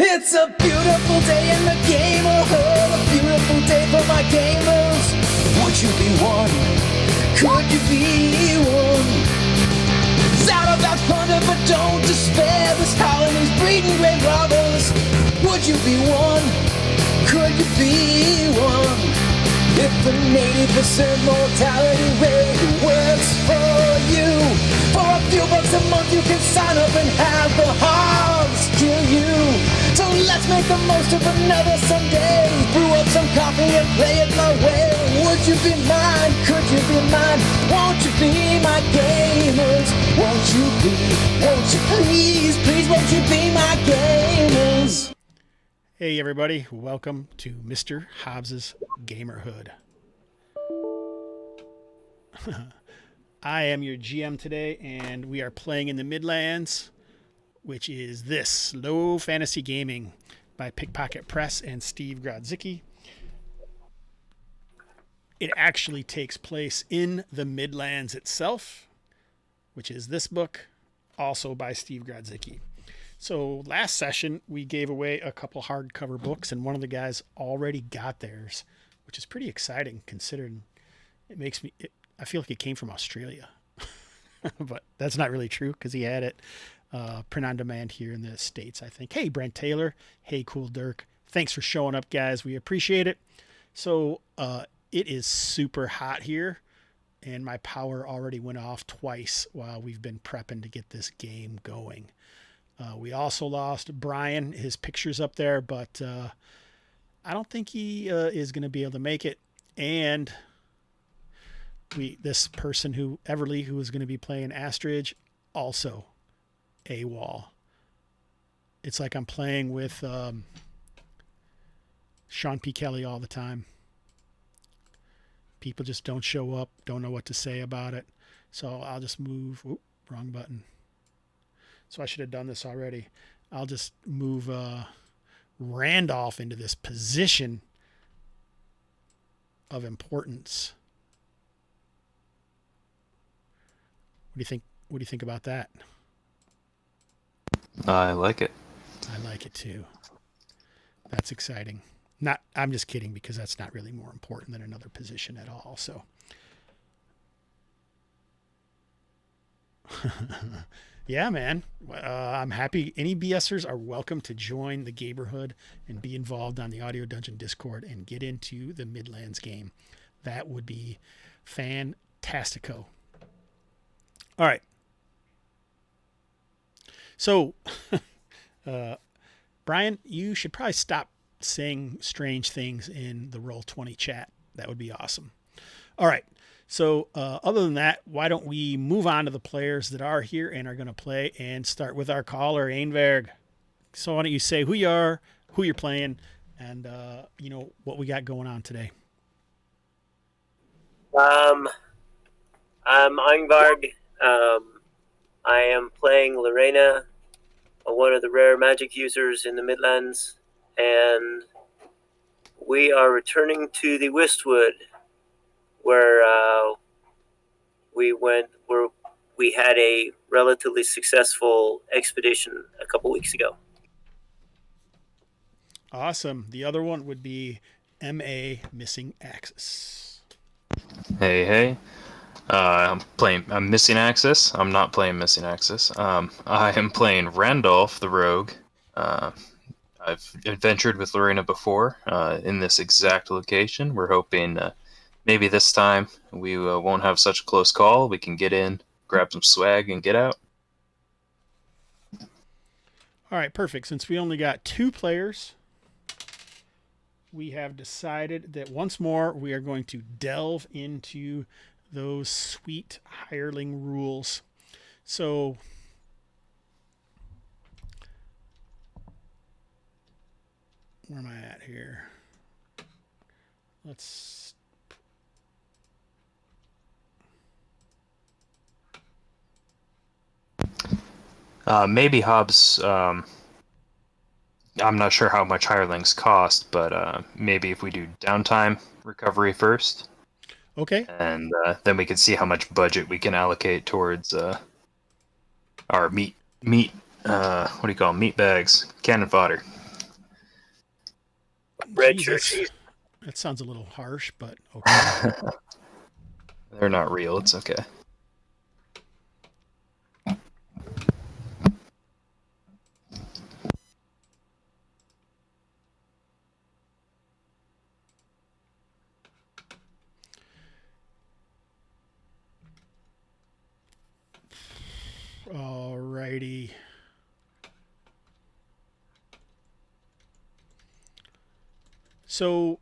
It's a beautiful day in the gamerhood, a beautiful day for my gamers. Would you be one? Could you be one? It's out about thunder, but don't despair. This colony's breeding great robbers. Would you be one? Could you be one? If the 80% mortality rate works for you, for a few bucks a month you can sign up and have the Hobbs kill you. So let's make the most of another Sunday. Brew up some coffee and play it my way. Would you be mine? Could you be mine? Won't you be my gamers? Won't you please, please won't you be my gamers? Hey everybody, welcome to Mr. Hobbs's Gamerhood. I am your GM today, and we are playing in the Midlands, which is this, Low Fantasy Gaming by Pickpocket Press and Steve Grodzicki. It actually takes place in the Midlands itself, which is this book, also by Steve Grodzicki. So last session, we gave away a couple hardcover books, and one of the guys already got theirs, which is pretty exciting considering I feel like it came from Australia. But that's not really true because he had it print on demand here in the States, I think. Hey, Brent Taylor. Hey, Cool Dirk. Thanks for showing up, guys. We appreciate it. So it is super hot here, and my power already went off twice while we've been prepping to get this game going. We also lost Brian. His picture's up there, but I don't think he is going to be able to make it. And this person Everly, who was going to be playing Astridge, also AWOL. It's like I'm playing with Sean P. Kelly all the time. People just don't show up, don't know what to say about it. So I'll just move. Oop, wrong button. So I should have done this already. I'll just move Randolph into this position of importance. What do you think? What do you think about that? I like it. I like it too. That's exciting. I'm just kidding, because that's not really more important than another position at all. So yeah, man. I'm happy. Any BSers are welcome to join the Gamerhood and be involved on the Audio Dungeon Discord and get into the Midlands game. That would be fantastico. All right. So, Brian, you should probably stop saying strange things in the Roll20 chat. That would be awesome. All right. So other than that, why don't we move on to the players that are here and are going to play, and start with our caller, Einberg. So why don't you say who you are, who you're playing, and what we got going on today. I'm Einberg. I am playing Loreena, one of the rare magic users in the Midlands, and we are returning to the Wistwood, where we had a relatively successful expedition a couple weeks ago. Awesome. The other one would be M.A. Missing Axis. Hey. I'm Missing Axis. I'm not playing Missing Axis. I am playing Randolph the Rogue. I've adventured with Loreena before in this exact location. We're hoping maybe this time we won't have such a close call. We can get in, grab some swag, and get out. All right, perfect. Since we only got 2 players, we have decided that once more we are going to delve into those sweet hireling rules. So where am I at here? Let's maybe Hobbs. I'm not sure how much hirelings cost, but maybe if we do downtime recovery first. Okay. And then we can see how much budget we can allocate towards our meat. What do you call them? Meat bags, cannon fodder. red Jeez, shirt. that sounds a little harsh, but okay. They're not real. It's okay. Alrighty. So,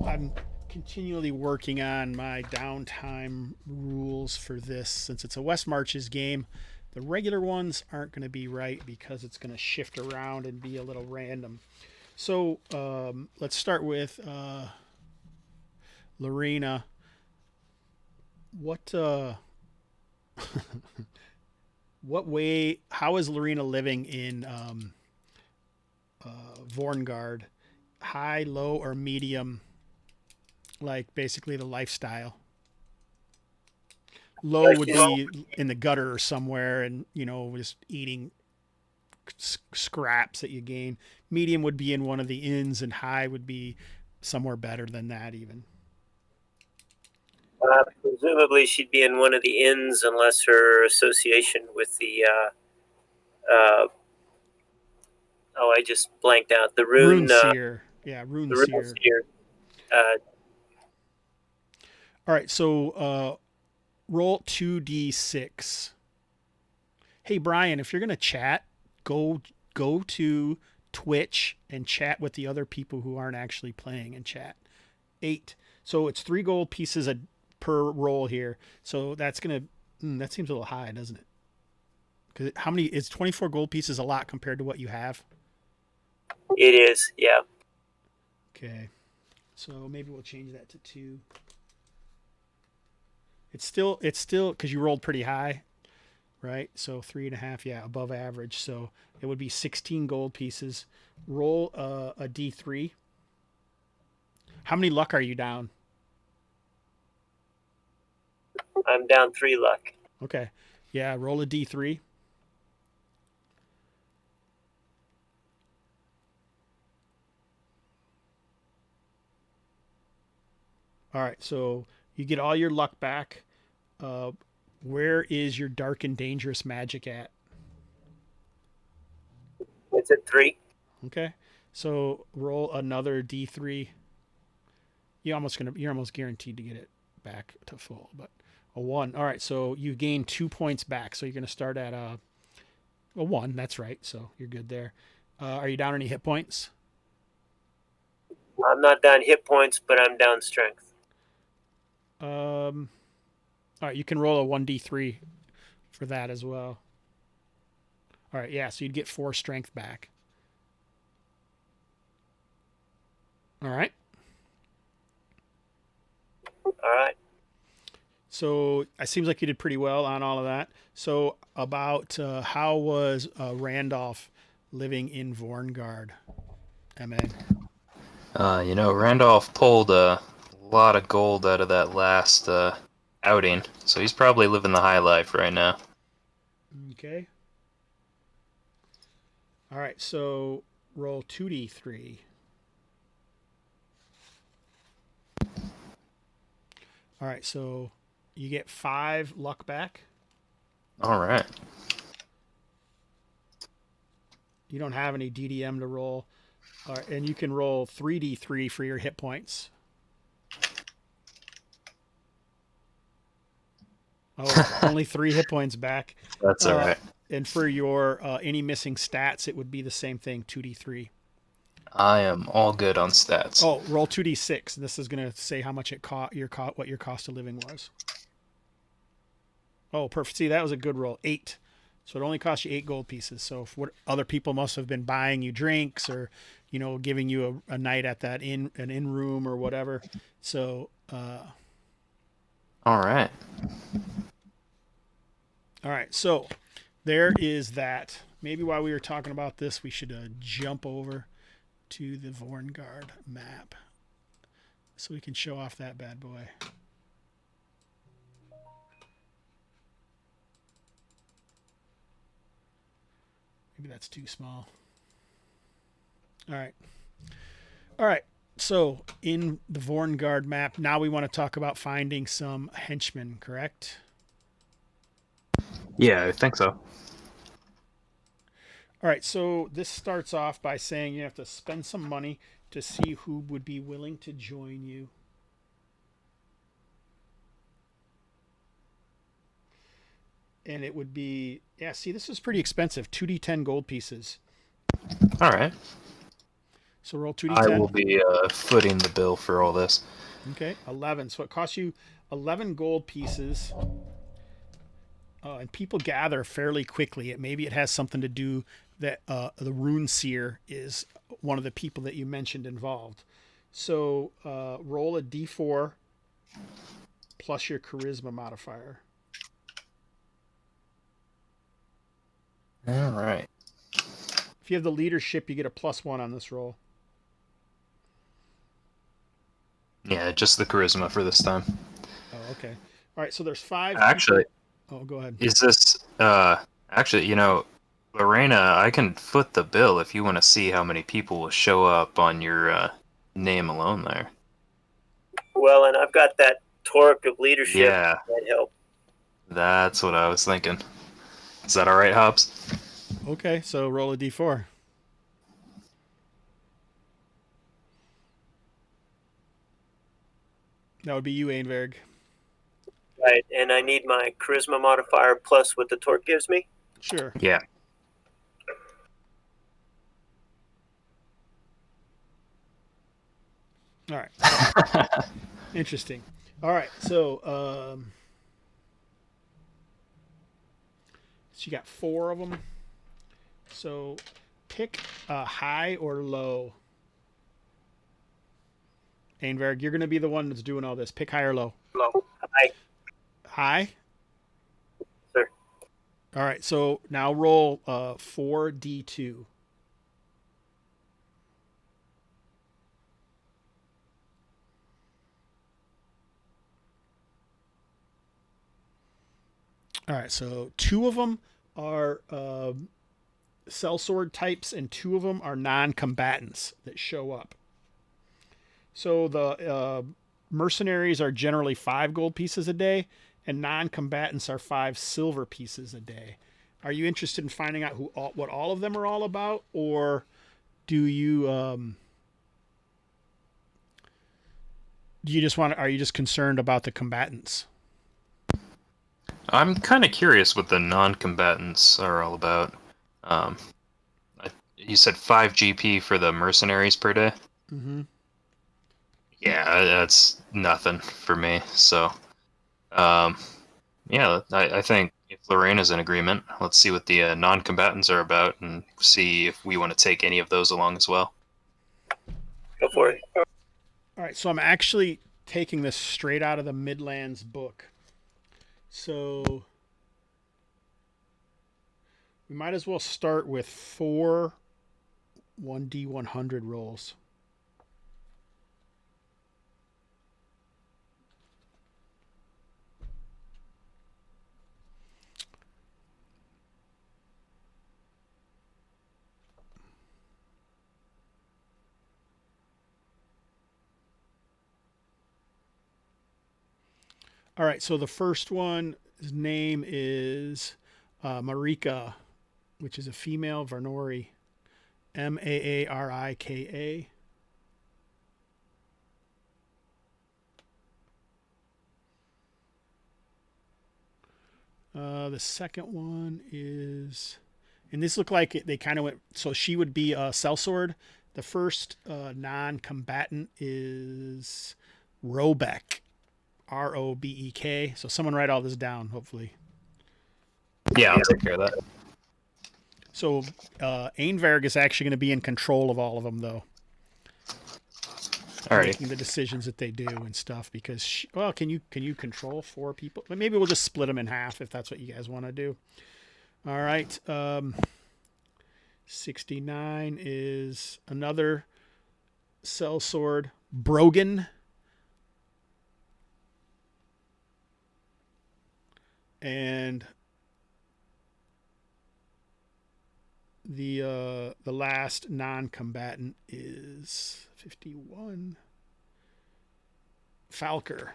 I'm continually working on my downtime rules for this. Since it's a West Marches game, the regular ones aren't going to be right because it's going to shift around and be a little random. So, let's start with Loreena. What what way? How is Loreena living in Vorngard? High, low, or medium? Like basically the lifestyle. Low would be in the gutter or somewhere, and just eating scraps that you gain. Medium would be in one of the inns, and high would be somewhere better than that even. Presumably, she'd be in one of the inns unless her association with the. I just blanked out the Rune rune. seer. Yeah, rune The rune seer. seer. All right, so roll 2d6. Hey Brian, if you're gonna chat, go to Twitch and chat with the other people who aren't actually playing in chat. 8. So it's 3 gold pieces per roll here. So that's gonna that seems a little high, doesn't it? Because how many is 24 gold pieces a lot compared to what you have? It is, yeah. Okay, so maybe we'll change that to 2. It's still because you rolled pretty high, right? So 3.5, yeah, above average. So it would be 16 gold pieces. Roll a d3. How many luck are you down? I'm down 3 luck. Okay, yeah, roll a d3. All right, so you get all your luck back. Where is your dark and dangerous magic at? It's at 3. Okay, so roll another d3. You're almost guaranteed to get it back to full, but a 1. All right, so you gain 2 points back. So you're going to start at a 1. That's right. So you're good there. Are you down any hit points? I'm not down hit points, but I'm down strength. All right, you can roll a 1d3 for that as well. All right, yeah, so you'd get 4 strength back. All right. All right. So it seems like you did pretty well on all of that. So about how was Randolph living in Vorngard, MA? Randolph pulled a lot of gold out of that last outing, so he's probably living the high life right now. Okay. All right, so roll 2d3. All right, so you get 5 luck back. All right. You don't have any DDM to roll. All right, and you can roll 3d3 for your hit points. Oh, only 3 hit points back. That's all right. And for your any missing stats, it would be the same thing, 2d3. I am all good on stats. Oh, roll 2d6. This is going to say how much it what your cost of living was. Oh, perfect. See, that was a good roll. 8. So it only cost you 8 gold pieces. So what other people must have been buying you drinks or, giving you a night at that an inn room or whatever. So, all right. All right. So there is that. Maybe while we were talking about this, we should jump over to the Vorngard map so we can show off that bad boy. Maybe that's too small. All right. All right. So in the Vorngard map, now we want to talk about finding some henchmen, correct? Yeah, I think so. All right. So this starts off by saying you have to spend some money to see who would be willing to join you. And it would be, yeah, see, this is pretty expensive. 2d10 gold pieces. All right. So roll I 2d10. will be footing the bill for all this. Okay, 11. So it costs you 11 gold pieces. And people gather fairly quickly. Maybe it has something to do that the rune seer is one of the people that you mentioned involved. So roll a d4 plus your charisma modifier. All right. If you have the leadership, you get a +1 on this roll. Yeah, just the charisma for this time. Oh, okay. All right. So there's 5. Actually, Oh, go ahead. is this actually, Loreena, I can foot the bill if you want to see how many people will show up on your name alone there. Well, and I've got that torque of leadership. Yeah, That help. that's what I was thinking. Is that all right, Hobbs? Okay. So roll a d4. That would be you, Ainberg. Right, and I need my charisma modifier plus what the torque gives me. Sure. Yeah. All right. Interesting. All right. So you got 4 of them. So pick high or low. Ainberg, you're going to be the one that's doing all this. Pick high or low. Low. High. High? Sir. All right. So now roll 4d2. All right. So 2 of them are sellsword types, and 2 of them are non-combatants that show up. So the mercenaries are generally 5 gold pieces a day, and non-combatants are 5 silver pieces a day. Are you interested in finding out what all of them are all about, or do you are you just concerned about the combatants? I'm kind of curious what the non-combatants are all about. You said 5 GP for the mercenaries per day? Mm-hmm. Yeah, that's nothing for me. So, yeah, I think if Loreena's in agreement, let's see what the non-combatants are about and see if we want to take any of those along as well. Go for it. All right. So I'm actually taking this straight out of the Midlands book. So we might as well start with 4 1d100 rolls. All right, so the first one's name is Marika, which is a female Varnori. Maarika. The second one is, and this looked like they kind of went, so she would be a sellsword. The first non-combatant is Robeck. Robek. So someone write all this down, hopefully. Yeah, I'll take care of that. So Ainberg is actually going to be in control of all of them, though. Alrighty. Making the decisions that they do and stuff. Because can you control 4 people? Maybe we'll just split them in half if that's what you guys want to do. All right. 69 is another sellsword, Brogan. And The last non-combatant is 51. Falker.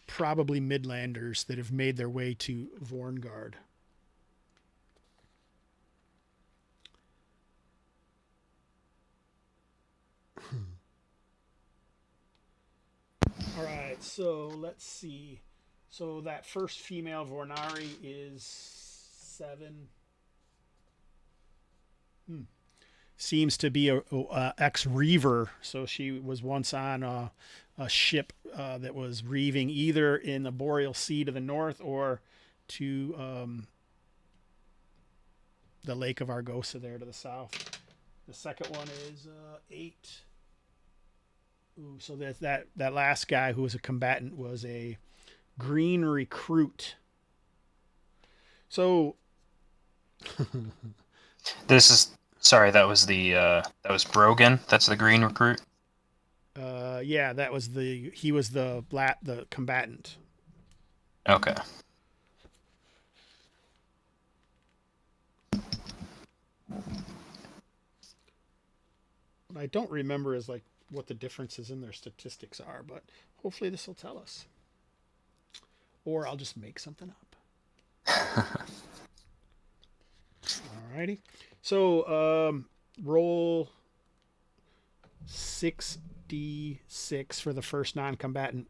Probably Midlanders that have made their way to Vorngard. All right, so let's see. So that first female Vornari is 7. Seems to be a ex-reaver. So she was once on a ship that was reaving either in the Boreal Sea to the north or to the Lake of Argosa there to the south. The second one is 8. Ooh, so that last guy who was a combatant was a green recruit. So This is sorry. That was Brogan. That's the green recruit. yeah, he was the combatant. Okay. What I don't remember is like what the differences in their statistics are, but hopefully this will tell us. Or I'll just make something up. Alrighty. So roll 6d6 for the first non-combatant.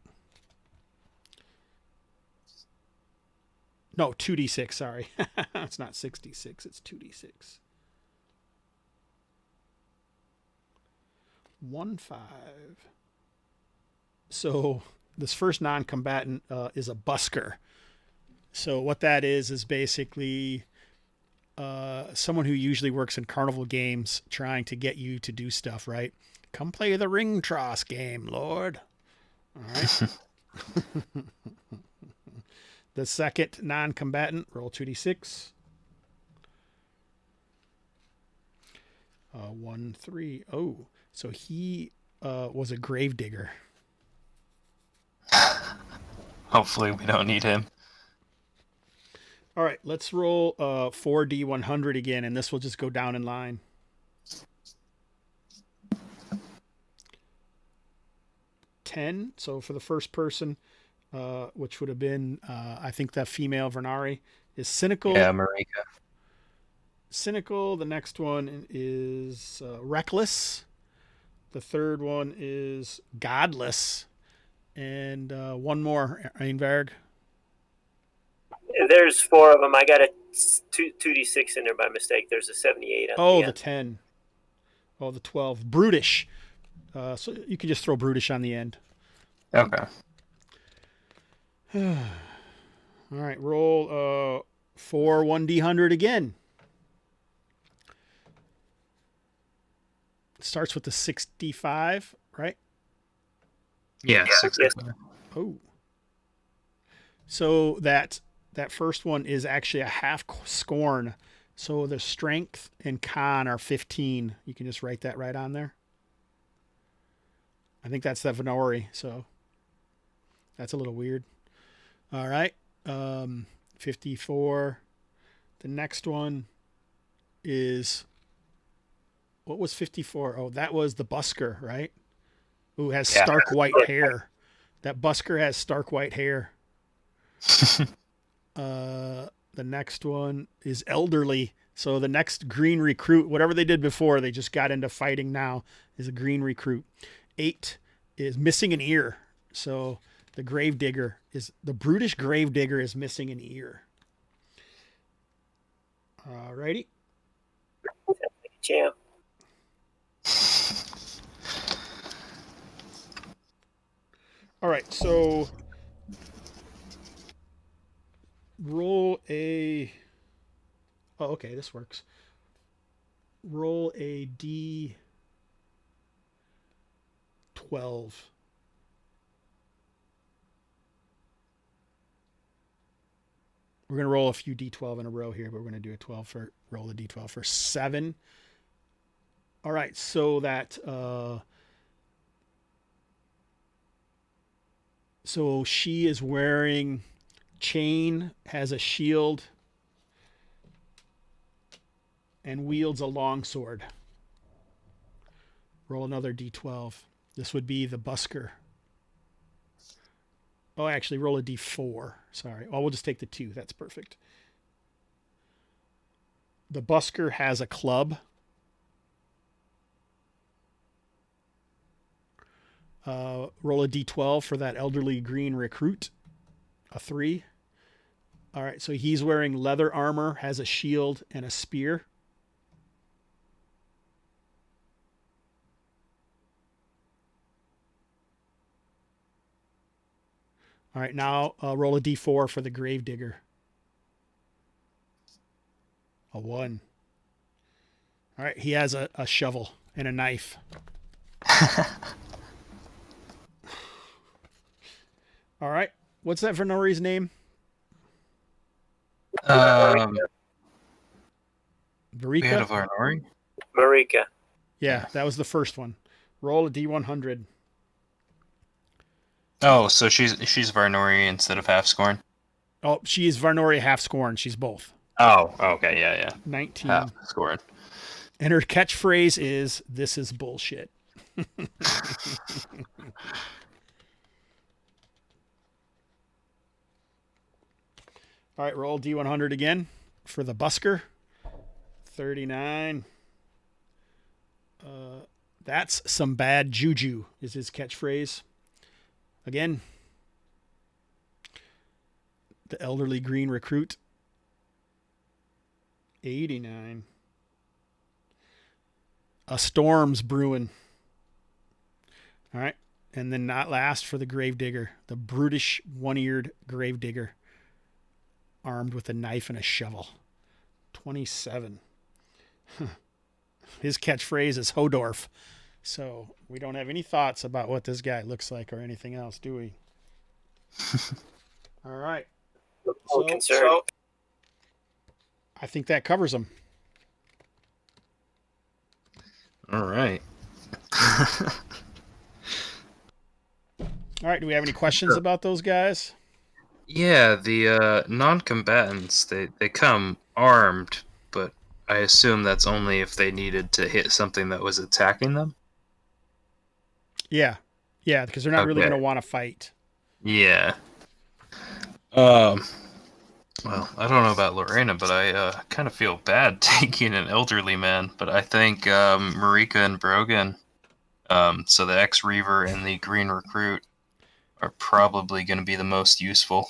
No, 2d6, sorry. It's not 6d6, it's 2d6. 1, 5. So this first non-combatant is a busker. So what that is basically someone who usually works in carnival games trying to get you to do stuff, right? Come play the ring toss game, Lord. All right. The second non-combatant, roll 2d6. 1, 3. Oh, so he was a gravedigger. Hopefully we don't need him. All right, let's roll 4d100 again, and this will just go down in line. 10. So for the first person, which would have been, I think that female Vernari is cynical. Yeah, Marika. Cynical. The next one is reckless. The third one is godless. And one more, Einberg. There's 4 of them. I got a 2d6 in there by mistake. There's a 78 on the 10. Oh, the 12. Brutish. So you can just throw brutish on the end. Okay. All right, roll 4 1d100 again. It starts with the 65, right? Yeah, 65. Oh. So that first one is actually a half scorn. So the strength and con are 15. You can just write that right on there. I think that's the Venori, so that's a little weird. All right. 54. The next one is, what was 54? Oh, that was the busker, right? Who has stark white hair. That busker has stark white hair. The next one is elderly. So the next green recruit, whatever they did before, they just got into fighting now, is a green recruit. 8 is missing an ear. So the brutish gravedigger is missing an ear. Alrighty. Champ. All right, so roll a. Oh, okay, this works. Roll a D12. We're gonna roll a few D12 in a row here, but we're gonna do roll the D12 for 7. All right, so that so she is wearing chain, has a shield. and wields a longsword. Roll another d12. This would be the busker. Oh, actually, roll a d4. Sorry. Oh, we'll just take the 2. That's perfect. The busker has a club. Roll a d12 for that elderly green recruit. A 3. All right, so he's wearing leather armor, has a shield and a spear. All right, now roll a d4 for the gravedigger. A 1. All right, he has a shovel and a knife. All right, what's that Vernori's name? We had Varika? a Varnori? Marika. Yeah, that was the first one. Roll a d100. Oh, so she's Varnori instead of half scorn. Oh, she is Varnori half scorn. She's both. Oh, okay, yeah. 19. Half scorn. And her catchphrase is, "This is bullshit." All right, roll D100 again for the busker. 39. That's some bad juju is his catchphrase. Again, the elderly green recruit. 89. A storm's brewing. All right. And then not last for the gravedigger, the brutish one-eared gravedigger, armed with a knife and a shovel. 27. His catchphrase is Hodorf. So we don't have any thoughts about what this guy looks like or anything else, do we? All right. So I think that covers him. All right. All right. Do we have any questions about those guys? Yeah, the non-combatants, they come armed, but I assume that's only if they needed to hit something that was attacking them? Yeah. Yeah, because they're not really Okay. going to want to fight. Yeah. Well, I don't know about Loreena, but I kind of feel bad taking an elderly man, but I think Marika and Brogan, so the ex-Reaver and the Green Recruit, are probably going to be the most useful.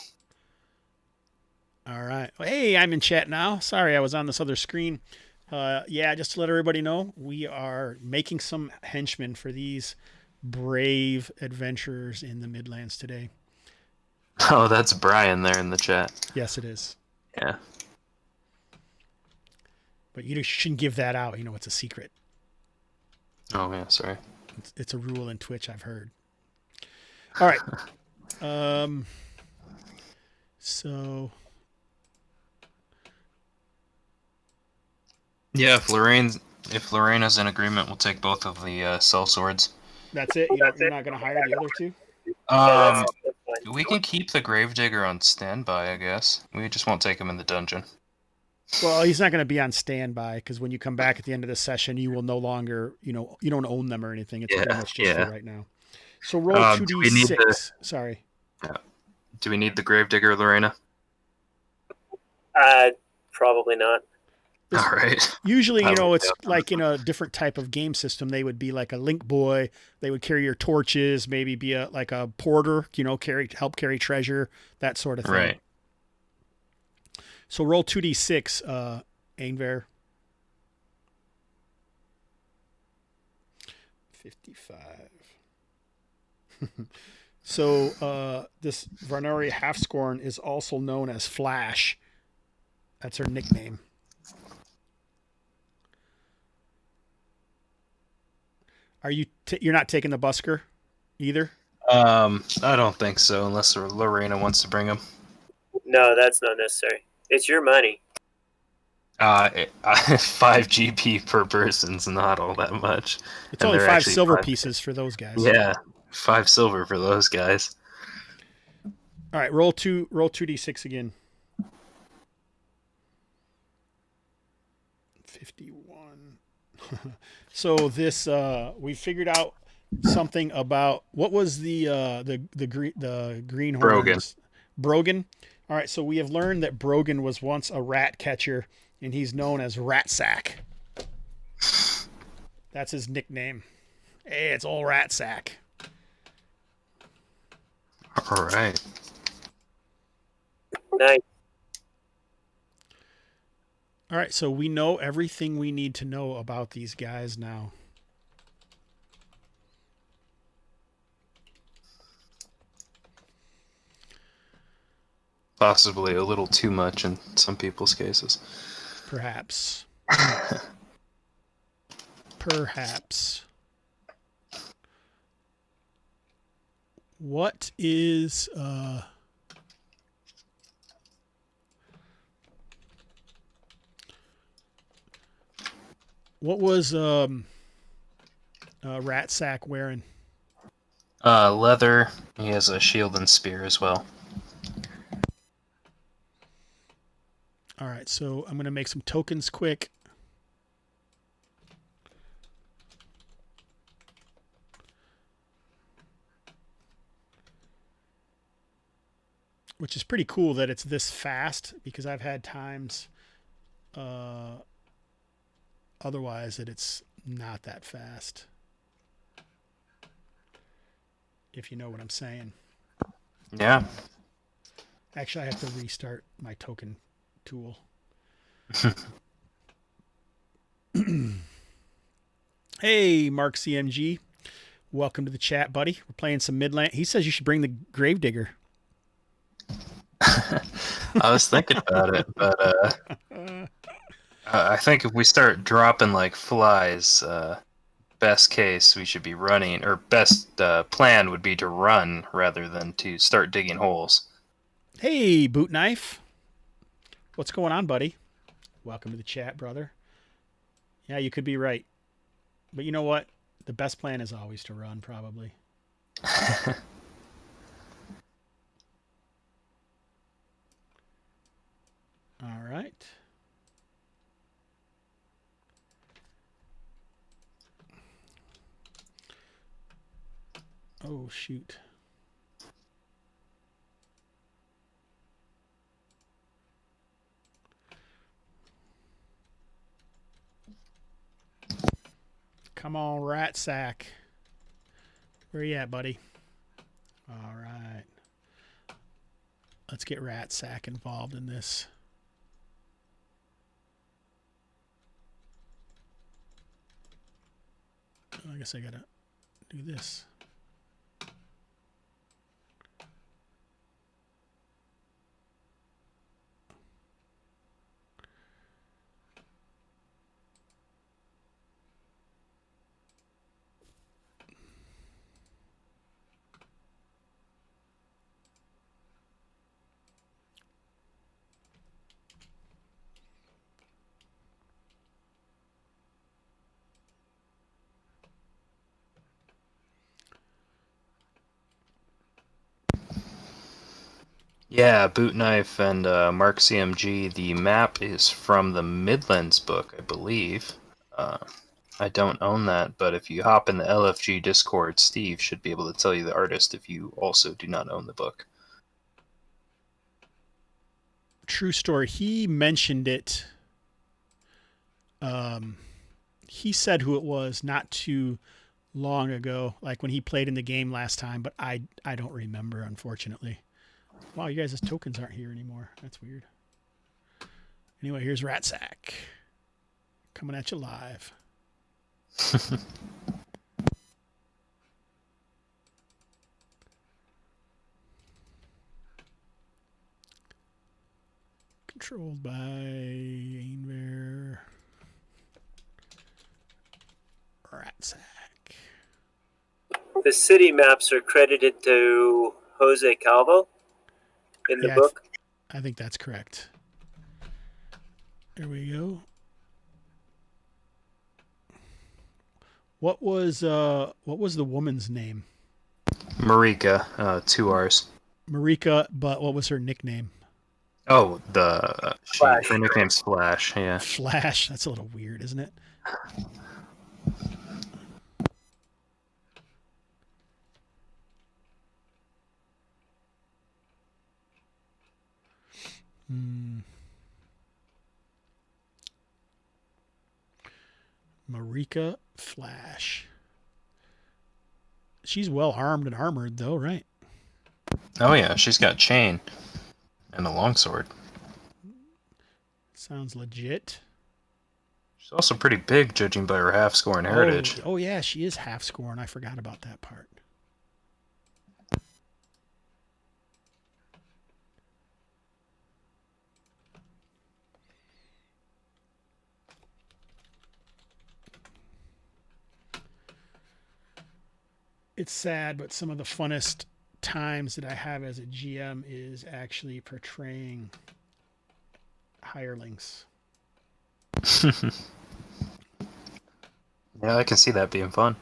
All right. Hey, I'm in chat now. Sorry, I was on this other screen. Yeah, just to let everybody know, we are making some henchmen for these brave adventurers in the Midlands today. Oh, that's Brian there in the chat. Yes, it is. Yeah. But you shouldn't give that out. You know, it's a secret. Oh, yeah, sorry. It's a rule in Twitch, I've heard. All right. So Yeah, if Lorena's in agreement, we'll take both of the cell swords. that's it. You're not going to hire the other two? Um, that's fine. we can keep the Gravedigger on standby, I guess. We just won't take him in the dungeon. Well, he's not going to be on standby because when you come back at the end of the session, you will no longer, you don't own them or anything. It's pretty much just for right now. So roll Do we need 2d6. Sorry. Do we need the Gravedigger, Loreena? Probably not. All right. Usually, I would it's like in a different type of game system. They would be like a link boy. They would carry your torches, maybe be like a porter, help carry treasure, that sort of thing. Right. So roll 2d6, Ainver. 55. So this Varnari Halfscorn is also known as Flash. That's her nickname. Are you're not taking the busker either? I don't think so, unless Loreena wants to bring him. No, that's not necessary. It's your money. 5 GP per person's not all that much. It's And only they're 5 actually silver 5 pieces for those guys. Yeah, 5 silver for those guys. All right, roll 2d6 again. 51. So this we figured out something about what was the greenhorn Brogan. Brogan. All right, so we have learned that Brogan was once a rat catcher, and he's known as Rat Sack. That's his nickname. Hey, it's old Rat Sack. All right. Nice. All right, so we know everything we need to know about these guys now. Possibly a little too much in some people's cases. Perhaps. Perhaps. What is what was Rat Sack wearing? Leather. He has a shield and spear as well. All right, so I'm going to make some tokens quick. Which is pretty cool that it's this fast, because I've had times otherwise that it's not that fast. If you know what I'm saying. Yeah. Actually, I have to restart my token tool. Hey, Mark CMG. Welcome to the chat, buddy. We're playing some Midland. He says you should bring the Gravedigger. I was thinking about it, but I think if we start dropping like flies, best case we should be running, or best plan would be to run rather than to start digging holes. Hey, Boot Knife. What's going on, buddy? Welcome to the chat, brother. Yeah, you could be right. But you know what? The best plan is always to run, probably. All right. Oh, shoot. Come on, Rat Sack. Where you at, buddy? All right. Let's get Rat Sack involved in this. I guess I gotta do this. Yeah, Boot Knife and Mark CMG. The map is from the Midlands book, I believe. I don't own that, but if you hop in the LFG Discord, Steve should be able to tell you the artist if you also do not own the book. True story. He mentioned it. He said who it was not too long ago, like when he played in the game last time, but I don't remember, unfortunately. Wow, you guys' tokens aren't here anymore. That's weird. Anyway, here's Rat Sack. Coming at you live. Controlled by Ainver. Rat Sack. The city maps are credited to Jose Calvo in the book. I think that's correct. There we go. What was the woman's name? Marika, 2 R's. Marika, but what was her nickname? Oh, the Flash. her nickname's Flash. Yeah. Flash. That's a little weird, isn't it? Marika Flash. She's well armed and armored, though, right? Oh yeah, she's got chain and a longsword. Sounds legit. She's also pretty big, judging by her half-score and heritage. Oh, yeah, she is half score, and I forgot about that part. It's sad, but some of the funnest times that I have as a GM is actually portraying hirelings. Yeah, I can see that being fun.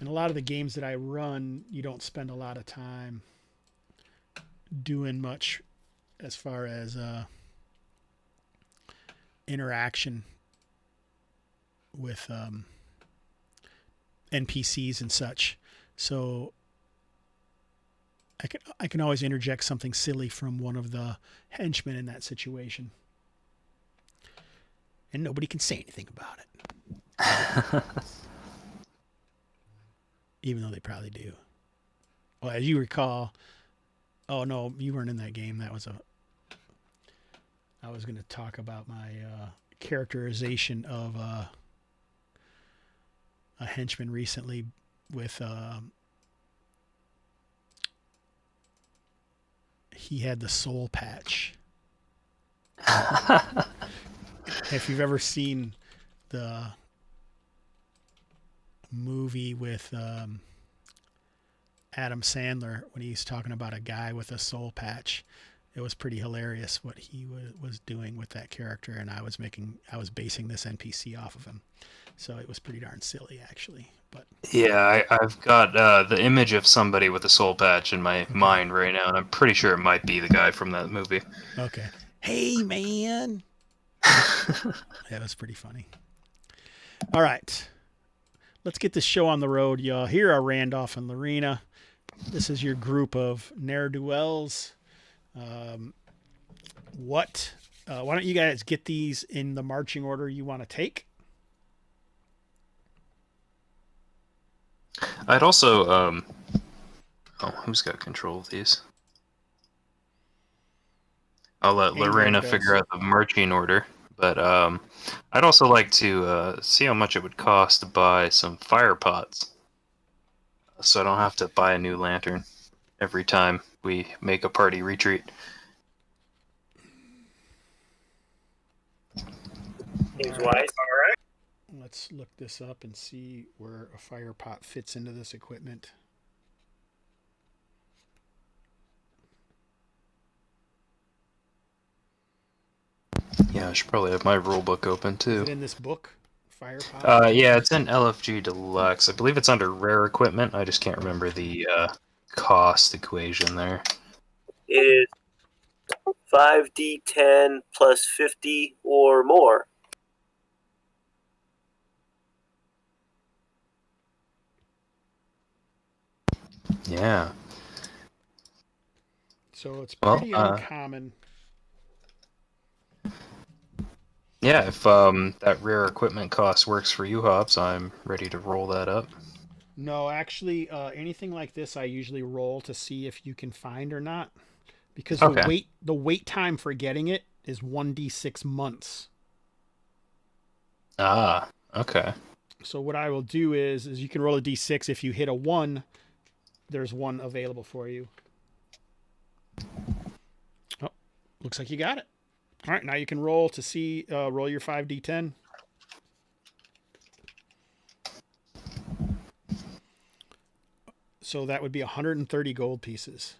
In a lot of the games that I run, you don't spend a lot of time doing much as far as interaction with NPCs and such. So I can always interject something silly from one of the henchmen in that situation, and nobody can say anything about it, even though they probably do. Well, as you recall, oh no, you weren't in that game. I was going to talk about my characterization of a henchman recently with he had the soul patch. If you've ever seen the movie with Adam Sandler when he's talking about a guy with a soul patch, it was pretty hilarious what he was doing with that character, and I was basing this NPC off of him, so it was pretty darn silly actually. But Yeah, I've got the image of somebody with a soul patch in my mind right now, and I'm pretty sure it might be the guy from that movie. okay, hey man, that was pretty funny. All right, let's get this show on the road, y'all. Here are Randolph and Loreena. This is your group of ne'er-do-wells. Why don't you guys get these in the marching order you want to take? I'd also, who's got control of these? I'll let Loreena figure out the marching order, but I'd also like to see how much it would cost to buy some fire pots, so I don't have to buy a new lantern every time we make a party retreat. Seems wise. All right. Let's look this up and see where a fire pot fits into this equipment. Yeah, I should probably have my rule book open Is too. it in this book? Fire pot? Yeah, it's in LFG Deluxe. I believe it's under rare equipment. I just can't remember the cost equation there. It is 5d10 plus 50 or more. Yeah. So it's pretty Well, uncommon. Yeah, if that rare equipment cost works for you, Hobbs, I'm ready to roll that up. No, actually, anything like this, I usually roll to see if you can find or not, because the wait time for getting it is 1d6 months. Ah, okay. So what I will do is you can roll a d6. If you hit a 1, there's one available for you. Oh, looks like you got it. All right, now you can roll to see, roll your 5d10. So that would be 130 gold pieces.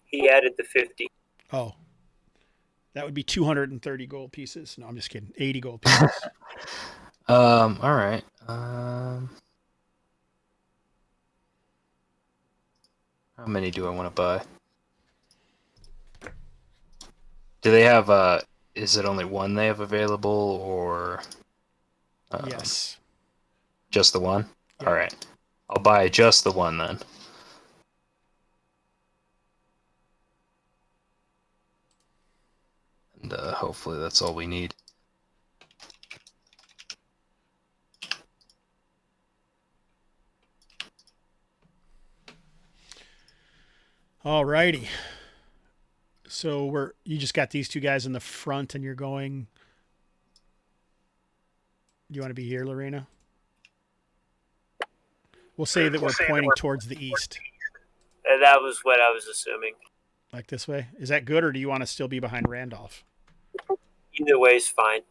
He added the 50. Oh. That would be 230 gold pieces. No, I'm just kidding. 80 gold pieces. All right. How many do I want to buy? Do they have is it only one they have available, or Yes. just the one? Yeah. All right. I'll buy just the one then. And hopefully that's all we need. Alrighty. So you just got these two guys in the front, and you're going. Do you want to be here, Loreena? We'll say that we're pointing towards the east. And that was what I was assuming. Like this way? Is that good, or do you want to still be behind Randolph? Either way is fine.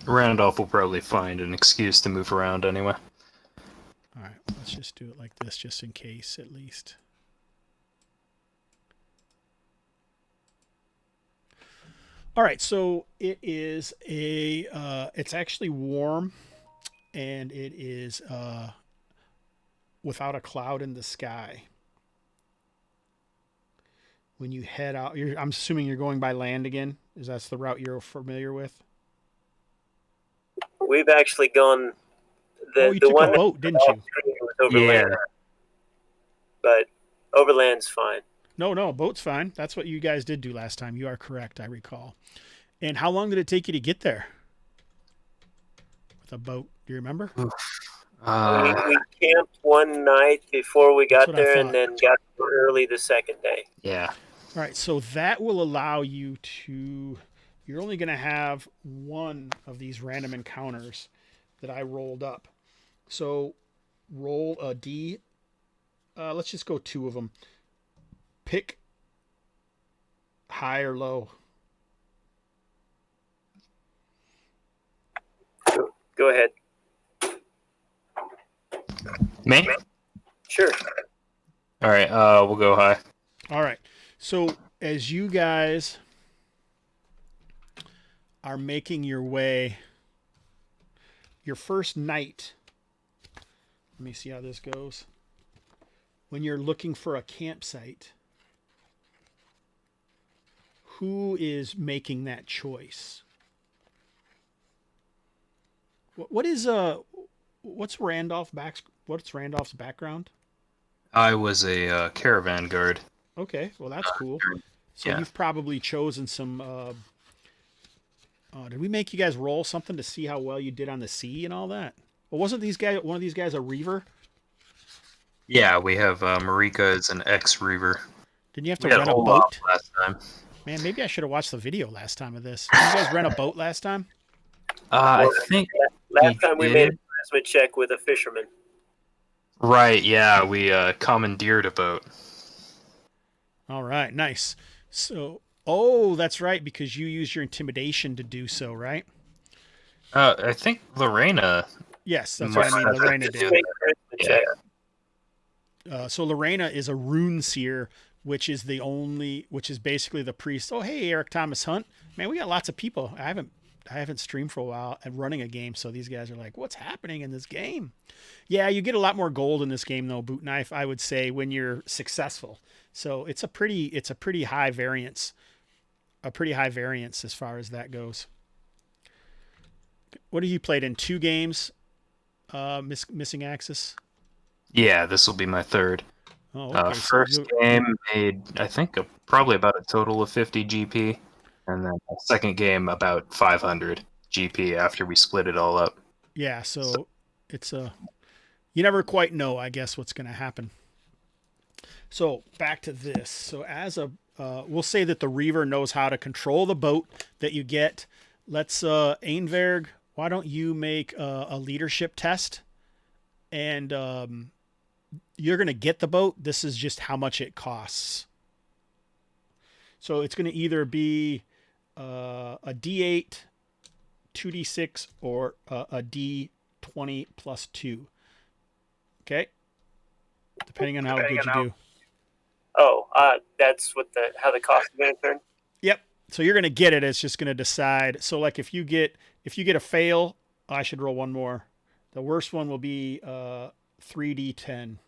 Randolph will probably find an excuse to move around anyway. All right, let's just do it like this, just in case, at least. All right, so it is it's actually warm, and it is without a cloud in the sky. When you head out, I'm assuming you're going by land again. That's the route you're familiar with? We've actually gone. You took a boat, didn't you? Was overland, but overland's fine. No, boat's fine. That's what you guys did do last time. You are correct, I recall. And how long did it take you to get there with a boat? Do you remember? We camped one night before we got there, and then got there early the second day. Yeah. All right, so that will allow you to. You're only going to have one of these random encounters that I rolled up. So roll a D. Let's just go 2 of them. Pick high or low. Go ahead. Me? Sure. All right, we'll go high. All right. So as you guys are making your way, your first night, let me see how this goes. When you're looking for a campsite, who is making that choice? What's Randolph's background? I was a caravan guard. Okay, well that's cool. So yeah. You've probably chosen some. Did we make you guys roll something to see how well you did on the sea and all that? Well, wasn't one of these guys a reaver? Yeah, we have Marika is an ex-reaver. Didn't you have to rent a boat last time? Man, maybe I should have watched the video last time of this. Did you guys rent a boat last time? I think last time we made a investment check with a fisherman. Right, yeah, we commandeered a boat. All right, nice. So, that's right, because you used your intimidation to do so, right? I think Loreena. Yes, that's what I mean. Loreena did. Yeah. So Loreena is a rune seer, which is basically the priest. Oh, hey, Eric Thomas Hunt. Man, we got lots of people. I haven't streamed for a while and running a game, so these guys are like, what's happening in this game? Yeah, you get a lot more gold in this game though, Boot Knife, I would say, when you're successful. So it's a pretty high variance. A pretty high variance as far as that goes. What have you played in 2 games? Missing Axis? Yeah, this will be my 3rd. Oh, okay. First game made, I think, probably about a total of 50 GP. And then the second game about 500 GP after we split it all up. Yeah, so it's you never quite know, I guess, what's going to happen. So back to this. So we'll say that the Reaver knows how to control the boat that you get. Let's Einberg, why don't you make a leadership test? And you're going to get the boat. This is just how much it costs. So it's going to either be a D8, 2D6, or a D20 plus 2. Okay? Depending on how good you do. Oh, That's how the cost is going to turn. Yep. So you're going to get it. It's just going to decide. So like if you get a fail, I should roll one more. The worst one will be 3d10.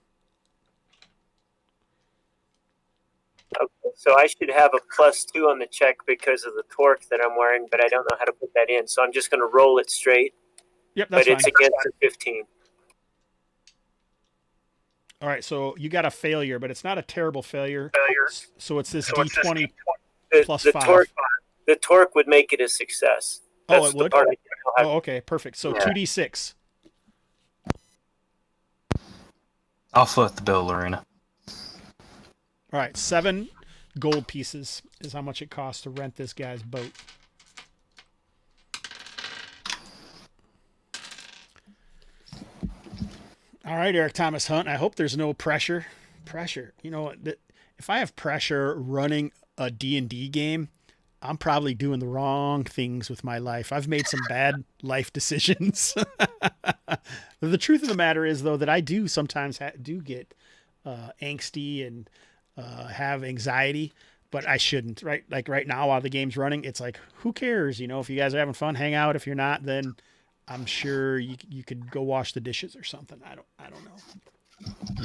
Okay, so I should have a +2 on the check because of the torque that I'm wearing, but I don't know how to put that in. So I'm just going to roll it straight. Yep, that's but fine. it's against a 15. All right, so you got a failure, but it's not a terrible failure. So it's this d20 plus 5. The torque would make it a success. Oh, it would? Part I don't know how Oh, okay, perfect. So 2d6. I'll foot the bill, Loreena. All right, 7 gold pieces is how much it costs to rent this guy's boat. All right, Eric Thomas Hunt. I hope there's no pressure. You know, if I have pressure running a D&D game, I'm probably doing the wrong things with my life. I've made some bad life decisions. The truth of the matter is, though, that I do sometimes do get angsty and have anxiety, but I shouldn't. Right? Like right now, while the game's running, it's like, who cares? You know, if you guys are having fun, hang out. If you're not, then I'm sure you could go wash the dishes or something. I don't know.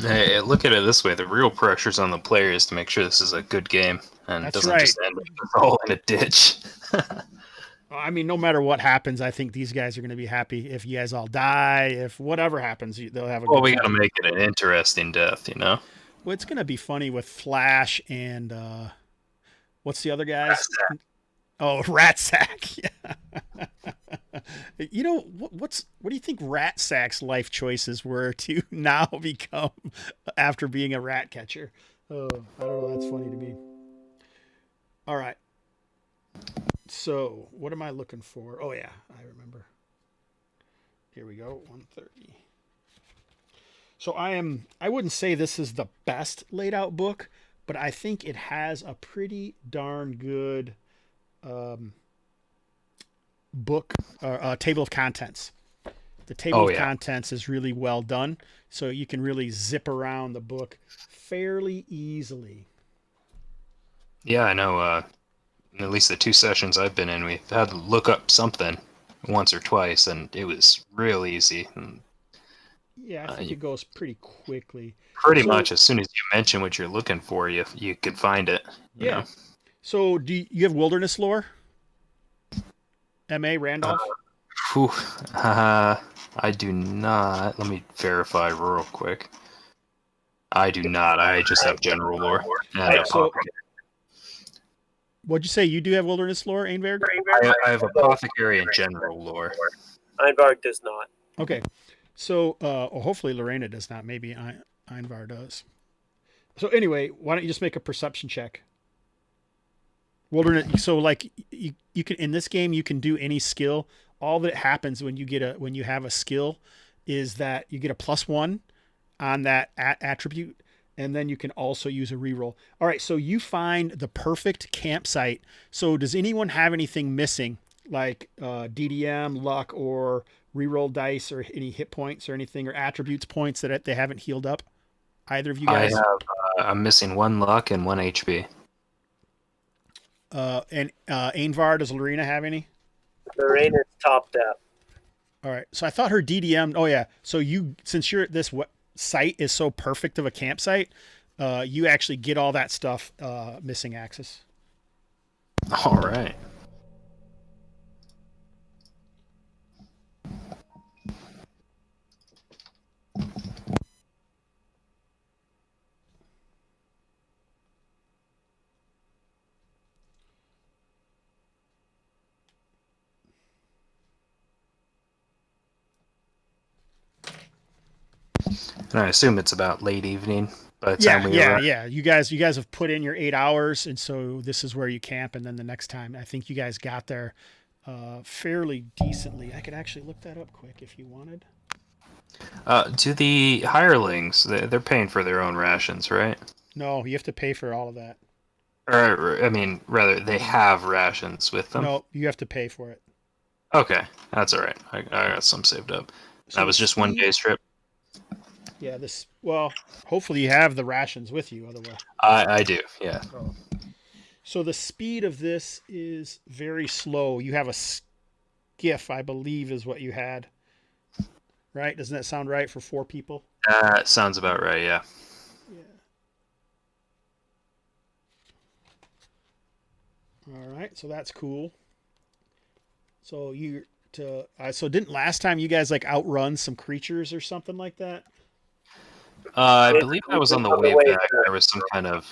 Hey, look at it this way: the real pressure's on the players to make sure this is a good game and That's doesn't right. just end up all in a ditch. I mean, no matter what happens, I think these guys are going to be happy. If you guys all die, if whatever happens, they'll have a Well, good we time. got to make it an interesting death, you know. Well, it's going to be funny with Flash and what's the other guys? Oh, Rat Sack. Yeah. You know, what do you think Rat Sack's life choices were to now become after being a rat catcher? Oh, I don't know. That's funny to me. All right. So, what am I looking for? Oh, yeah, I remember. Here we go, 130. So I wouldn't say this is the best laid out book, but I think it has a pretty darn good book, table of contents. The table of contents is really well done, so you can really zip around the book fairly easily. Yeah, I know. At least the 2 sessions I've been in, we've had to look up something once or twice, and it was real easy. And, yeah, I think it goes pretty quickly. Pretty much as soon as you mention what you're looking for, you can find it. You know? So do you have wilderness lore? M.A. Randolph? I do not. Let me verify real quick. I do not. I just have general lore. What'd you say? You do have wilderness lore, Einberg? I have apothecary and general lore. Einberg does not. Okay. So hopefully Loreena does not. Maybe Einvar does. So anyway, why don't you just make a perception check? Wilderness. So like you can in this game you can do any skill. All that happens when you have a skill is that you get a +1 on that attribute, and then you can also use a reroll. All right, so you find the perfect campsite. So does anyone have anything missing, like DDM, luck, or reroll dice, or any hit points, or anything, or attributes points that they haven't healed up? Either of you guys? I'm missing 1 luck and 1 HP. And Ainvar, does Loreena have any? Loreena's topped up. All right. So I thought her DDM. Oh yeah. So since this site is so perfect of a campsite, you actually get all that stuff missing Axis. All right. And I assume it's about late evening by the time we arrive. Yeah. You guys have put in your 8 hours, and so this is where you camp. And then the next time, I think you guys got there fairly decently. I could actually look that up quick if you wanted. Do the hirelings, they're paying for their own rations, right? No, you have to pay for all of that. Or, I mean, rather, they have rations with them. No, you have to pay for it. Okay, that's all right. I got some saved up. So that was just one day's trip. Yeah, hopefully you have the rations with you, otherwise. I do, yeah. So the speed of this is very slow. You have a skiff, I believe, is what you had. Right? Doesn't that sound right for 4 people? That sounds about right, yeah. Yeah. All right, so that's cool. So so didn't last time you guys like outrun some creatures or something like that? I believe I was on the way back. There was some kind of,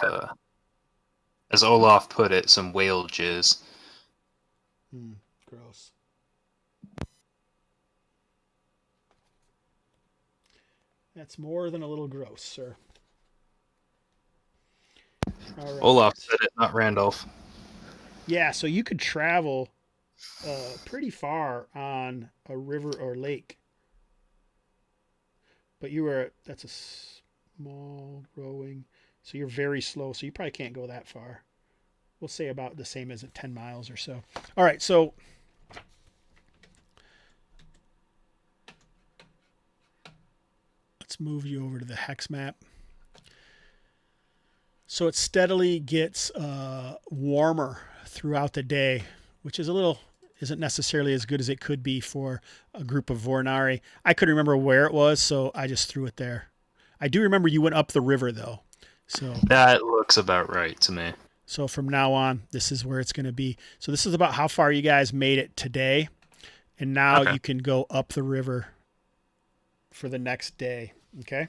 as Olaf put it, some whale jizz. Gross. That's more than a little gross, sir. All right. Olaf said it, not Randolph. Yeah, so you could travel pretty far on a river or lake. But that's a small rowing. So you're very slow, so you probably can't go that far. We'll say about the same as 10 miles or so. All right, so let's move you over to the hex map. So it steadily gets warmer throughout the day, which is isn't necessarily as good as it could be for a group of Vornari. I couldn't remember where it was, so I just threw it there. I do remember you went up the river, though. So that looks about right to me. So from now on, this is where it's going to be. So this is about how far you guys made it today. And now you can go up the river for the next day. Okay?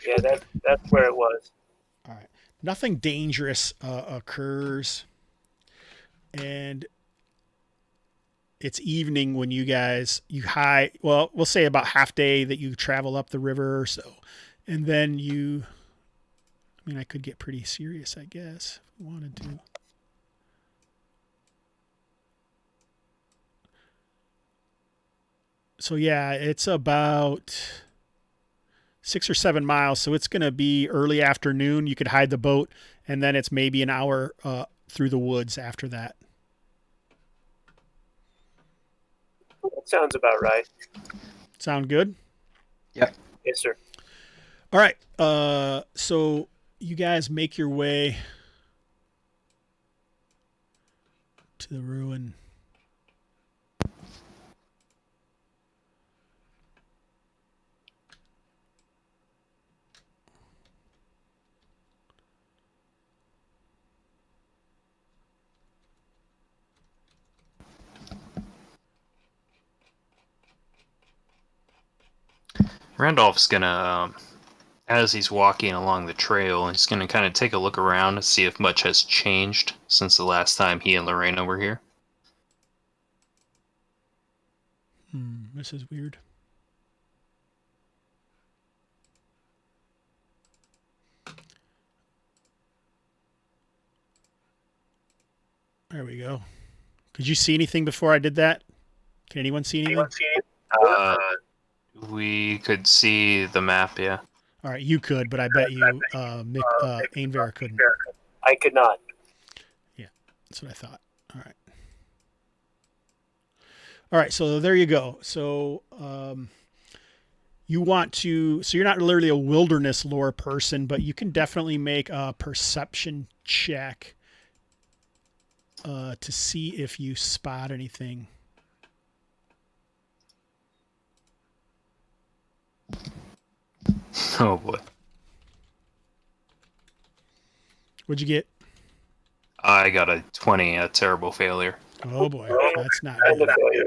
Yeah, that's where it was. All right. Nothing dangerous occurs. And it's evening when you we'll say about half day that you travel up the river or so. And then I could get pretty serious, I guess, if we wanted to. So yeah, it's about 6 or 7 miles. So it's going to be early afternoon. You could hide the boat, and then it's maybe an hour through the woods after that. That sounds about right. Sound good? Yep. Yes, sir. All right. So you guys make your way to the ruin. Randolph's gonna, as he's walking along the trail, he's gonna kind of take a look around to see if much has changed since the last time he and Loreena were here. This is weird. There we go. Could you see anything before I did that? Can anyone see anything? We could see the map, yeah. All right, you could, but I bet you Ainver couldn't. I could not. Yeah, that's what I thought. All right, so there you go. So you're not literally a wilderness lore person, but you can definitely make a perception check to see if you spot anything. Oh boy. What'd you get? I got a 20, a terrible failure. Oh boy, that's not Kind good. of failure.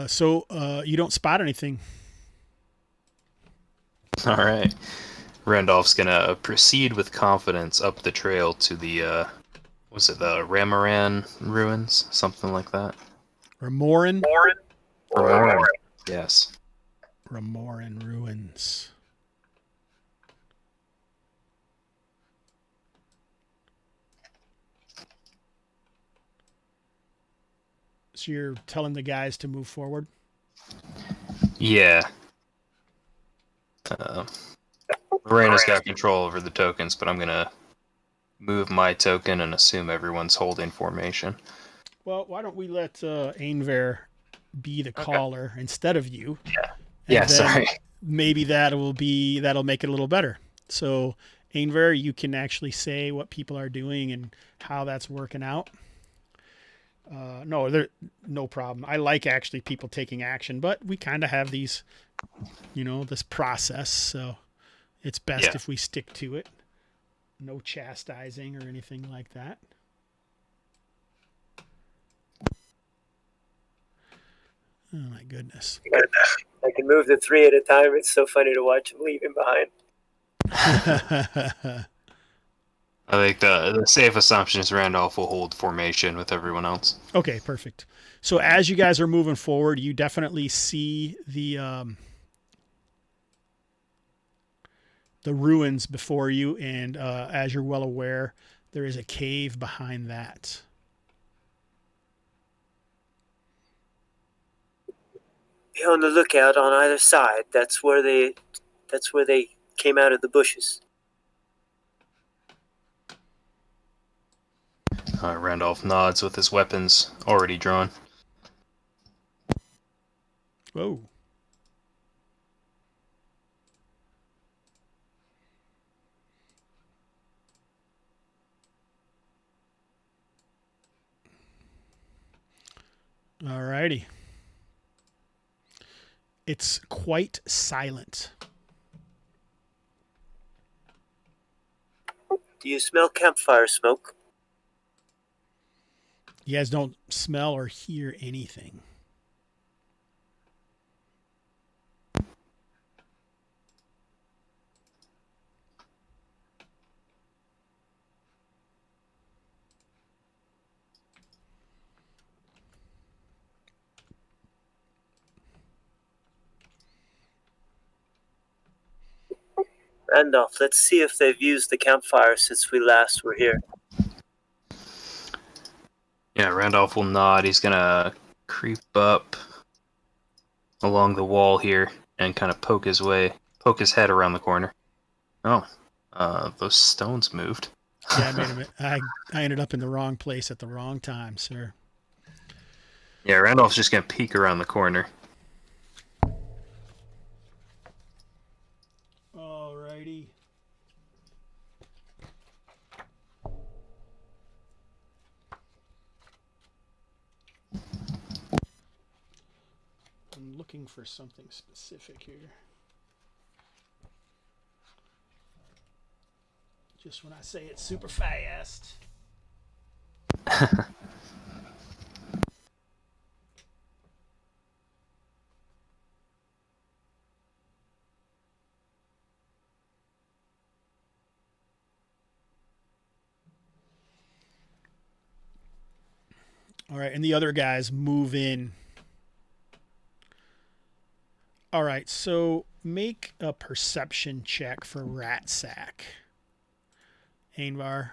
So you don't spot anything. All right. Randolph's gonna proceed with confidence up the trail to the, was it the Ramaran ruins? Something like that. Ramoran? Ramaran. Yes. Ramoran ruins. So you're telling the guys to move forward? Yeah. Loreena's got control over the tokens, but I'm gonna move my token and assume everyone's holding formation. Well, why don't we let Ainver be the caller instead of you? Yeah, sorry. Maybe that'll make it a little better. So, Ainver, you can actually say what people are doing and how that's working out. No problem. I like actually people taking action, but we kind of have these, this process. So it's best if we stick to it. No chastising or anything like that. Oh my goodness. I can move the 3 at a time. It's so funny to watch him leaving behind. I think the safe assumption is Randolph will hold formation with everyone else. Okay, perfect. So as you guys are moving forward, you definitely see the ruins before you, and as you're well aware, there is a cave behind that. Be on the lookout on either side. That's where they came out of the bushes. Randolph nods with his weapons already drawn. Whoa. All righty. It's quite silent. Do you smell campfire smoke? You guys don't smell or hear anything. Randolph, let's see if they've used the campfire since we last were here. Yeah, Randolph will nod. He's gonna creep up along the wall here and kind of poke his head around the corner. Oh, those stones moved. Yeah, I ended up in the wrong place at the wrong time, sir. Yeah, Randolph's just gonna peek around the corner. Alrighty. I'm looking for something specific here. Just when I say it's super fast. All right, and the other guys move in. All right, so make a perception check for Rat Sack. Ainvar.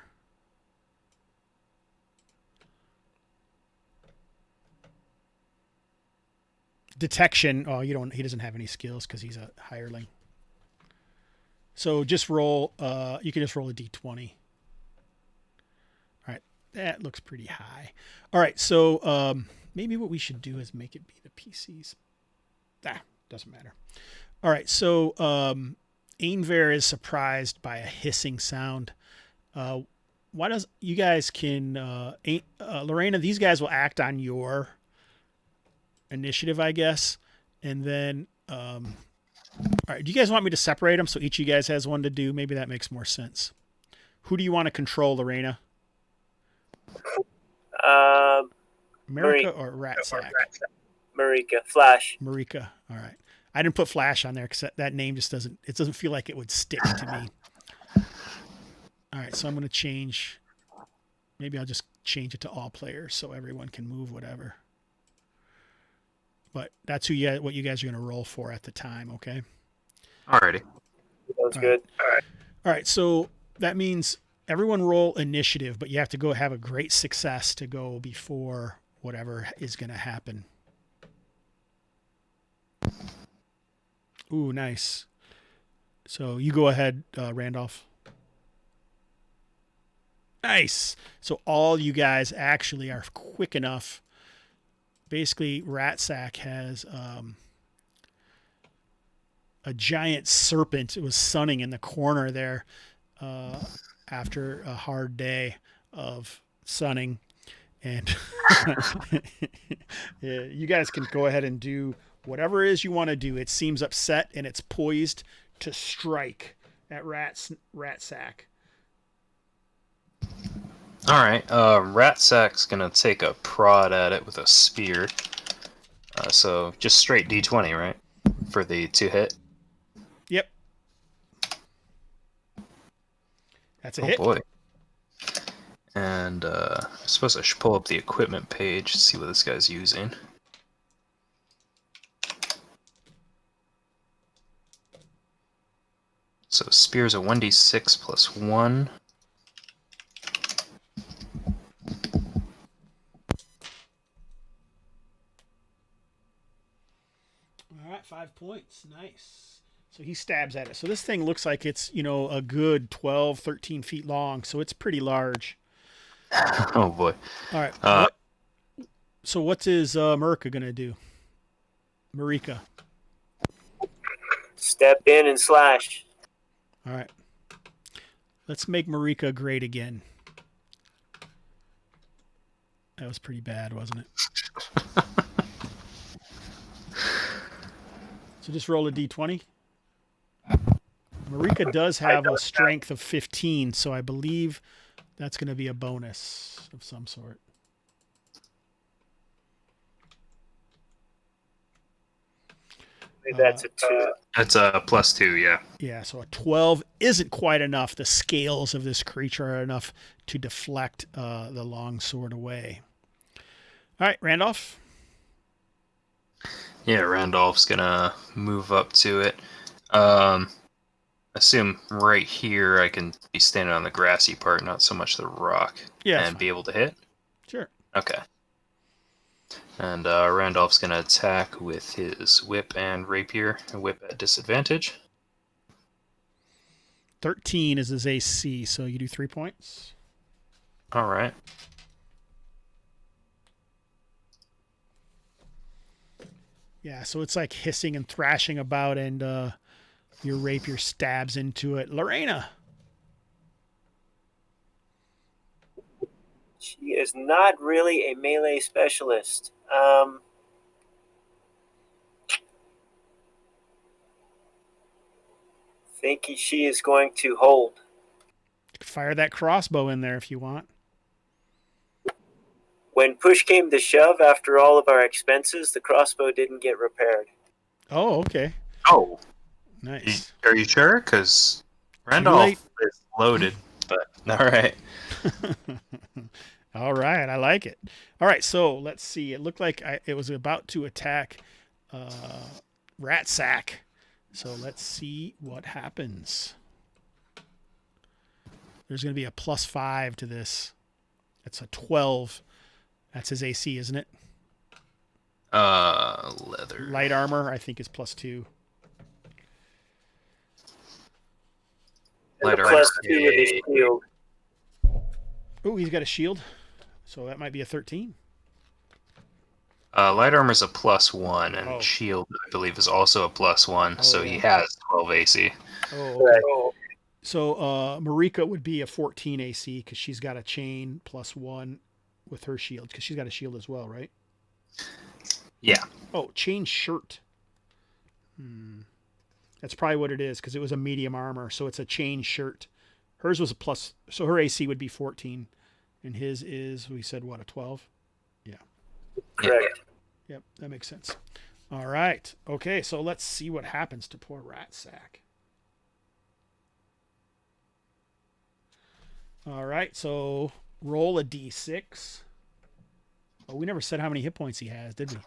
Detection. Oh, he doesn't have any skills because he's a hireling. So just roll, you can just roll a d20. All right, that looks pretty high. All right, so maybe what we should do is make it be the PCs. Doesn't matter. All right, so Ainver is surprised by a hissing sound. Why does you guys can Loreena? These guys will act on your initiative, I guess, and then all right. Do you guys want me to separate them so each of you guys has one to do? Maybe that makes more sense. Who do you want to control, Loreena? Marika or Rat Sack? Marika. Flash. Marika. All right. I didn't put Flash on there because that name just doesn't feel like it would stick to me. All right, so I'm going to change. Maybe I'll just change it to all players so everyone can move whatever. But that's what you guys are going to roll for at the time, okay? Alrighty. Sounds good. All right, so that means everyone roll initiative, but you have to go have a great success to go before whatever is going to happen. Ooh, nice. So you go ahead, Randolph. Nice. So all you guys actually are quick enough. Basically, Ratsack has a giant serpent. It was sunning in the corner there after a hard day of sunning. And yeah, you guys can go ahead and do whatever it is you want to do. It seems upset and it's poised to strike at Ratsack. All right. Ratsack's gonna take a prod at it with a spear. So just straight D20, right? For the 2 hit. Yep. That's a hit. Oh boy. And I suppose I should pull up the equipment page to see what this guy's using. So spear's a 1d6 plus 1. All right, 5 points. Nice. So he stabs at it. So this thing looks like it's, a good 12, 13 feet long. So it's pretty large. Oh boy. All right. So what's his Marika going to do? Marika. Step in and slash. All right. Let's make Marika great again. That was pretty bad, wasn't it? So just roll a d20. Marika does have a strength of 15, so I believe that's going to be a bonus of some sort. Maybe that's a 2. That's a plus 2, yeah. Yeah, so a 12 isn't quite enough. The scales of this creature are enough to deflect the long sword away. All right, Randolph. Yeah, Randolph's gonna move up to it. Assume right here I can be standing on the grassy part, not so much the rock. Yeah. And be able to hit? Sure. Okay. And Randolph's gonna attack with his whip and rapier. A whip at disadvantage. 13 is his AC, so you do 3 points. All right. Yeah, so it's like hissing and thrashing about, and your rapier stabs into it. Loreena. She is not really a melee specialist. Think she is going to hold. Fire that crossbow in there if you want. When push came to shove, after all of our expenses, the crossbow didn't get repaired. Oh, okay. Oh. Nice. Are you sure? Because Randolph is loaded. But all right. All right, I like it. All right, so let's see. It looked like it was about to attack Ratsack. So let's see what happens. There's going to be a +5 to this. It's a 12. That's his AC, isn't it? Leather. Light armor, I think, is +2. Light armor. +2 with his shield. Oh, he's got a shield. So that might be a 13. Light armor's a +1, and Oh. shield, I believe, is also a +1. Oh, so yeah. he has 12 AC. Oh, okay. Right. So Marika would be a 14 AC because she's got a chain +1 with her shield because she's got a shield as well, right? Yeah. Oh, chain shirt. That's probably what it is because it was a medium armor, so it's a chain shirt. Hers was a plus, so her AC would be 14, and his is, we said, what, a 12? Yeah. Correct. Yep, that makes sense. All right. Okay, so let's see what happens to poor Ratsack. All right, so roll a d6. Oh, we never said how many hit points he has, did we?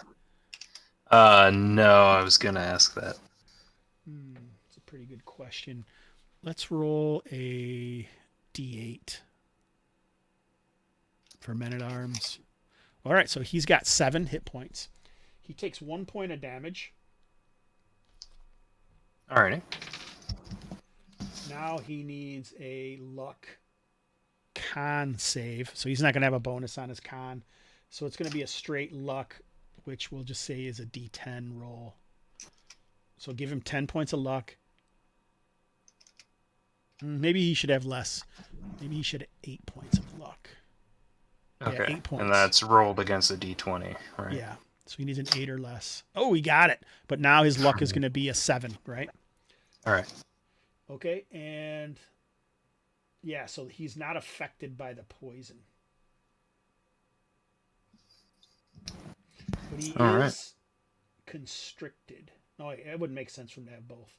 No, I was gonna ask that. It's a pretty good question. Let's roll a d8 for men-at-arms. All right, so he's got 7 hit points. He takes 1 point of damage. Alrighty. Now he needs a luck con save. So he's not going to have a bonus on his con. So it's going to be a straight luck, which we'll just say is a D10 roll. So give him 10 points of luck. Maybe he should have less. Maybe he should have 8 points of luck. Okay. Yeah, 8 points. And that's rolled against a D20, right? Yeah. So he needs an 8 or less. Oh, he got it. But now his luck is going to be a 7, right? All right. Okay. And yeah, so he's not affected by the poison. But he is constricted. No, it wouldn't make sense for him to have both.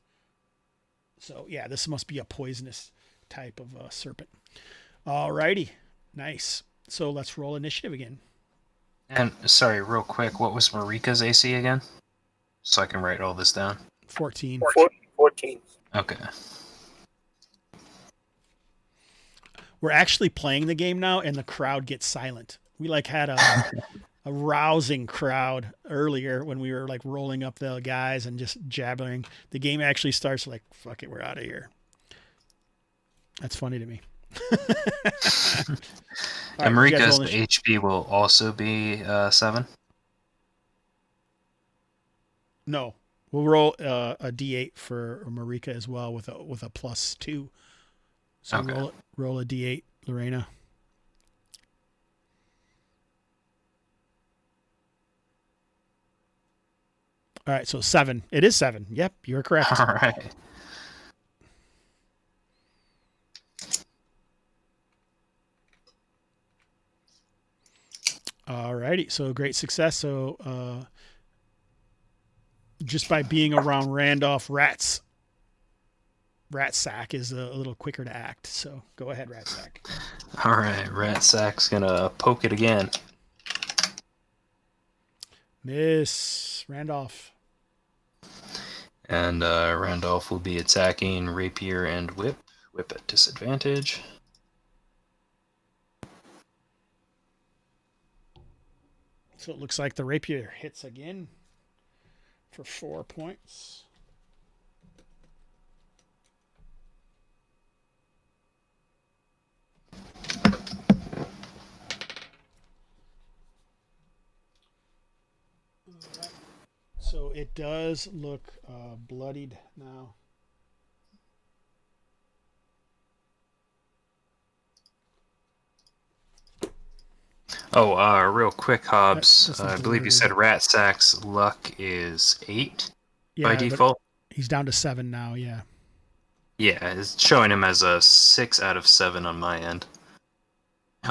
So yeah, this must be a poisonous type of serpent. All righty. Nice. So let's roll initiative again. And sorry, real quick, what was Marika's AC again? So I can write all this down. 14. 14. Okay. We're actually playing the game now, and the crowd gets silent. We had a rousing crowd earlier when we were rolling up the guys and just jabbering. The game actually starts fuck it, we're out of here. That's funny to me. And Marika's HP will also be 7? No. We'll roll a D8 for Marika as well with a +2. So okay. roll a D8, Loreena. All right, so 7. It is 7. Yep, you're correct. All right. All righty, so great success. So just by being around Randolph, Rat Sack is a little quicker to act. So go ahead, Rat Sack. All right, Rat Sack's gonna poke it again. Miss Randolph. And Randolph will be attacking Rapier and Whip. Whip at disadvantage. So it looks like the Rapier hits again for 4 points. Right. So it does look bloodied now. Oh, real quick, Hobbs. I believe you said Rat Sack's luck is 8 by default. He's down to 7 now, yeah. Yeah, it's showing him as a 6 out of 7 on my end.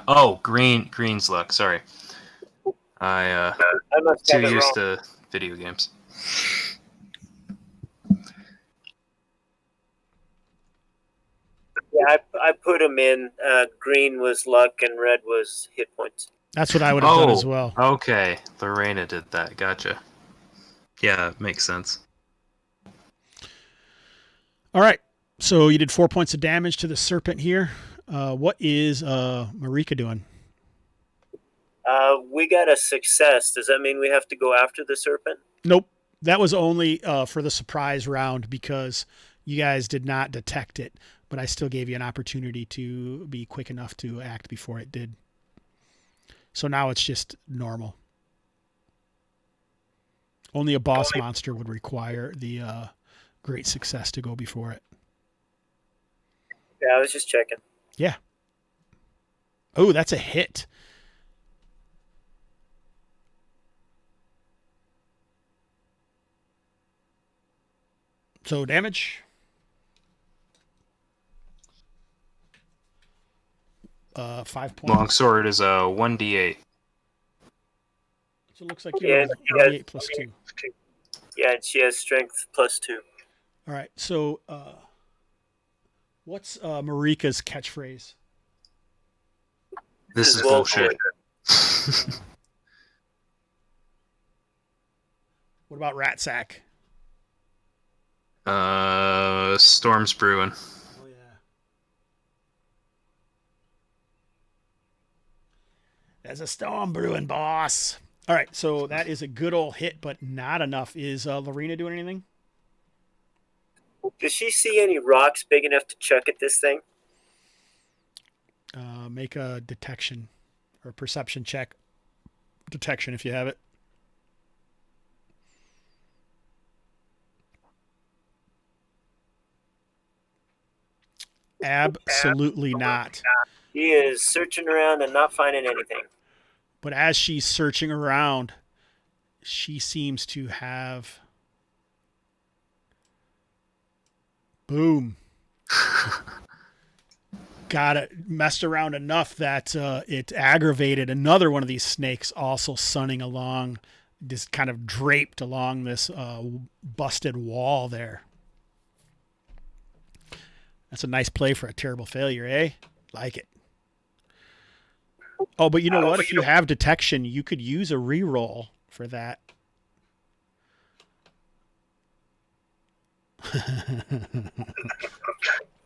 Oh, Green's luck, sorry. I'm too used to video games. Yeah, I put him in. Green was luck and red was hit points. That's what I would have done as well. Okay, Loreena did that. Gotcha. Yeah, makes sense. All right, so you did 4 points of damage to the serpent here. What is Marika doing? We got a success. Does that mean we have to go after the serpent? Nope. That was only for the surprise round because you guys did not detect it, but I still gave you an opportunity to be quick enough to act before it did. So now it's just normal. Only a boss monster would require the great success to go before it. Yeah, I was just checking. Yeah. Oh, that's a hit. So damage. 5 points. Longsword is a 1d8. So it looks like you have 1d8 plus 2. Yeah, and she has strength plus 2. All right. So what's Marika's catchphrase? This is bullshit. What about Rat Sack? Storm's brewing. Oh, yeah. There's a storm brewing, boss. All right, so that is a good old hit, but not enough. Is Loreena doing anything? Does she see any rocks big enough to chuck at this thing? Make a detection or perception check. Detection if you have it. Absolutely not. He is searching around and not finding anything. But as she's searching around, she seems to have... Boom. Got it. Messed around enough that it aggravated another one of these snakes also sunning along, just kind of draped along this busted wall there. That's a nice play for a terrible failure, eh? Like it. Oh, but you know what? If you have detection, you could use a reroll for that.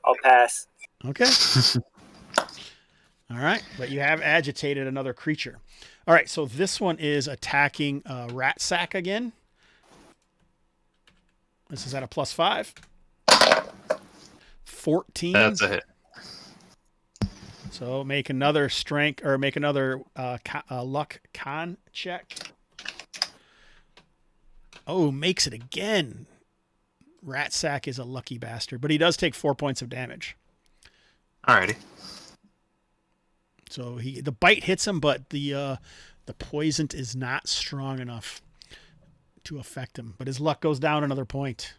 I'll pass. Okay. All right. But you have agitated another creature. All right. So this one is attacking Rat Sack again. This is at a +5. 14. That's a hit. So make another strength or make another luck con check. Oh, makes it again. Rat Sack is a lucky bastard, but he does take 4 points of damage. Alrighty. So the bite hits him, but the poison is not strong enough to affect him. But his luck goes down another point.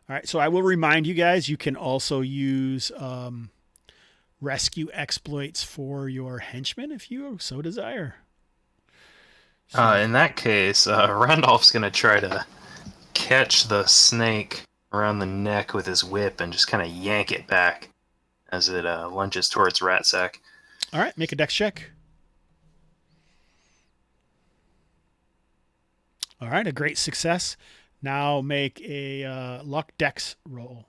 All right, so I will remind you guys, you can also use rescue exploits for your henchmen if you so desire. So, In that case, Randolph's going to try to catch the snake around the neck with his whip and just kind of yank it back as it lunges towards Ratsack. all right, make a dex check. All right, a great success. Now make a luck dex roll.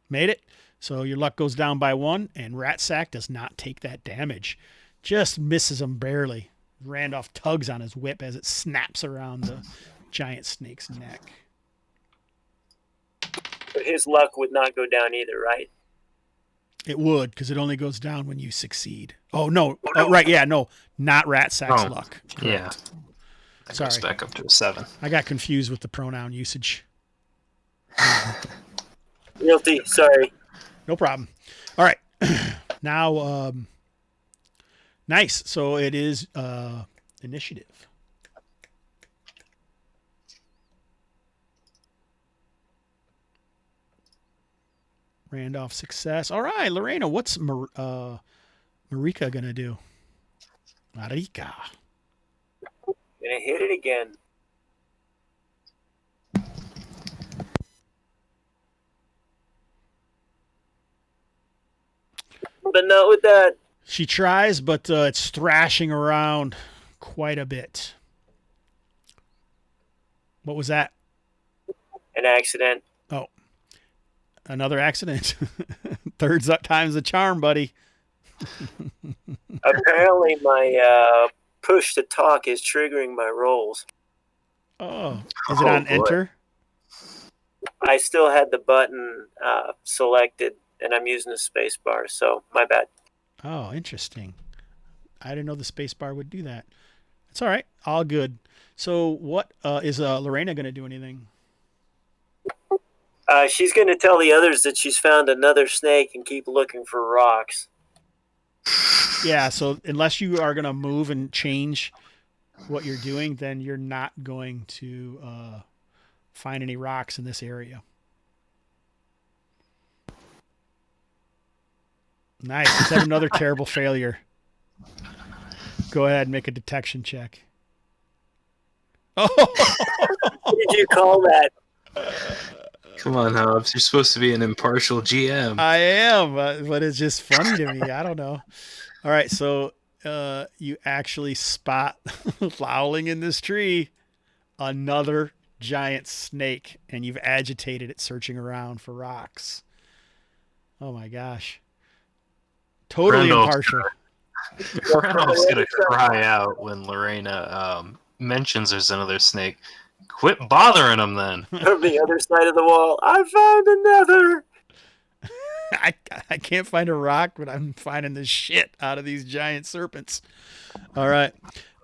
Made it. So your luck goes down by 1, and Ratsack does not take that damage. Just misses him barely. Randolph tugs on his whip as it snaps around the giant snake's neck. But his luck would not go down either, right? It would, because it only goes down when you succeed. Oh, no. Oh, right, yeah, no. Not Ratsack's luck. Correct. Yeah. That goes back up to a 7. I got confused with the pronoun usage. Guilty. Sorry. No problem. All right. Now, nice. So it is initiative. Randolph success. All right, Loreena, what's Marika going to do? Marika. Gonna hit it again. But not with that. She tries, but it's thrashing around quite a bit. What was that? An accident. Oh, another accident. Third time's the charm, buddy. Apparently, my push to talk is triggering my rolls. Oh, is it on boy. enter? I still had the button selected, and I'm using the space bar, so my bad. Oh, interesting. I didn't know the space bar would do that. It's all right. All good. So what is Loreena going to do anything? She's going to tell the others that she's found another snake and keep looking for rocks. Yeah, so unless you are going to move and change what you're doing, then you're not going to find any rocks in this area. Nice. Is that another terrible failure? Go ahead and make a detection check. Oh! What did you call that? Come on, Hobbs. You're supposed to be an impartial GM. I am, but it's just funny to me. I don't know. All right, so you actually spot lowling in this tree another giant snake, and you've agitated it, searching around for rocks. Oh my gosh. Totally impartial. Randolph's going to cry out when Loreena mentions there's another snake. Quit bothering him then. From the other side of the wall, I found another. I can't find a rock, but I'm finding the shit out of these giant serpents. All right.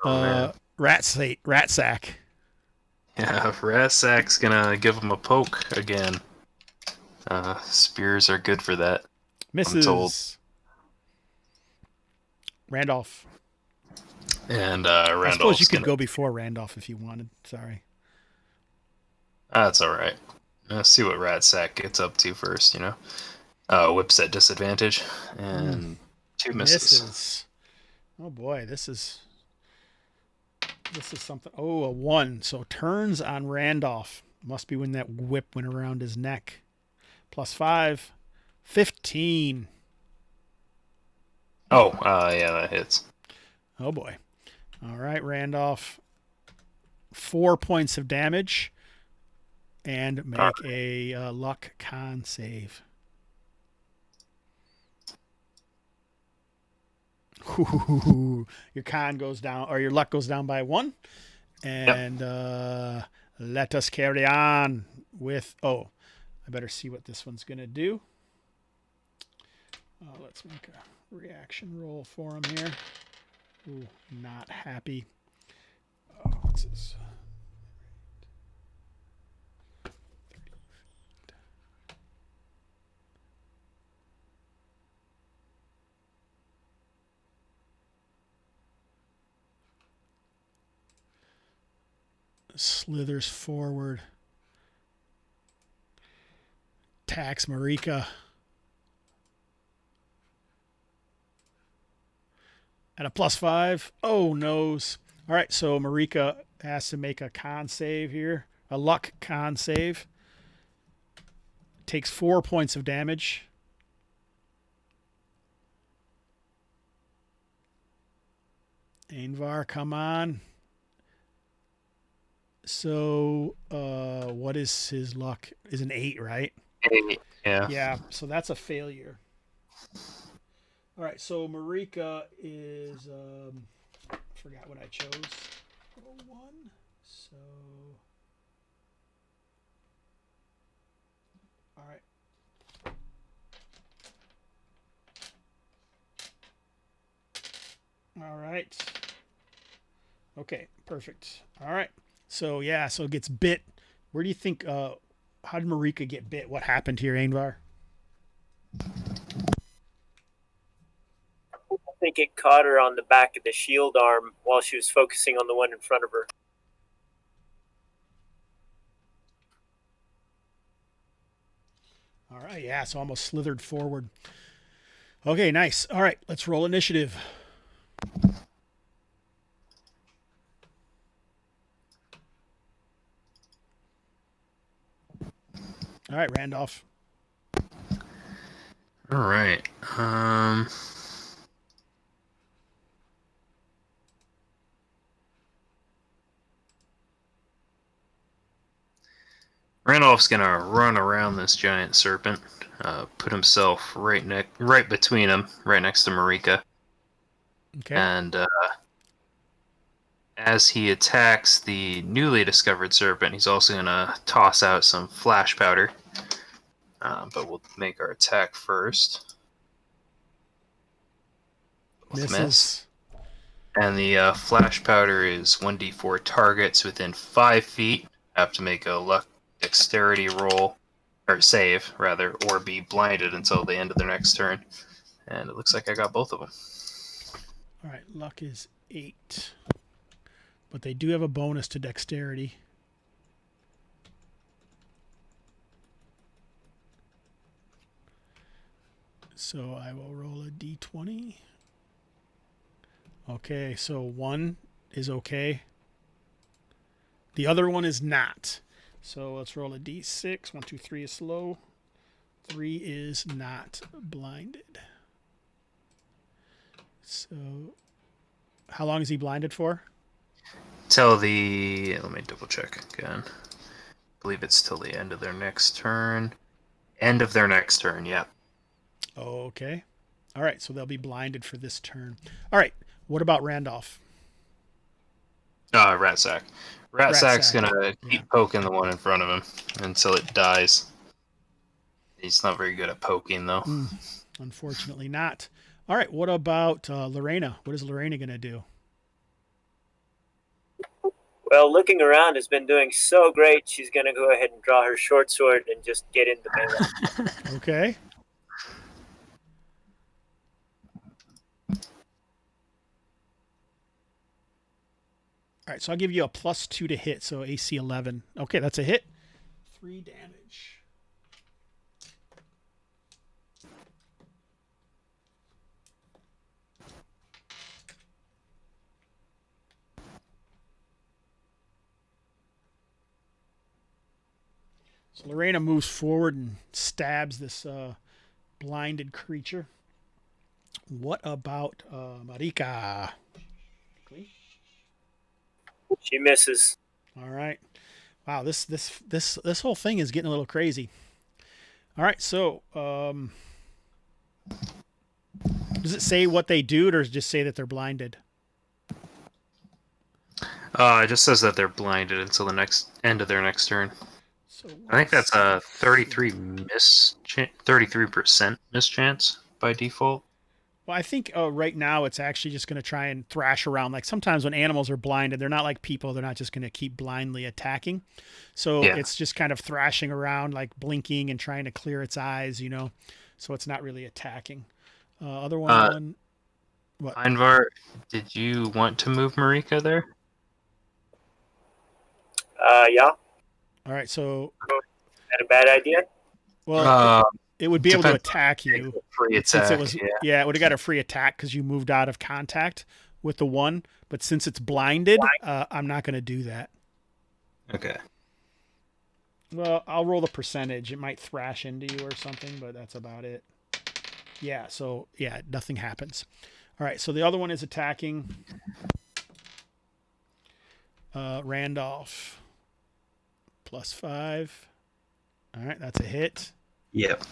Man. Rat sack. Yeah, Rassak's gonna give him a poke again. Spears are good for that. I'm told. Misses. Randolph. And I Randolph's suppose you could gonna... go before Randolph if you wanted. Sorry. That's alright. Let's see what Ratsack gets up to first, you know? Whips at disadvantage. And 2 misses. Oh boy, this is something. Oh, a 1. So turns on Randolph. Must be when that whip went around his neck. +5. 15. Oh, yeah, that hits. Oh boy. All right, Randolph. 4 points of damage. And make a luck con save. Ooh, your con goes down, or your luck goes down by 1. And let us carry on with. Oh, I better see what this one's going to do. Let's make a reaction roll for him here. Ooh, not happy. Oh, what's this? Slithers forward. Attacks Marika. At a +5. Oh, noes. All right, so Marika has to make a con save here. A luck con save. Takes 4 points of damage. Ainvar, come on. So, what is his luck? Is an 8, right? 8, yeah. Yeah, so that's a failure. All right, so Marika is, forgot what I chose. 1. So, all right. All right. Okay, perfect. All right. So, yeah, so it gets bit. Where do you think, how did Marika get bit? What happened here, Ainvar? I think it caught her on the back of the shield arm while she was focusing on the one in front of her. All right, yeah, so almost slithered forward. Okay, nice. All right, let's roll initiative. All right, Randolph. All right. Randolph's gonna run around this giant serpent, put himself right between him, right next to Marika. Okay. And as he attacks the newly discovered serpent, he's also gonna toss out some flash powder. But we'll make our attack first. Misses. And the flash powder is 1d4 targets within 5 feet have to make a luck dexterity roll, or save, rather, or be blinded until the end of their next turn. And it looks like I got both of them. All right, luck is 8. But they do have a bonus to dexterity. So I will roll a d20. Okay, so 1 is okay. The other one is not. So let's roll a d6. 1, 2, 3 is slow. 3 is not blinded. So how long is he blinded for? Let me double check again. I believe it's till the end of their next turn. End of their next turn, yeah. Okay. All right, so they'll be blinded for this turn. All right, what about Randolph? Rat Sack. Rat Sack's gonna keep poking the one in front of him until it dies. He's not very good at poking, though. Unfortunately not. All right, what about Loreena? What is Loreena going to do? Well, looking around has been doing so great, she's going to go ahead and draw her short sword and just get into melee. Okay. All right, so I'll give you a +2 to hit, so AC 11. Okay, that's a hit. 3 damage. So Loreena moves forward and stabs this blinded creature. What about Marika? She misses. All right. Wow, this whole thing is getting a little crazy. All right, so does it say what they do, or does it just say that they're blinded? It just says that they're blinded until the next end of their next turn. So I think that's a 33% miss chance by default. Well, I think right now it's actually just going to try and thrash around. Like sometimes when animals are blinded, they're not like people. They're not just going to keep blindly attacking. So it's just kind of thrashing around, like blinking and trying to clear its eyes, you know. So it's not really attacking. Other one. What? Einvar, did you want to move Marika there? Yeah. All right, so. Is that a bad idea? Well, it would be able to attack you. Free attack. Since it was, it would have got a free attack because you moved out of contact with the one. But since it's blinded, I'm not going to do that. Okay. Well, I'll roll the percentage. It might thrash into you or something, but that's about it. Yeah, so, nothing happens. All right, so the other one is attacking Randolph. +5. All right, that's a hit. Yep.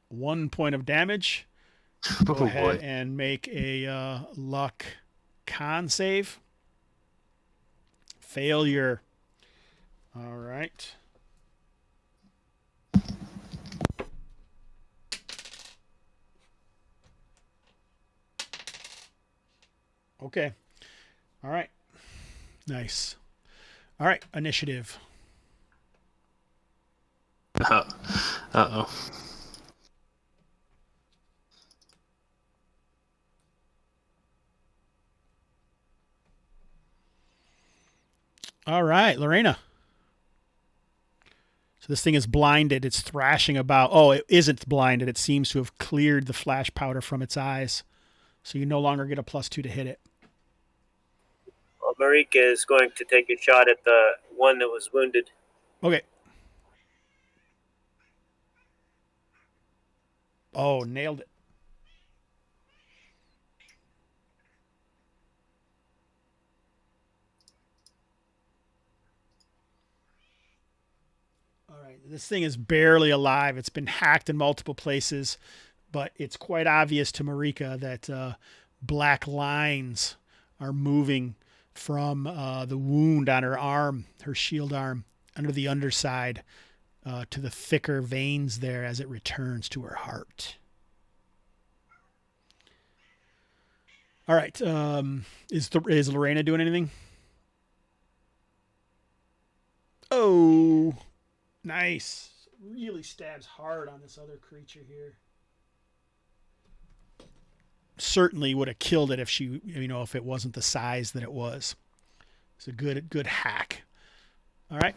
One point of damage. Go ahead and make a luck con save. Failure. All right. Okay. All right. Nice. All right. Initiative. Uh-oh. All right, Loreena. So this thing is blinded. It's thrashing about. Oh, it isn't blinded. It seems to have cleared the flash powder from its eyes. So you no longer get a +2 to hit it. Well, Marika is going to take a shot at the one that was wounded. Okay. Oh, nailed it. All right. This thing is barely alive. It's been hacked in multiple places, but it's quite obvious to Marika that black lines are moving from the wound on her arm, her shield arm, under the underside to the thicker veins there as it returns to her heart. All right. Is Loreena doing anything? Oh, nice. Really stabs hard on this other creature here. Certainly would have killed it if if it wasn't the size that it was. It's a good hack. All right.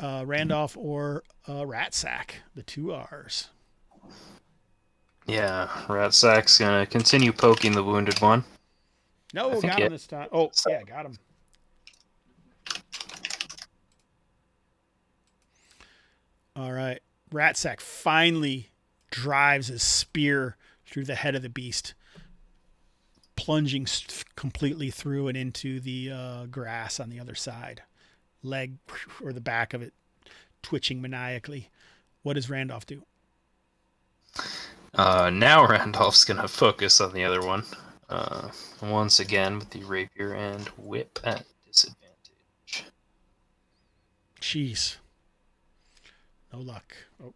Randolph or Rat Sack, the 2 R's. Yeah, Rat Sack's gonna continue poking the wounded one. No, got him this time. Oh, yeah, got him. All right. Rat Sack finally drives his spear through the head of the beast, plunging completely through and into the grass on the other side. Leg or the back of it twitching maniacally. What does Randolph do? Now Randolph's gonna focus on the other one. Once again with the rapier and whip at disadvantage. Jeez. No luck. Oh.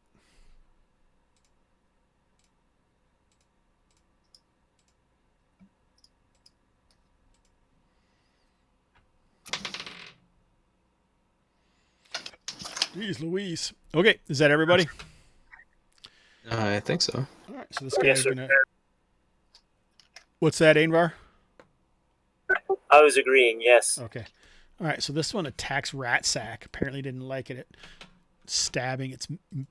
Jeez Louise. Okay, is that everybody? I think so. All right, so this guy's gonna. What's that, Ainvar? I was agreeing, yes. Okay. All right, so this one attacks Ratsack. Apparently didn't like it. Stabbing its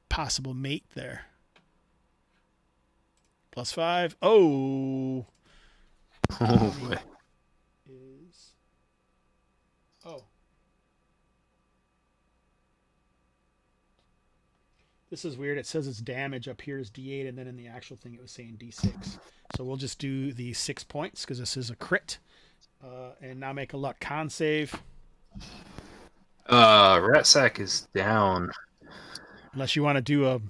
possible mate there. +5. Oh. Oh boy. Oh. This is weird. It says its damage up here is D8, and then in the actual thing it was saying D6. So we'll just do the 6 points because this is a crit. And now make a luck con save. Ratsack is down. Unless you want to do a...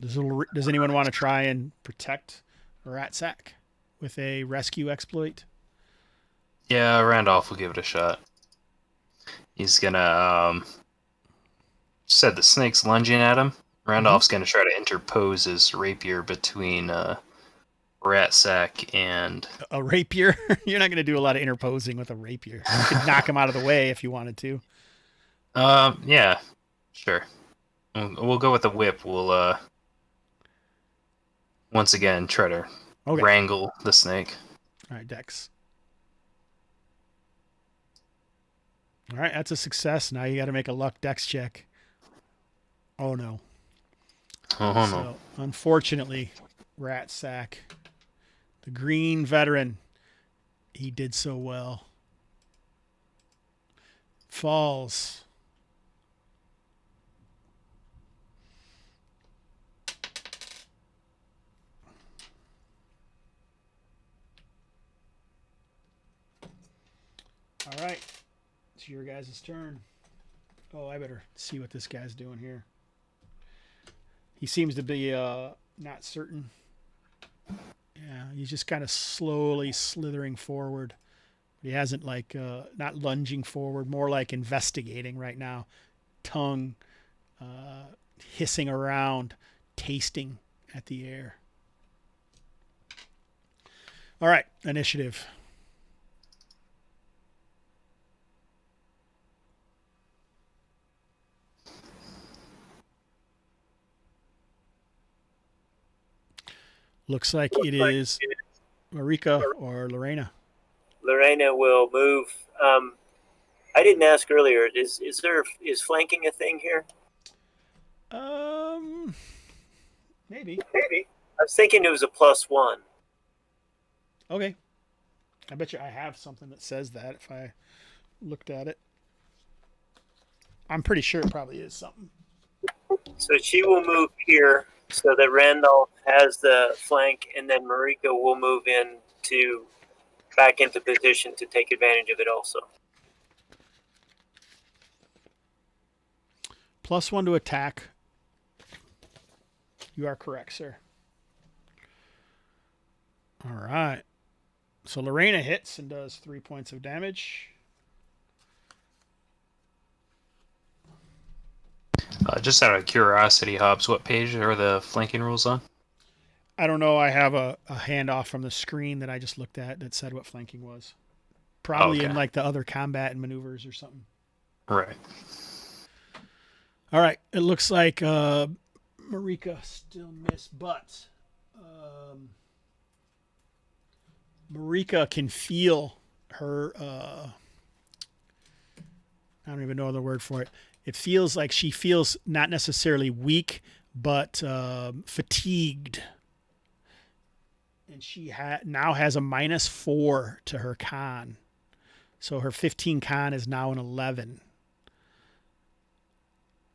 Does anyone want to try and protect Ratsack with a rescue exploit? Yeah, Randolph will give it a shot. He's gonna, said the snake's lunging at him. Randolph's gonna try to interpose his rapier between, Ratsack and... A rapier? You're not going to do a lot of interposing with a rapier. You could knock him out of the way if you wanted to. Yeah, sure. We'll go with the whip. We'll, once again, try to wrangle the snake. All right, Dex. All right, that's a success. Now you got to make a luck Dex check. Oh, no. Oh, no. So, unfortunately, Ratsack, the green veteran, he did so well. Falls. All right. It's your guys' turn. Oh, I better see what this guy's doing here. He seems to be not certain. Yeah, he's just kind of slowly slithering forward. He hasn't not lunging forward, more like investigating right now. Tongue hissing around, tasting at the air. All right, initiative. Looks like it is Marika or Loreena. Loreena will move. I didn't ask earlier. Is flanking a thing here? Maybe. Maybe. I was thinking it was a +1. Okay. I bet you I have something that says that if I looked at it. I'm pretty sure it probably is something. So she will move here so that Randolph has the flank, and then Marika will move in back into position to take advantage of it also. +1 to attack. You are correct, sir. All right. So Loreena hits and does 3 points of damage. Just out of curiosity, Hobbs, what page are the flanking rules on? I don't know. I have a handoff from the screen that I just looked at that said what flanking was. Probably in like the other combat and maneuvers or something. Right. All right. It looks like Marika still missed, but Marika can feel her... I don't even know the word for it. It feels like she feels not necessarily weak, but fatigued. And she now has a -4 to her con. So her 15 con is now an 11.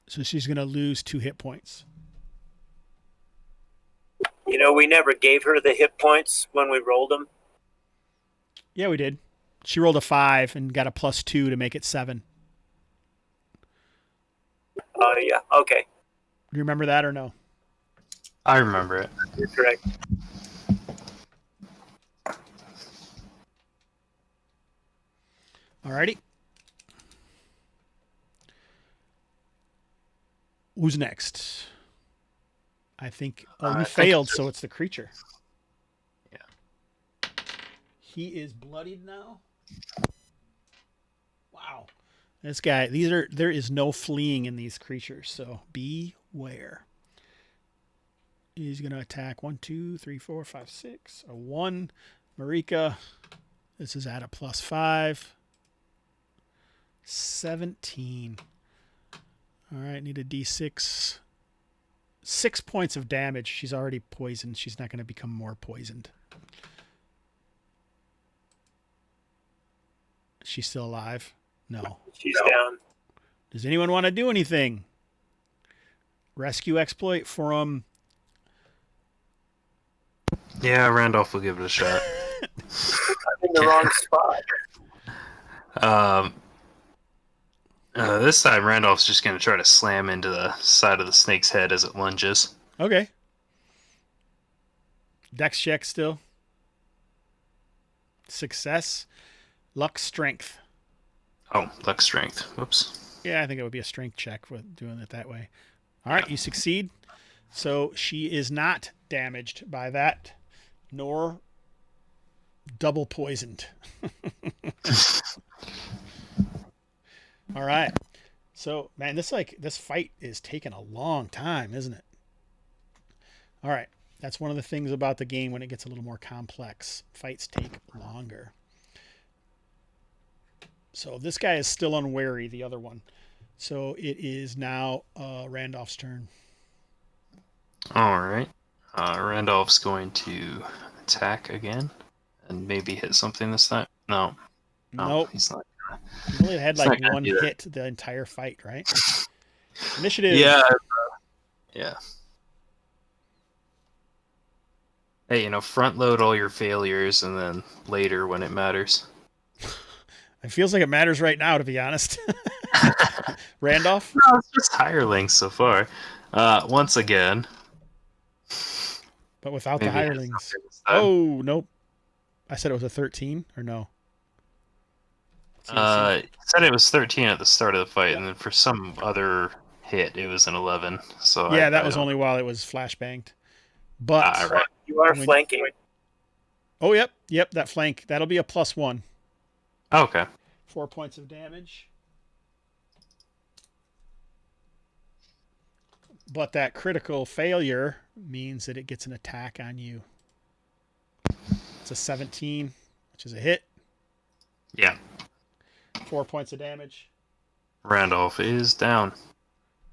So she's going to lose 2 hit points. You know, we never gave her the hit points when we rolled them. Yeah, we did. She rolled a 5 and got a +2 to make it 7. Oh, yeah. Okay. Do you remember that or no? I remember it. You're correct. Alrighty. Who's next? I think. Oh, you failed, so it's the creature. Yeah. He is bloodied now. Wow. This guy, there is no fleeing in these creatures, so beware. He's gonna attack 1, 2, 3, 4, 5, 6. A 1. Marika. This is at a +5. 17. All right, need a D6. 6 points of damage. She's already poisoned. She's not going to become more poisoned. She's still alive? No. She's down. Does anyone want to do anything? Rescue exploit from... Yeah, Randolph will give it a shot. I'm in the wrong spot. This time Randolph's just going to try to slam into the side of the snake's head as it lunges. Okay. Dex check still. Success. Luck, strength. Oh, luck strength. Whoops. Yeah, I think it would be a strength check with doing it that way. All right, you succeed. So she is not damaged by that, nor double poisoned. All right. So, man, this fight is taking a long time, isn't it? All right. That's one of the things about the game when it gets a little more complex. Fights take longer. So this guy is still unwary, the other one. So it is now Randolph's turn. All right. Randolph's going to attack again and maybe hit something this time. No. Nope. He's not. He only had like one hit the entire fight, right? Initiative. Yeah. Yeah. Hey, front load all your failures and then later when it matters. It feels like it matters right now, to be honest. Randolph? No, it's just hirelings so far. Once again. But without the hirelings. Oh, nope. I said it was a 13, or no? Said it was 13 at the start of the fight, and then for some other hit, it was an 11. So yeah, that was only while it was flashbanged. But right. You are flanking. Oh, yep, that flank. That'll be a +1. Okay. 4 points of damage. But that critical failure means that it gets an attack on you. It's a 17, which is a hit. Yeah. 4 points of damage. Randolph is down.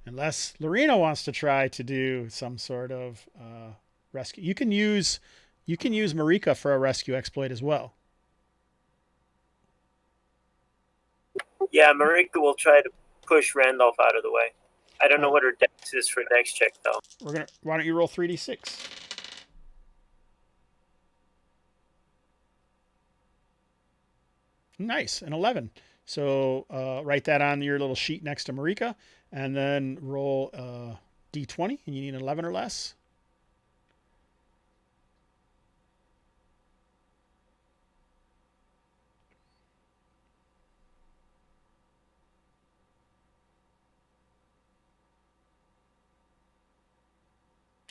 Unless Loreena wants to try to do some sort of rescue. You can use Marika for a rescue exploit as well. Yeah, Marika will try to push Randolph out of the way. I don't know what her dex is for dex check, though. Why don't you roll 3d6? Nice, an 11. So write that on your little sheet next to Marika, and then roll d20, and you need an 11 or less.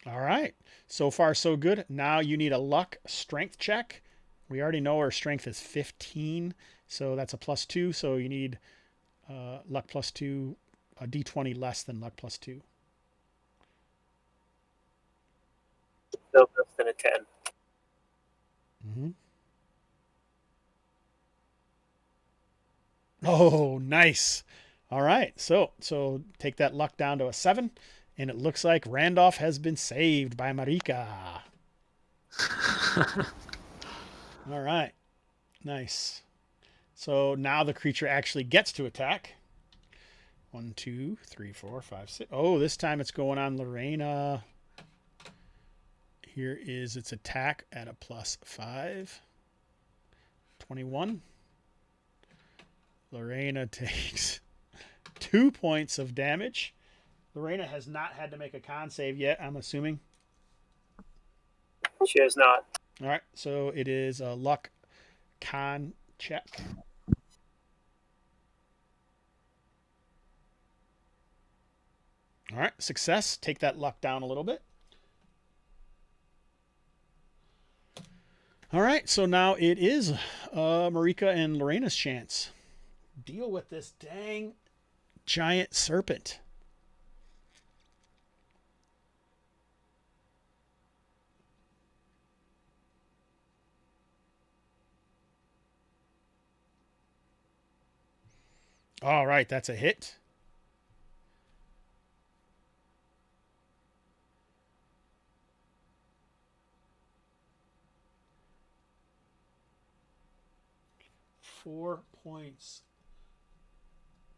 All right. So far, so good. Now you need a luck strength check. We already know our strength is 15, so that's a +2. So you need luck +2, a d20 less than luck +2. No less than a 10. Mm-hmm. Oh, nice. All right. So take that luck down to a 7. And it looks like Randolph has been saved by Marika. All right. Nice. So now the creature actually gets to attack. 1, 2, 3, 4, 5, 6. Oh, this time it's going on Loreena. Here is its attack at a +5. 21. Loreena takes 2 points of damage. Loreena has not had to make a con save yet, I'm assuming. She has not. All right, so it is a luck con check. All right, success. Take that luck down a little bit. All right, so now it is Marika and Loreena's chance. Deal with this dang giant serpent. All right, that's a hit. .4 points.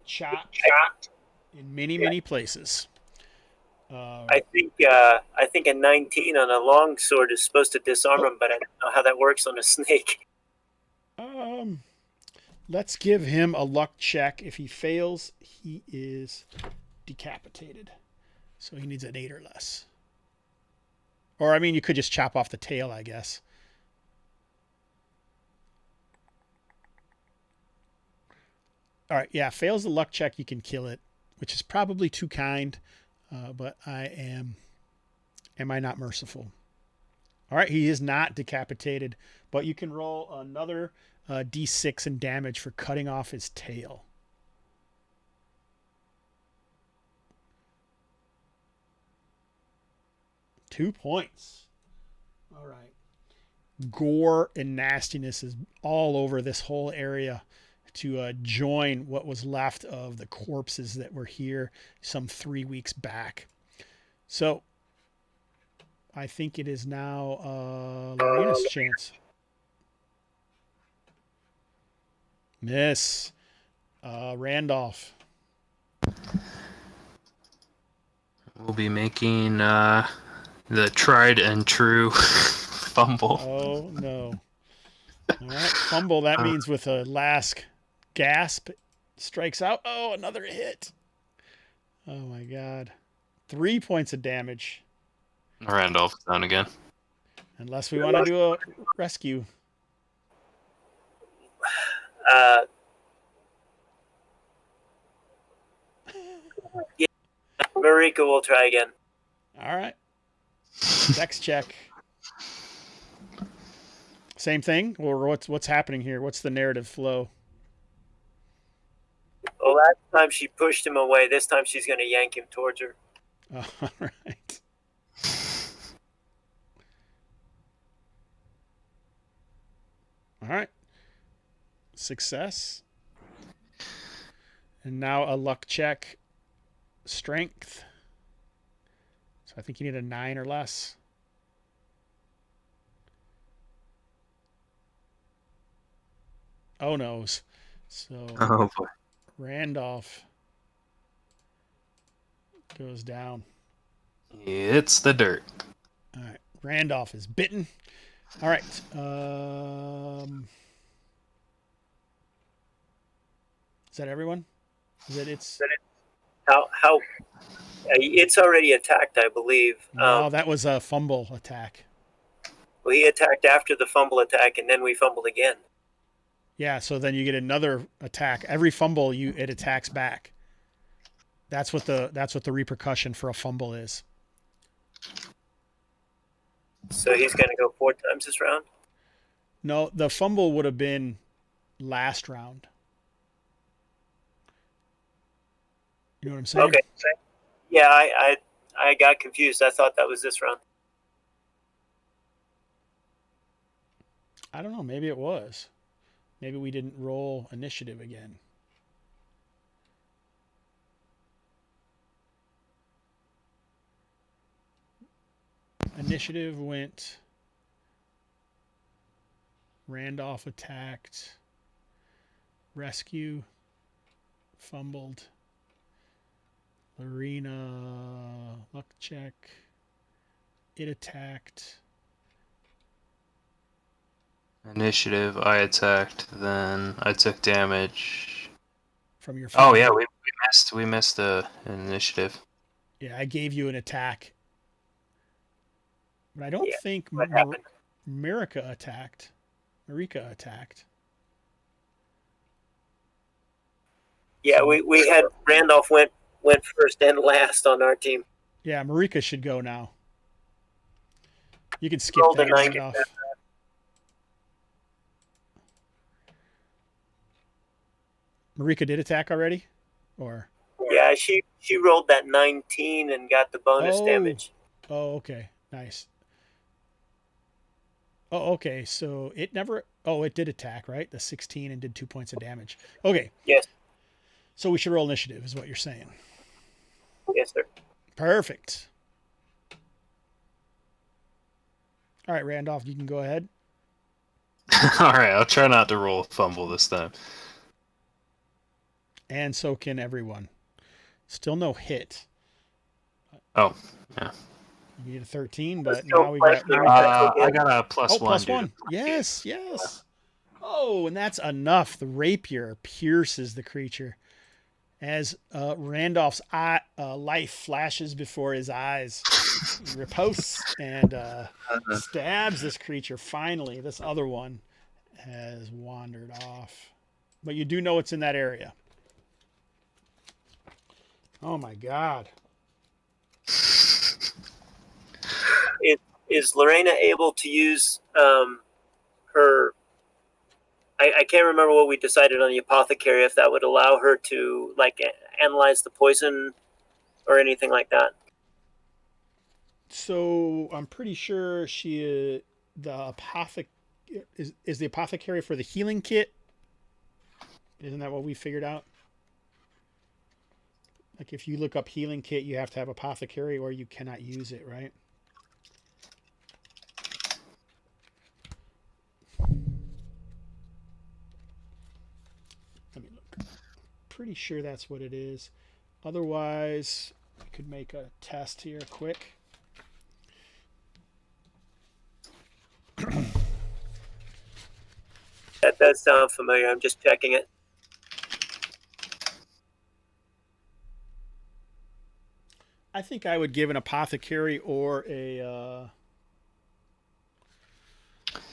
Chopped in many places. I think a 19 on a long sword is supposed to disarm him, but I don't know how that works on a snake. Let's give him a luck check. If he fails, he is decapitated. So he needs an 8 or less. Or, I mean, you could just chop off the tail, I guess. All right, yeah, fails the luck check, you can kill it, which is probably too kind, but am I not merciful? All right, he is not decapitated, but you can roll another d6 in damage for cutting off his tail. .2 points. All right. Gore and nastiness is all over this whole area to join what was left of the corpses that were here some 3 weeks back. So I think it is now Loreena's chance. Miss. Randolph. We'll be making the tried and true fumble. Oh, no. All right, fumble. That means with a last gasp, strikes out. Oh, another hit. Oh, my God. 3 points of damage. Randolph's down again. Unless we want to do a rescue. Yeah, Marika will try again. All right. Dex check. Same thing? Or what's happening here? What's the narrative flow? Well, last time she pushed him away. This time she's going to yank him towards her. All right. All right. Success. And now a luck check. Strength. So I think you need a 9 or less. Oh, noes. So Oh boy. Randolph goes down. It's the dirt. All right. Randolph is bitten. All right. Is that everyone? Is it? It's How? It's already attacked, I believe. no. That was a fumble attack. Well, he attacked after the fumble attack, and then we fumbled again. Yeah. So then you get another attack. Every fumble, it attacks back. That's what the repercussion for a fumble is. So he's going to go 4 times this round? No, the fumble would have been last round. You know what I'm saying? Okay. Yeah, I got confused. I thought that was this round. I don't know. Maybe it was. Maybe we didn't roll initiative again. Initiative went. Randolph attacked. Rescue. Fumbled. Loreena. Luck check. It attacked. Initiative, I attacked, then I took damage. From your Oh yeah, we missed the initiative. Yeah, I gave you an attack. But I don't Yeah, think what happened? Marika attacked. Marika attacked. Yeah, So- we had Randolph went first and last on our team. Yeah, Marika should go now. You can skip Rolled a that, 90. Randolph. Marika did attack already? Or Yeah, she rolled that 19 and got the bonus damage. Oh, okay. Nice. Oh, okay. So it never it did attack, right? The 16 and did 2 points of damage. Okay. Yes, So we should roll initiative is what you're saying. yes, sir. Perfect. All right, Randolph, you can go ahead. All right, I'll try not to roll fumble this time. And so can everyone. Still no hit. Oh, yeah. You need a 13, but Still now we plus got Marika. I got a plus Oh, one. plus due to- one. Yes, yes. Oh, and that's enough. The rapier pierces the creature as Randolph's life flashes before his eyes. He riposts and stabs this creature. Finally, this other one has wandered off. But you do know it's in that area. Oh, my God. Is Loreena able to use her? I can't remember what we decided on the apothecary. If that would allow her to analyze the poison or anything like that. So I'm pretty sure the is the apothecary for the healing kit. Isn't that what we figured out? Like if you look up healing kit, you have to have apothecary or you cannot use it, right? Let me look. Pretty sure that's what it is. Otherwise, I could make a test here quick. That does sound familiar. I'm just checking it. I think I would give an apothecary or a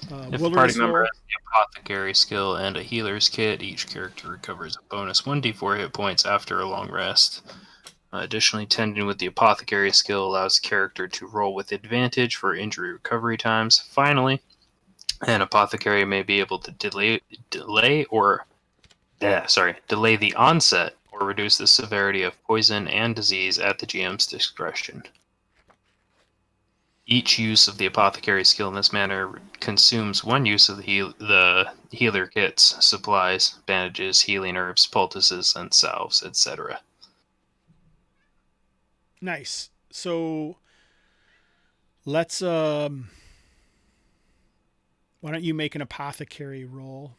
If the wilderness party member lore. has the apothecary skill and a healer's kit, each character recovers a bonus 1d4 hit points after a long rest. Additionally, tending with the apothecary skill allows the character to roll with advantage for injury recovery times. Finally, an apothecary may be able to delay the onset or reduce the severity of poison and disease at the GM's discretion. Each use of the apothecary skill in this manner consumes one use of the healer kit's supplies, bandages, healing herbs, poultices, and salves, etc. Nice. So let's why don't you make an apothecary roll?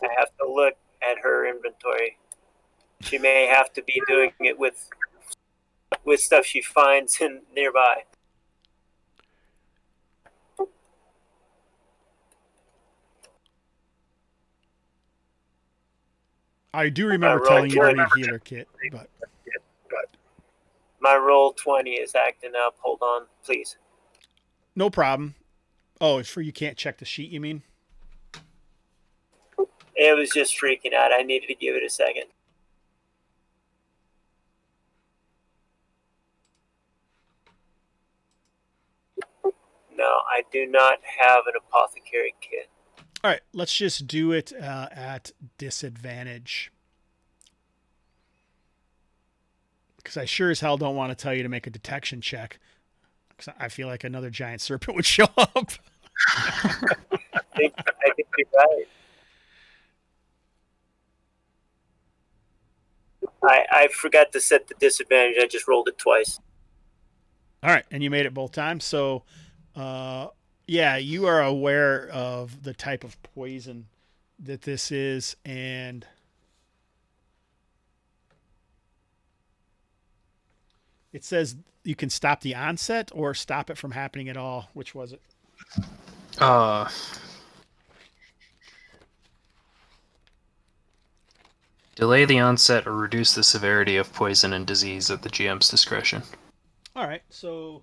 I have to look at her inventory. She may have to be doing it with stuff she finds in nearby. I do remember roll telling you to twenty. read healer kit, but My roll 20 is acting up. Hold on, please. no problem. Oh, it's for you can't check the sheet, you mean? It was just freaking out. I needed to give it a second. No, I do not have an apothecary kit. All right, let's just do it at disadvantage. Because I sure as hell don't want to tell you to make a detection check. Because I feel like another giant serpent would show up. I think you're right. I forgot to set the disadvantage. I just rolled it twice. All right, and you made it both times. So, yeah, you are aware of the type of poison that this is, and it says you can stop the onset or stop it from happening at all. Which was it? Delay the onset or reduce the severity of poison and disease at the GM's discretion. All right, so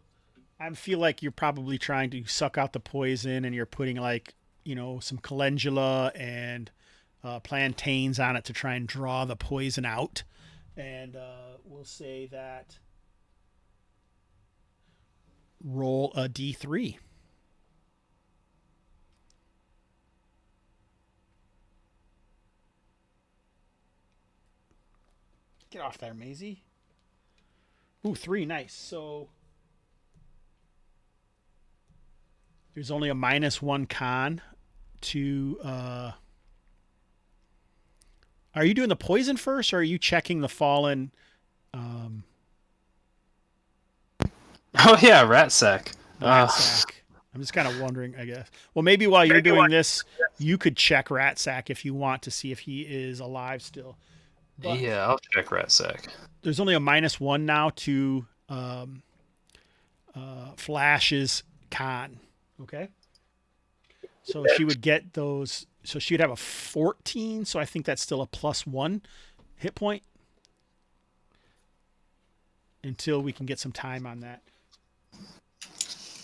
I feel like you're probably trying to suck out the poison, and you're putting like some calendula and plantains on it to try and draw the poison out. And we'll say that roll a d3. Get off there, Maisie. Ooh, 3, nice. So there's only a -1 con to. Are you doing the poison first, or are you checking the fallen? Oh yeah, rat sack. Rat sack. I'm just kind of wondering, I guess. Well, maybe while you're doing this, you could check rat sack if you want to see if he is alive still. But yeah, I'll check rat sack. there's only a -1 now to Flash's con. Okay. So she would get those. So she would have a 14. So I think that's still a +1 hit point until we can get some time on that.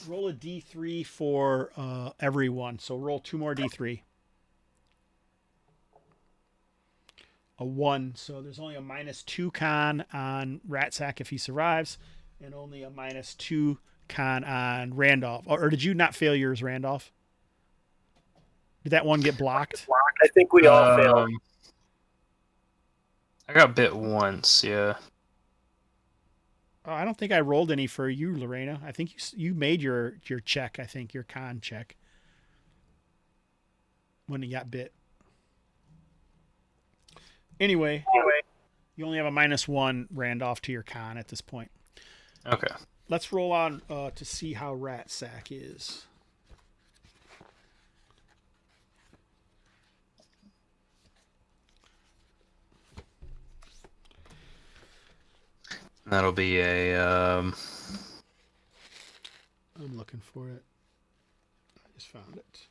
Roll a d3 for everyone. So roll 2 more d3. A 1. So there's only a -2 con on Ratsack if he survives, and only a -2 con on Randolph. Or did you not fail yours, Randolph? Did that one get blocked? I think we all failed. I got bit once, yeah. Oh, I don't think I rolled any for you, Loreena. I think you made your check. I think your con check when you got bit. Anyway, you only have a -1 Randolph to your con at this point. Okay. Let's roll on to see how Rat Sack is. That'll be a I'm looking for it. I just found it.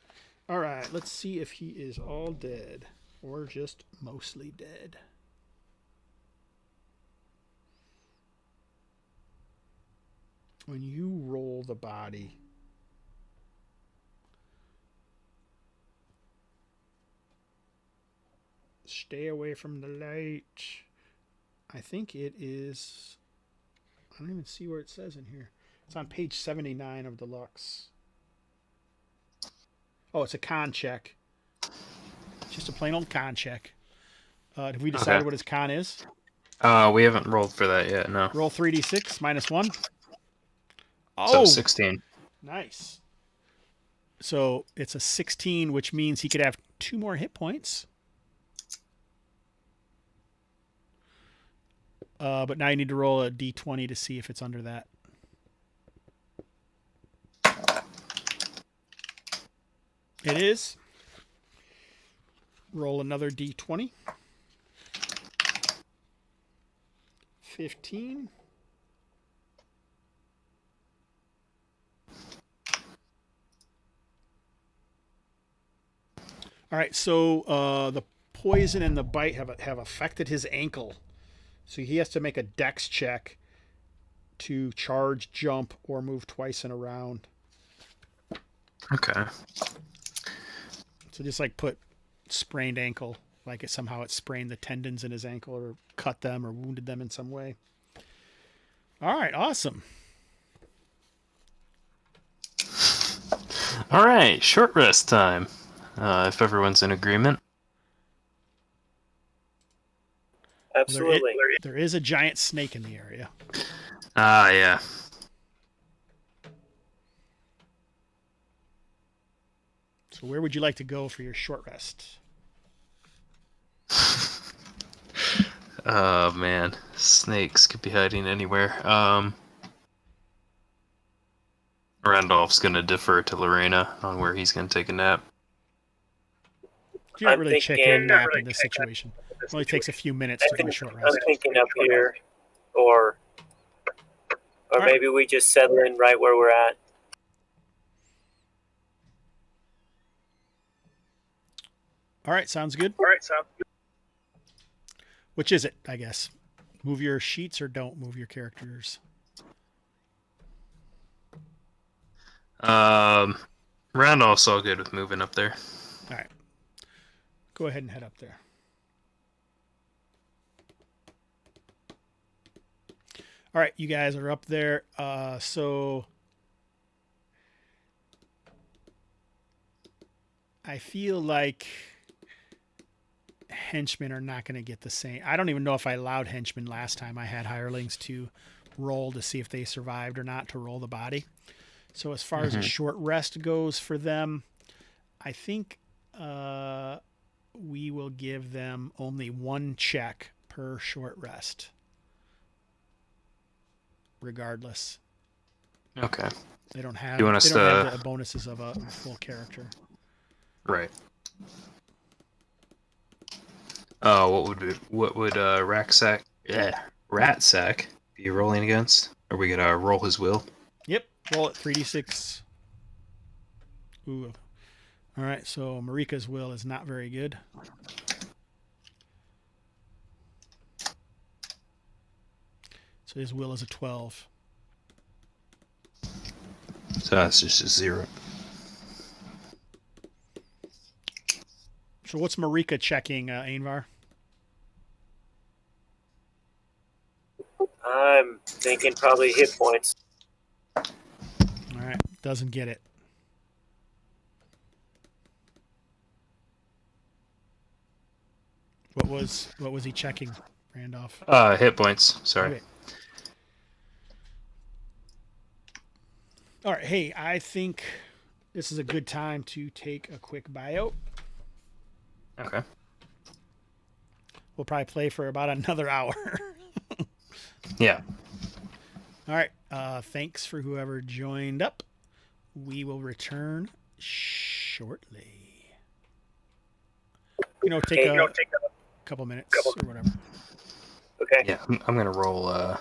All right, let's see if he is all dead or just mostly dead. When you roll the body, stay away from the light. I think it is. I don't even see where it says in here. It's on page 79 of Deluxe. Oh, it's a con check. Just a plain old con check. Have we decided what his con is? We haven't rolled for that yet, no. Roll 3d6 -1. So 16. Nice. So it's a 16, which means he could have 2 more hit points. But now you need to roll a d20 to see if it's under that. It is. Roll another d20. 15. All right, so the poison and the bite have affected his ankle. So he has to make a dex check to charge, jump, or move twice in a round. Okay. So just like put sprained ankle, like it sprained the tendons in his ankle or cut them or wounded them in some way. All right, awesome. All right, short rest time. If everyone's in agreement. Absolutely. There is a giant snake in the area. Ah, yeah. So where would you like to go for your short rest? Oh, man. Snakes could be hiding anywhere. Randolph's going to defer to Loreena on where he's going to take a nap. You're not really checking a nap in this situation. It only takes a few minutes to do a short rest. I'm thinking up here, or maybe we just settle in right where we're at. All right, sounds good. Which is it, I guess? Move your sheets or don't move your characters? Randolph's all good with moving up there. All right. Go ahead and head up there. All right, you guys are up there. So I feel like henchmen are not going to get the same. I don't even know if I allowed henchmen last time. I had hirelings to roll to see if they survived or not to roll the body. So as far as a short rest goes for them, I think we will give them only one check per short rest, regardless. Okay. They don't have. You want us they don't to have the bonuses of a full character. right? What would Rat Sack be rolling against? Are we gonna roll his will? Yep. Roll it 3d6. Ooh. All right. So Marika's will is not very good. So his will is a 12. So that's just a 0. So what's Marika checking, Ainvar? I'm thinking probably hit points. All right. Doesn't get it. What was he checking, Randolph? Hit points. Sorry. Okay. All right. Hey, I think this is a good time to take a quick buyout. Okay. We'll probably play for about another hour. Yeah. All right. Thanks for whoever joined up. We will return shortly. Take a couple minutes or whatever. Okay. Yeah. I'm gonna roll.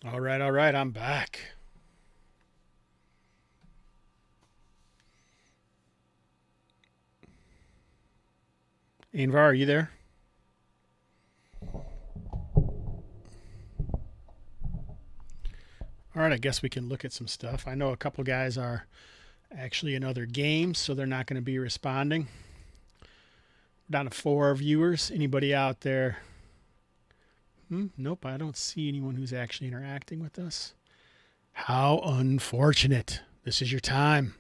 All right, I'm back. Ainvar, are you there? All right, I guess we can look at some stuff. I know a couple guys are actually in other games, so they're not going to be responding. Down to 4 viewers. Anybody out there? Nope, I don't see anyone who's actually interacting with us. How unfortunate. This is your time.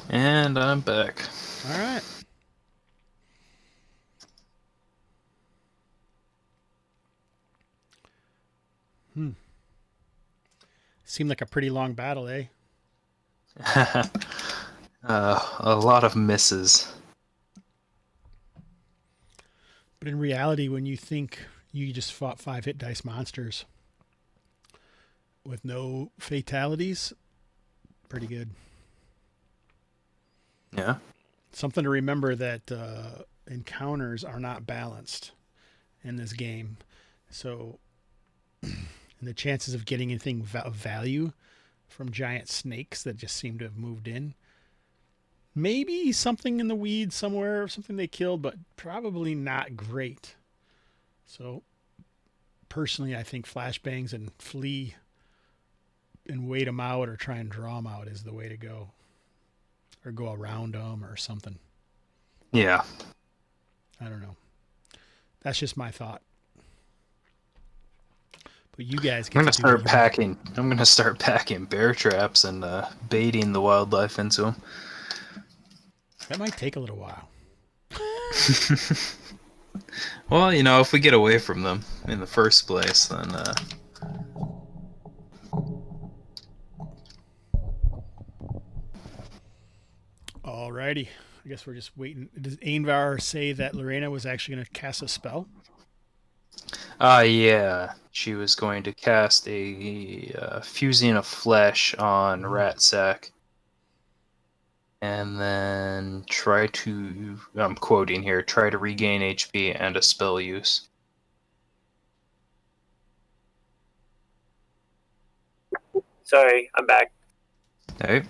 And I'm back. All right. Seemed like a pretty long battle, eh? A lot of misses. But in reality, when you think you just fought 5 hit dice monsters with no fatalities, pretty good. Yeah. Something to remember that encounters are not balanced in this game. So and the chances of getting anything of value from giant snakes that just seem to have moved in. Maybe something in the weeds somewhere, something they killed, but probably not great. So personally, I think flashbangs and flee and wait them out or try and draw them out is the way to go. Or go around them or something. Yeah. I don't know. That's just my thought. But you guys get I'm gonna start packing bear traps and baiting the wildlife into them. That might take a little while. Well, you know, if we get away from them in the first place, then Alrighty. I guess we're just waiting. Does Ainvar say that Loreena was actually going to cast a spell? yeah, she was going to cast a fusing of flesh on Ratsack, and then try to, I'm quoting here, try to regain HP and a spell use. Sorry, I'm back. Okay.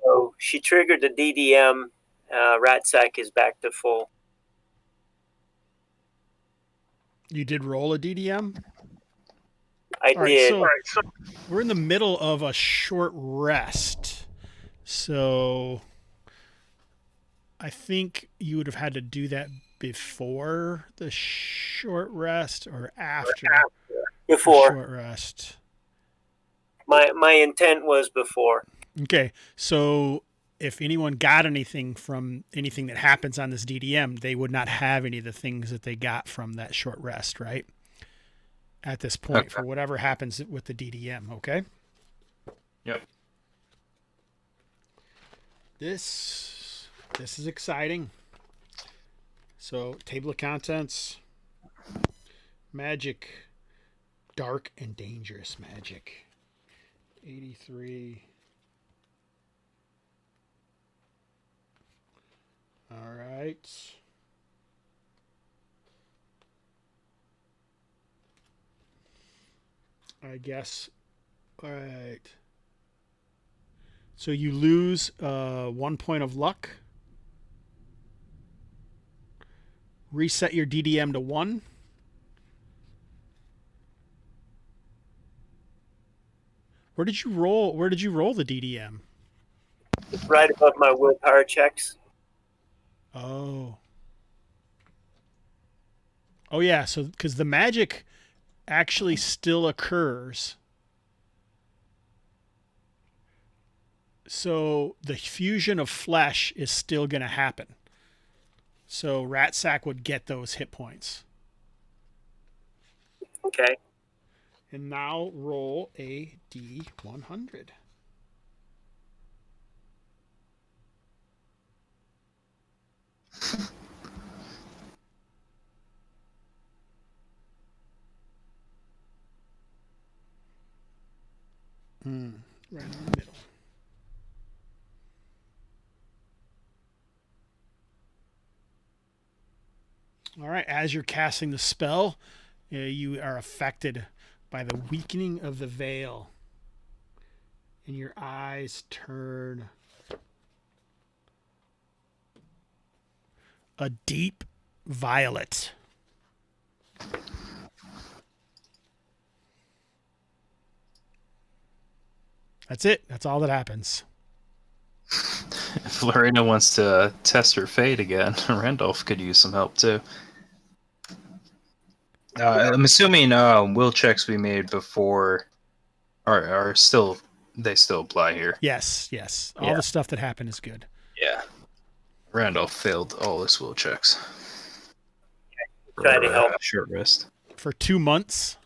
So she triggered the DDM. Ratsack is back to full. You did roll a DDM? I All right, did. so we're in the middle of a short rest. So I think you would have had to do that before the short rest or after the Before. short rest. My intent was before. Okay, so if anyone got anything from anything that happens on this DDM, they would not have any of the things that they got from that short rest, right? At this point, Okay. for whatever happens with the DDM, okay? Yep. This is exciting. So, table of contents, magic, dark and dangerous magic. 83. All right. I guess. All right. So you lose 1 point of luck. Reset your DDM to 1. Where did you roll? Where did you roll the DDM? Right above my willpower checks. Oh. Oh yeah. So because the magic actually still occurs. So the fusion of flesh is still going to happen. So Ratsack would get those hit points. Okay. And now roll a D100. Right in the middle. All right. As you're casting the spell, you are affected by the weakening of the veil, and your eyes turn a deep violet. That's it. That's all that happens. If Loreena wants to test her fate again, Randolph could use some help too. I'm assuming will checks we made before are still they still apply here. Yes, yes. All the stuff that happened is good. Yeah. Randolph failed all his will checks. Try to help. Short rest. For 2 months,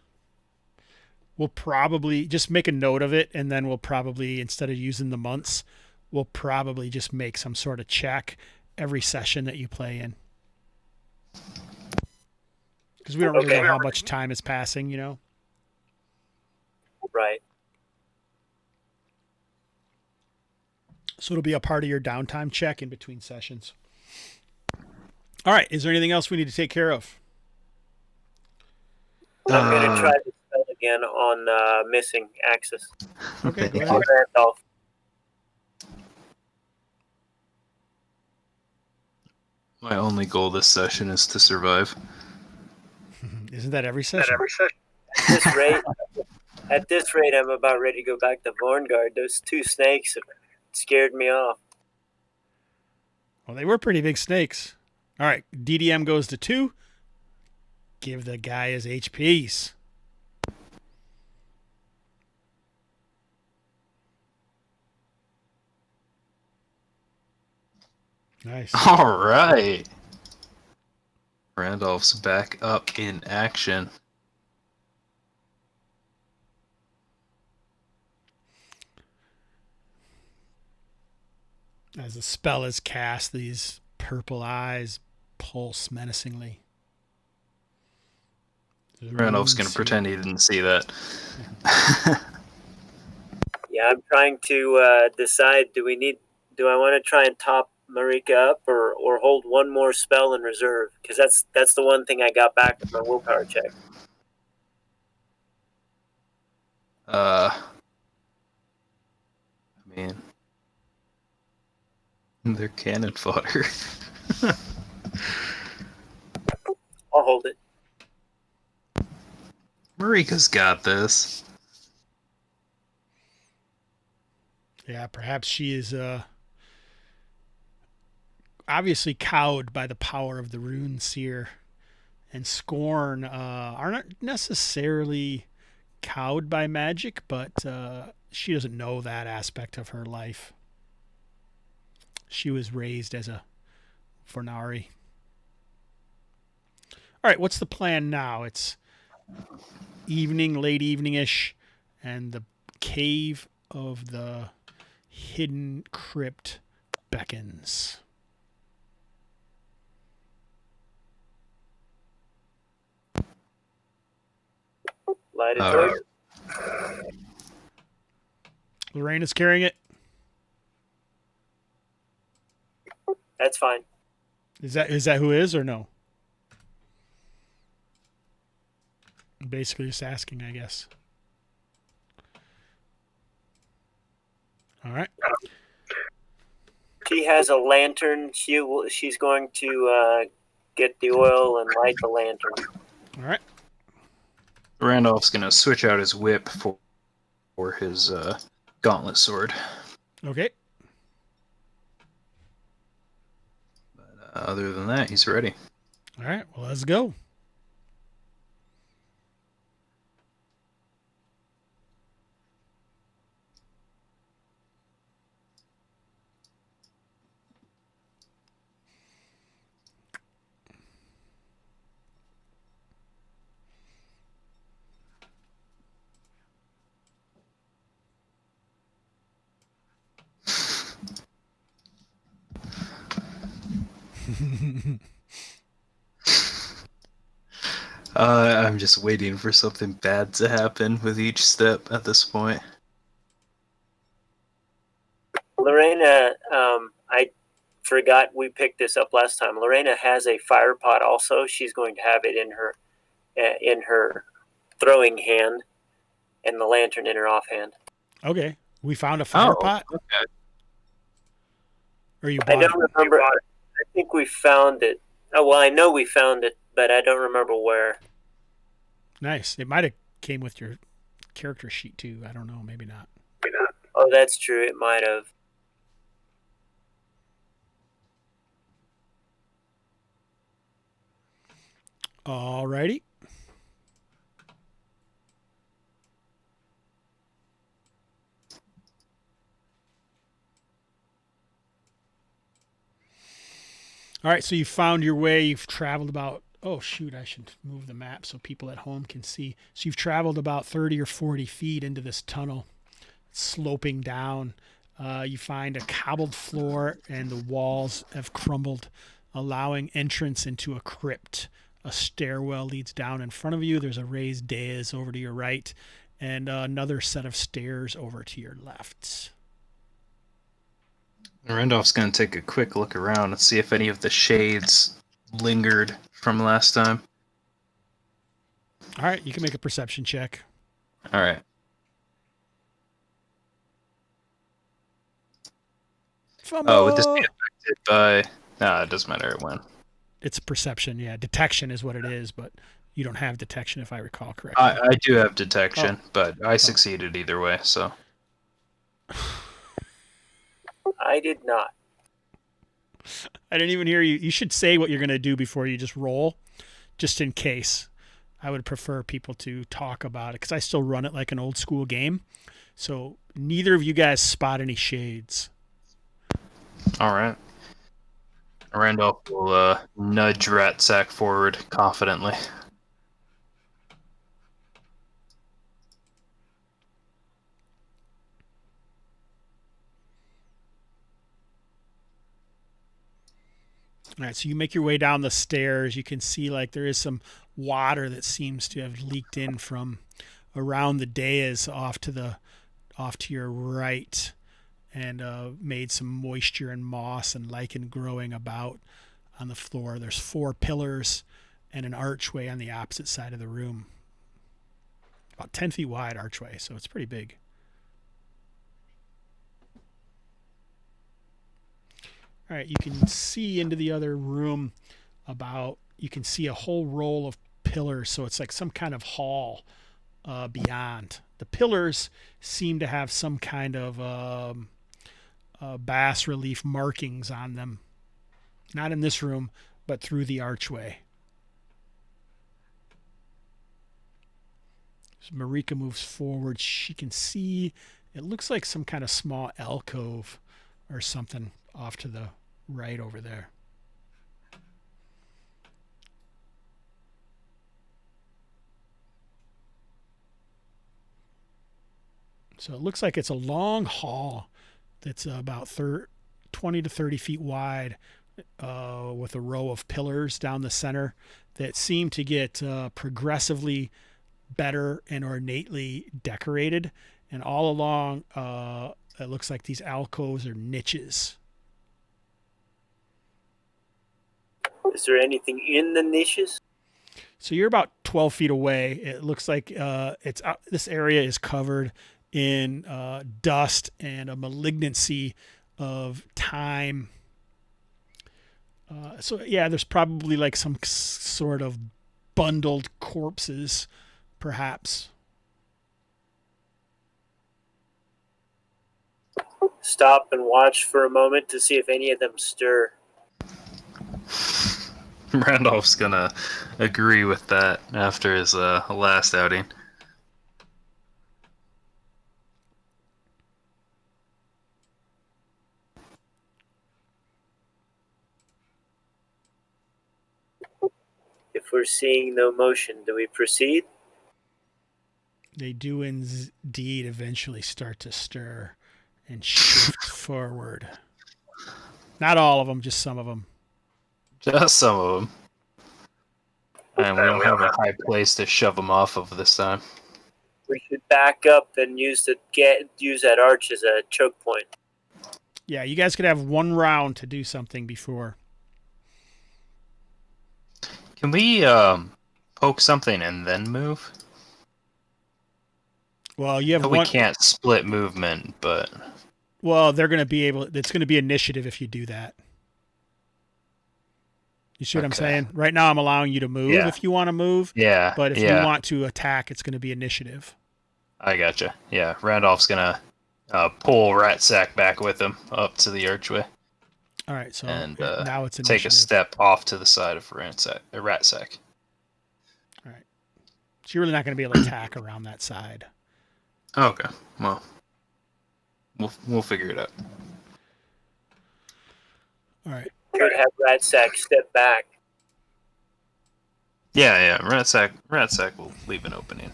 we'll probably just make a note of it, and then we'll probably, instead of using the months, we'll probably just make some sort of check every session that you play in. Because we don't really know how much time is passing, you know? Right. So it'll be a part of your downtime check in between sessions. All right. Is there anything else we need to take care of? I'm going to try the spell again on missing axis. Okay, go Thank ahead. Randolph. My only goal this session is to survive. Isn't that every session? At this rate, I'm about ready to go back to Vanguard. Those 2 snakes have scared me off. Well, they were pretty big snakes. All right. DDM goes to 2. Give the guy his HPs. Nice. All right. Randolph's back up in action. As the spell is cast, these purple eyes pulse menacingly. Randolph's going to pretend he didn't see that. Yeah, I'm trying to decide, do I want to try and top Marika up or hold one more spell in reserve? Because that's the one thing I got back with my willpower check. I mean, they're cannon fodder. I'll hold it. Marika's got this. Yeah, perhaps she is obviously cowed by the power of the rune seer, and Scorn are not necessarily cowed by magic, but she doesn't know that aspect of her life. She was raised as a Fornari. All right, what's the plan now? It's evening, late evening-ish, and the cave of the hidden crypt beckons. Light a torch. Loreena's carrying it. That's fine. Is that who is or no? I'm basically just asking, I guess. All right. She has a lantern. She's going to get the oil and light the lantern. All right. Randolph's going to switch out his whip for his gauntlet sword. Okay. But other than that, he's ready. All right. Well, let's go. I'm just waiting for something bad to happen with each step at this point. Loreena, forgot we picked this up last time. Loreena has a fire pot also. She's going to have it in her throwing hand and the lantern in her offhand. Okay. We found a fire pot? Okay. Or you I bought don't remember. I think we found it. Oh, well, I know we found it, but I don't remember where. Nice. It might have came with your character sheet too. I don't know. Maybe not. Oh, that's true. It might have. Alrighty. All right, so you found your way. You've traveled about, oh, shoot, I should move the map so people at home can see. So you've traveled about 30 or 40 feet into this tunnel, sloping down. You find a cobbled floor, and the walls have crumbled, allowing entrance into a crypt. A stairwell leads down in front of you. There's a raised dais over to your right, and another set of stairs over to your left. Randolph's going to take a quick look around and see if any of the shades lingered from last time. All right, you can make a perception check. All right. Fumble! Oh, would this be affected by... Nah, it doesn't matter when. It's perception, yeah. Detection is what it is, but you don't have detection if I recall correctly. I do have detection, but I succeeded either way, so... I did not. I didn't even hear you. You should say what you're going to do before you just roll, just in case. I would prefer people to talk about it because I still run it like an old school game. So neither of you guys spot any shades. All right. Randolph will nudge Ratsack forward confidently. All right, so you make your way down the stairs. You can see like there is some water that seems to have leaked in from around the dais off to your right, and made some moisture and moss and lichen growing about on the floor. There's 4 pillars and an archway on the opposite side of the room. About 10 feet wide archway, so it's pretty big. All right, you can see into the other room you can see a whole row of pillars, so it's like some kind of hall beyond. The pillars seem to have some kind of bas relief markings on them. Not in this room, but through the archway. As Marika moves forward, she can see, it looks like some kind of small alcove or something off to the right over there. So it looks like it's a long hall that's about 20 to 30 feet wide, with a row of pillars down the center that seem to get progressively better and ornately decorated. And all along, it looks like these alcoves are niches. Is there anything in the niches? So you're about 12 feet away. It looks like this area is covered in dust and a malignancy of time. So yeah, there's probably like some sort of bundled corpses, perhaps. Stop and watch for a moment to see if any of them stir. Randolph's gonna agree with that after his last outing. If we're seeing no motion, do we proceed? They do indeed eventually start to stir and shift forward. Not all of them, just some of them. Just some of them. And we don't have a high place to shove them off of this time. We should back up and use that arch as a choke point. Yeah, you guys could have 1 round to do something before. Can we poke something and then move? Well, you have No, one. we can't split movement, but Well, they're going to be able. It's going to be initiative if you do that. You see what I'm Okay. saying? Right now, I'm allowing you to move Yeah. if you want to move. yeah, But if yeah, you want to attack, it's going to be initiative. I gotcha. Yeah, Randolph's gonna pull Ratsack back with him up to the archway All right. So and now it's take a initiative. step off to the side of Ratsack. All right. So you're really not going to be able to attack around that side. Okay, well, we'll figure it out. All right. Could have Radsack step back. Yeah, Ratsack will leave an opening.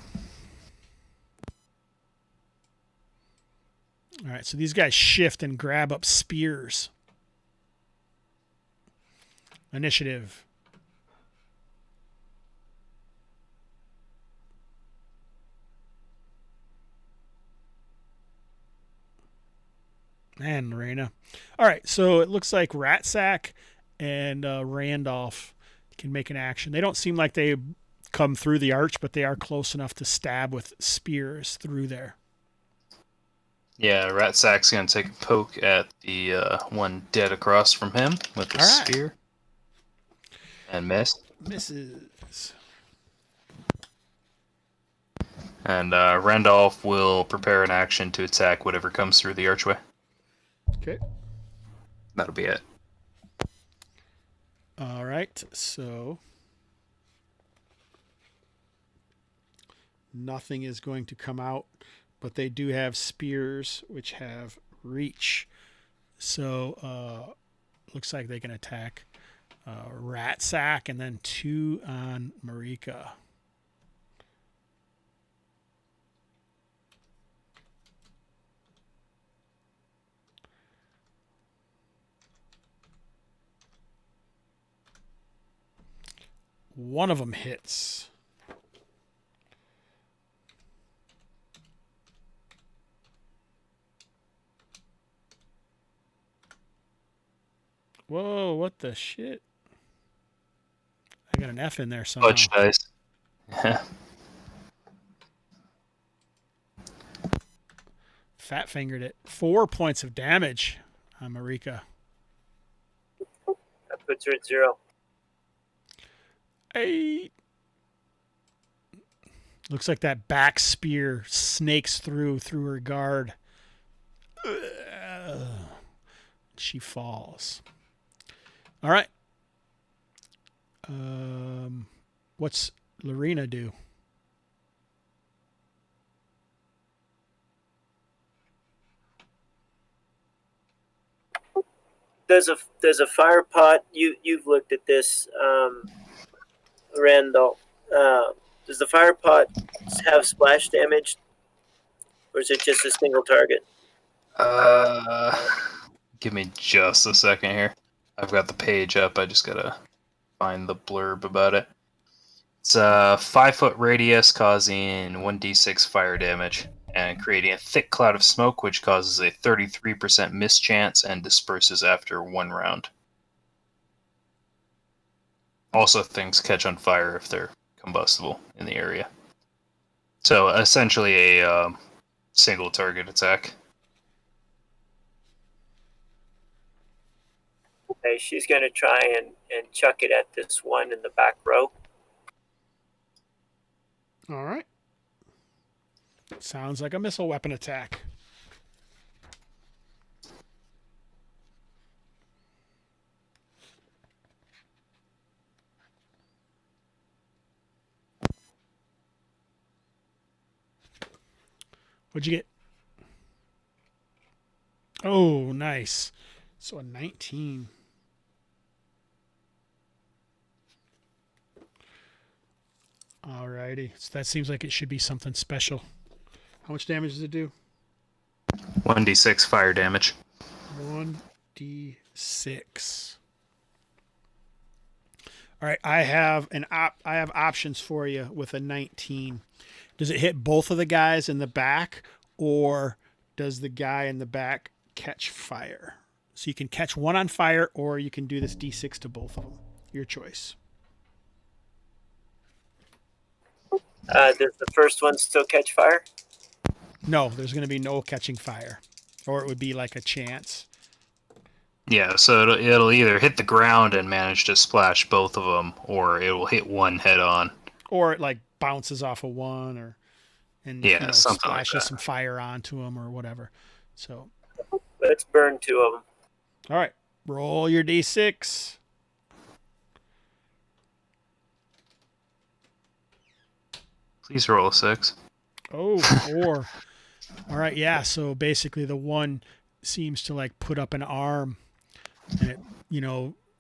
All right. So these guys shift and grab up spears. Initiative. Man, Loreena. All right, so it looks like Ratsack and Randolph can make an action. They don't seem like they come through the arch, but they are close enough to stab with spears through there. Yeah, Ratsack's gonna take a poke at the one dead across from him with the All right. spear. And miss. Misses. And Randolph will prepare an action to attack whatever comes through the archway. Okay. That'll be it. All right, so nothing is going to come out, but they do have spears which have reach. So looks like they can attack Ratsack and then 2 on Marika. One of them hits. Whoa, what the shit? I got an F in there somehow. Fudge dice. Fat fingered it. 4 points of damage on Marika. That puts her at 0. 8. Looks like that back spear snakes through her guard. She falls. All right. What's Loreena do? There's a fire pot. You've looked at this, Randall. Does the fire pot have splash damage, or is it just a single target? Give me just a second here. I've got the page up. I just gotta find the blurb about it. It's a 5-foot radius causing 1d6 fire damage and creating a thick cloud of smoke which causes a 33% miss chance and disperses after 1 round. Also, things catch on fire if they're combustible in the area. So, essentially a single target attack. Okay, she's going to try and chuck it at this one in the back row. All right. Sounds like a missile weapon attack. What'd you get? Oh, nice. So a 19. Alrighty. So that seems like it should be something special. How much damage does it do? 1d6 fire damage. 1d6. All right, I have options for you with a 19. Does it hit both of the guys in the back, or does the guy in the back catch fire? So you can catch one on fire, or you can do this D6 to both of them. Your choice. Does the first one still catch fire? No, there's going to be no catching fire, or it would be like a chance. Yeah, so it'll either hit the ground and manage to splash both of them, or it will hit one head on. Or it like bounces off of one, and something like splashes that. some fire onto them or whatever. So Let's burn 2 of them. all right, roll your D6. Please roll a 6. Oh, 4. All right, yeah. So basically, the one seems to like put up an arm, and it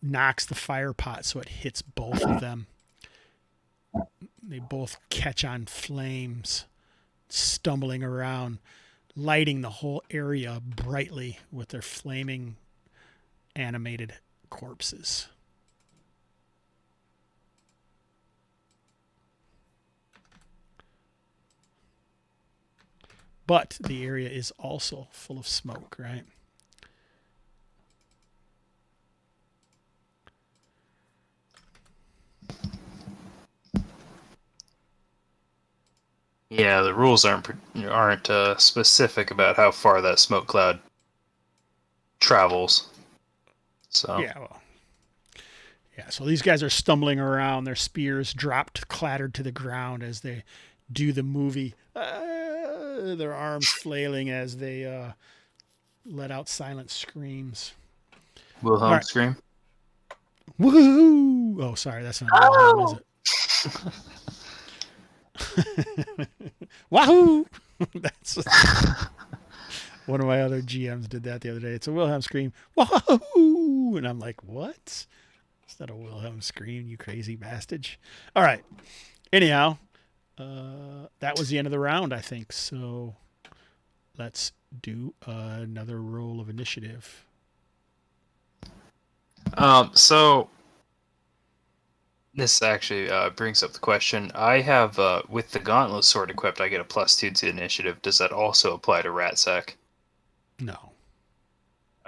knocks the fire pot, so it hits both of them. They both catch on flames, stumbling around, lighting the whole area brightly with their flaming, animated corpses. But the area is also full of smoke, right? Yeah, the rules aren't specific about how far that smoke cloud travels. So Yeah, so these guys are stumbling around, their spears dropped, clattered to the ground as they do the movie. Their arms flailing as they let out silent screams. Wilhelm scream. Woohoo! Oh, sorry, that's not Wilhelm, is it? Wahoo! That's one of my other GMs did that the other day. It's a Wilhelm scream. Wahoo! And I'm like, what? Is that a Wilhelm scream, you crazy bastard? All right. Anyhow, that was the end of the round, I think. So let's do another roll of initiative. So this actually brings up the question. I have, with the Gauntlet Sword equipped, I get a +2 to initiative. Does that also apply to Ratsack? No.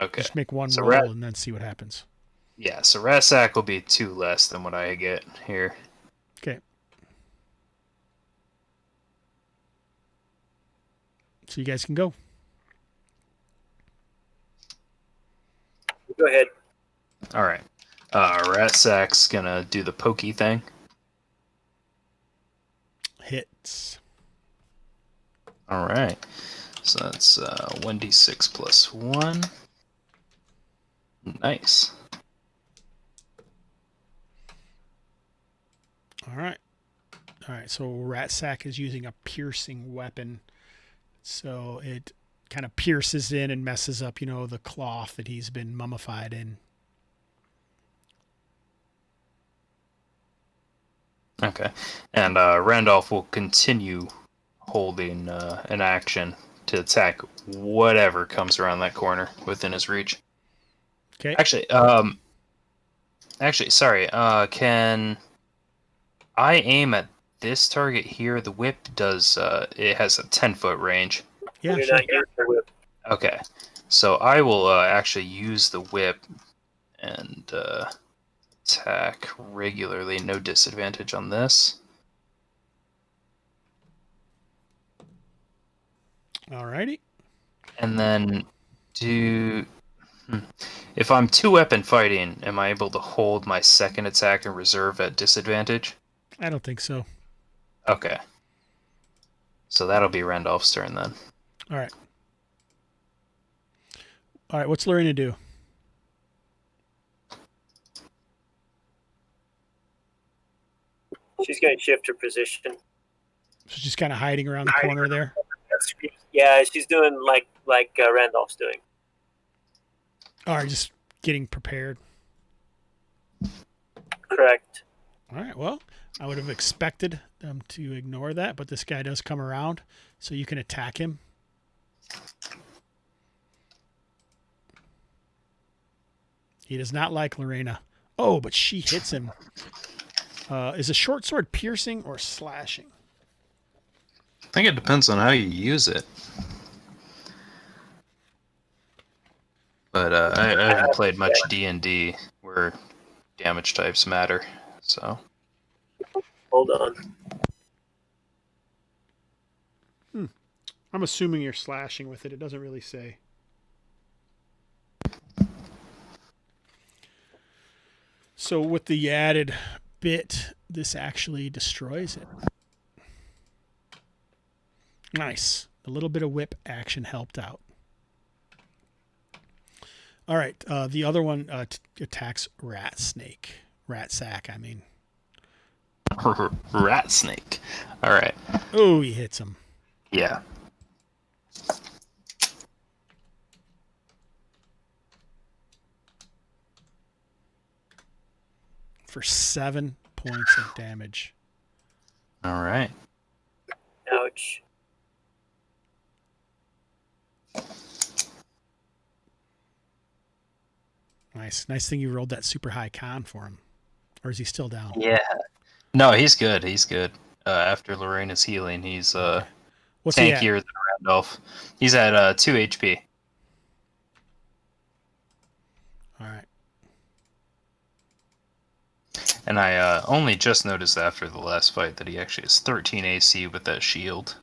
Okay. Just make one roll and then see what happens. Yeah, so Ratsack will be 2 less than what I get here. Okay. So you guys can go. Go ahead. All right. Ratsack's gonna do the pokey thing. Hits. All right. So that's 1d6 plus 1. Nice. All right. All right. So Ratsack is using a piercing weapon. So it kind of pierces in and messes up, the cloth that he's been mummified in. Okay. And Randolph will continue holding an action to attack whatever comes around that corner within his reach. Okay. Actually, sorry. Can I aim at this target here? The whip does. It has a 10-foot range. Yeah. You're Sure. not using the whip. Okay. So I will actually use the whip and attack regularly. No disadvantage on this. Alrighty. And then if I'm 2-weapon fighting, am I able to hold my second attack in reserve at disadvantage? I don't think so. Okay. So that'll be Randolph's turn then. All right. All right. What's Loreena do? She's going to shift her position. She's just kind of hiding around the corner there. Yeah, she's doing like Randolph's doing. All right. Just getting prepared. Correct. All right. Well, I would have expected them to ignore that, but this guy does come around, so you can attack him. He does not like Loreena. Oh, but she hits him. Is a short sword piercing or slashing? I think it depends on how you use it. But I haven't played much D&D where damage types matter. So Hold on. I'm assuming you're slashing with it. It doesn't really say. So with the added bit, this actually destroys it. Nice. A little bit of whip action helped out. All right. The other one attacks rat sack, I mean. rat snake. All right. Oh, he hits him. Yeah. For 7 points of damage. All right. Ouch. Nice thing you rolled that super high con for him. Or is he still down? Yeah. No, he's good. He's good. After Loreena's healing, he's What's he at? tankier than Randolph. He's at 2 HP. All right. And I only just noticed after the last fight that he actually has 13 AC with that shield.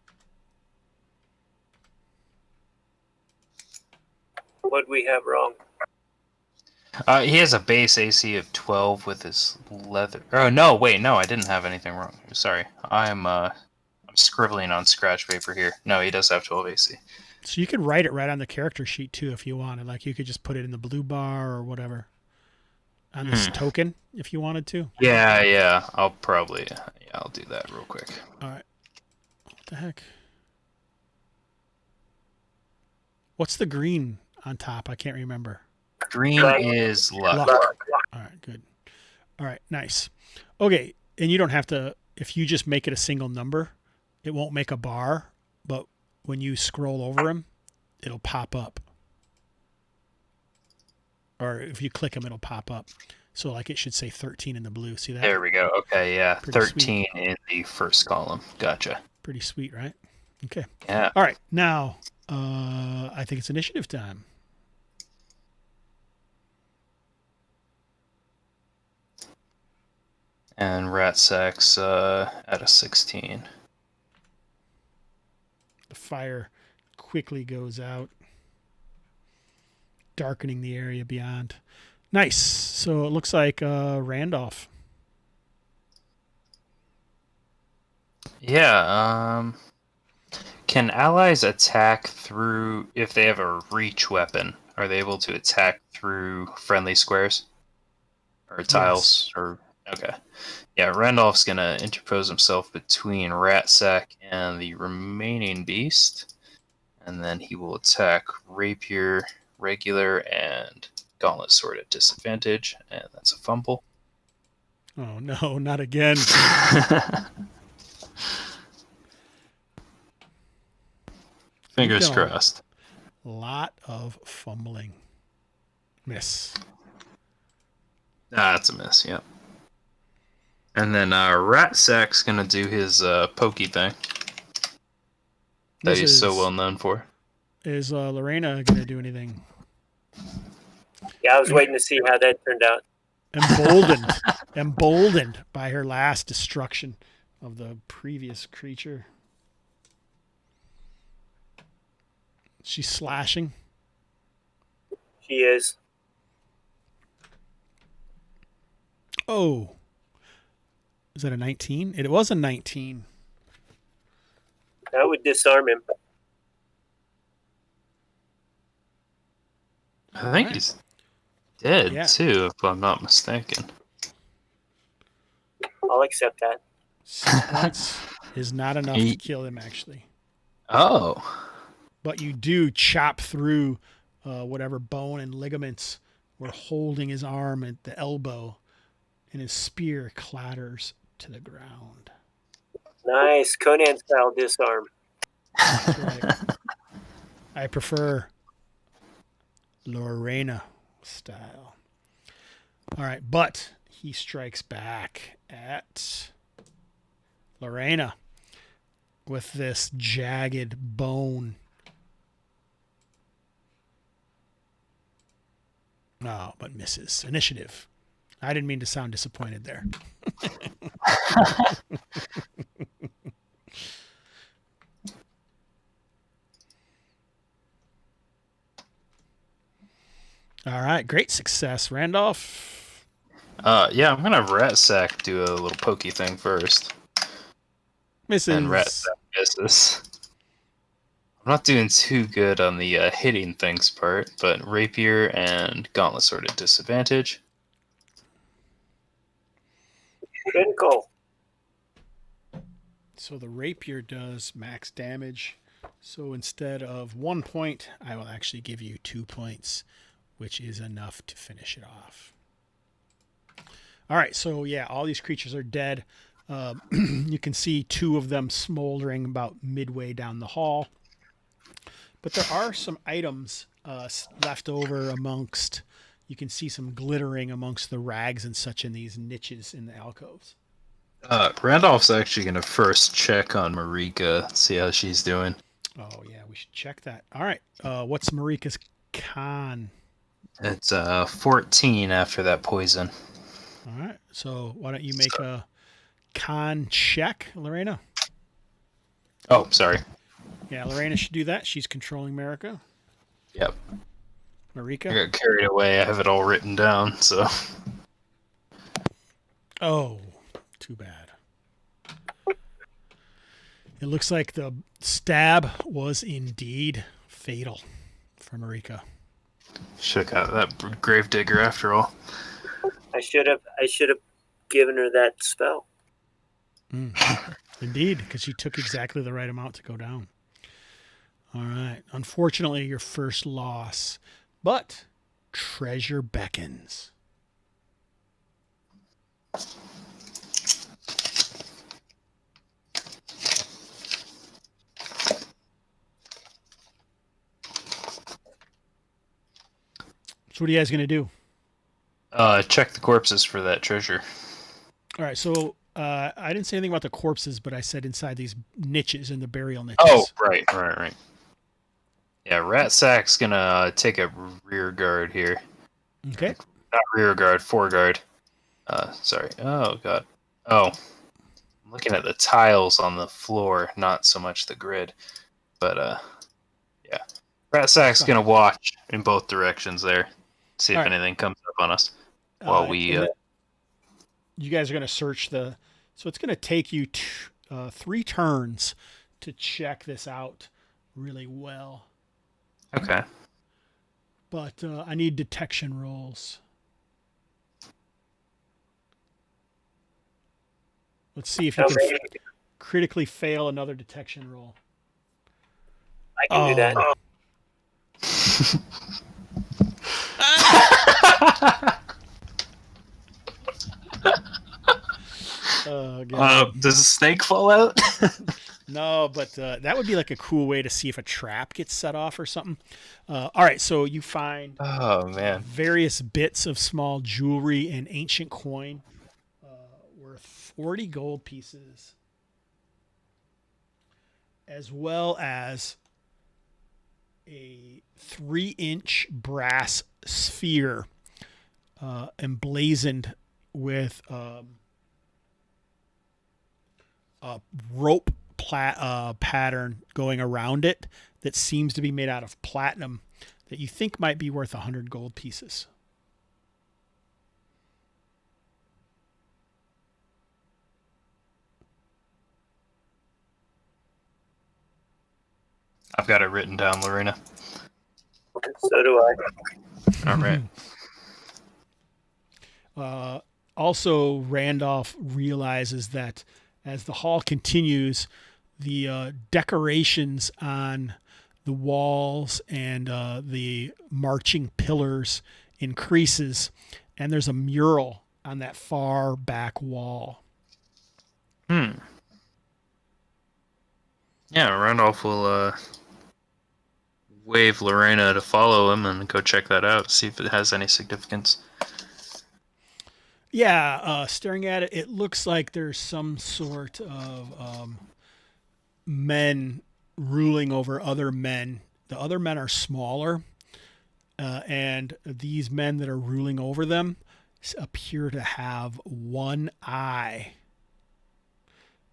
What we have wrong? He has a base AC of 12 with his leather. Oh no! Wait, no, I didn't have anything wrong. Sorry, I'm scribbling on scratch paper here. No, he does have 12 AC. So you could write it right on the character sheet too if you wanted. Like you could just put it in the blue bar or whatever on this token if you wanted to. Yeah. I'll do that real quick. All right. What the heck? What's the green on top? I can't remember. Green is luck. All right, good. All right, nice. Okay, and you don't have to, if you just make it a single number, it won't make a bar, but when you scroll over him, it'll pop up. Or if you click him, it'll pop up. So like it should say 13 in the blue. See that? There we go. Okay, yeah. Pretty 13 in the first column. Gotcha. Pretty sweet, right? Okay. Yeah. All right, now I think it's initiative time. And Rat Sack's at a 16. The fire quickly goes out, darkening the area beyond. Nice. So it looks like Randolph. Yeah, can allies attack through, if they have a reach weapon, are they able to attack through friendly squares? Or tiles? Yes. Or okay. Yeah, Randolph's gonna interpose himself between Ratsack and the remaining beast. And then he will attack Rapier, Regular, and Gauntlet Sword at disadvantage. And that's a fumble. Oh, no, not again. Fingers Keep going. crossed. Lot of fumbling. Miss. That's a miss, yep. And then Ratsack's gonna do his pokey thing that This he's so is- well known for. Is Loreena going to do anything? Yeah, I was waiting to see how that turned out. Emboldened by her last destruction of the previous creature. She's slashing. She is. Oh. Is that a 19? It was a 19. That would disarm him. I think he's dead Yeah. too, if I'm not mistaken. I'll accept that. 6 points is not enough to kill him, actually. Oh. But you do chop through whatever bone and ligaments were holding his arm at the elbow, and his spear clatters to the ground. Nice. Conan style disarm. That's right. I prefer Loreena style. All right, but he strikes back at Loreena with this jagged bone. No, but misses. Initiative. I didn't mean to sound disappointed there. All right, great success, Randolph. Yeah, I'm gonna have Rat Sack do a little pokey thing first. Misses. And Rat Sack misses. I'm not doing too good on the hitting things part, but Rapier and Gauntlet Sword at disadvantage. Critical. So the Rapier does max damage. So instead of 1 point, I will actually give you 2 points, which is enough to finish it off. All right, so yeah, all these creatures are dead. You can see 2 of them smoldering about midway down the hall. But there are some items left over amongst, you can see some glittering amongst the rags and such in these niches in the alcoves. Randolph's actually going to first check on Marika, see how she's doing. Oh, yeah, we should check that. All right, what's Marika's con? It's 14 after that poison. All right, so why don't you make a con check, Loreena? Oh, sorry. Yeah, Loreena should do that. She's controlling Marika. Yep. Marika? I got carried away. I have it all written down, so. Oh, too bad. It looks like the stab was indeed fatal for Marika. Should have got that Gravedigger after all. I should have given her that spell. Indeed, because she took exactly the right amount to go down. All right. Unfortunately, your first loss, but treasure beckons. So what are you guys going to do? Check the corpses for that treasure. All right. So I didn't say anything about the corpses, but I said inside these niches, in the burial niches. Oh, right. Yeah, Rat Sack's going to take a rear guard here. Okay. Not rear guard, foreguard. Sorry. Oh, God. Oh. I'm looking at the tiles on the floor, not so much the grid. But, yeah. Rat Sack's going to watch in both directions there. See if anything comes up on us while we... You guys are going to search the... So it's going to take you 3 turns to check this out really well. Okay. But I need detection rolls. Let's see if you can critically fail another detection roll. I can do that. Does a snake fall out? No, but that would be like a cool way to see if a trap gets set off or something. All right, so you find various bits of small jewelry and ancient coin worth 40 gold pieces, as well as a 3-inch brass sphere emblazoned with a rope pattern going around it that seems to be made out of platinum that you think might be worth 100 gold pieces. I've got it written down, Loreena. So do I. All right. Also, Randolph realizes that as the hall continues, the decorations on the walls and the marching pillars increases, and there's a mural on that far back wall. Yeah, Randolph will wave Loreena to follow him and go check that out, see if it has any significance. Yeah, staring at it, it looks like there's some sort of men ruling over other men. The other men are smaller, and these men that are ruling over them appear to have one eye.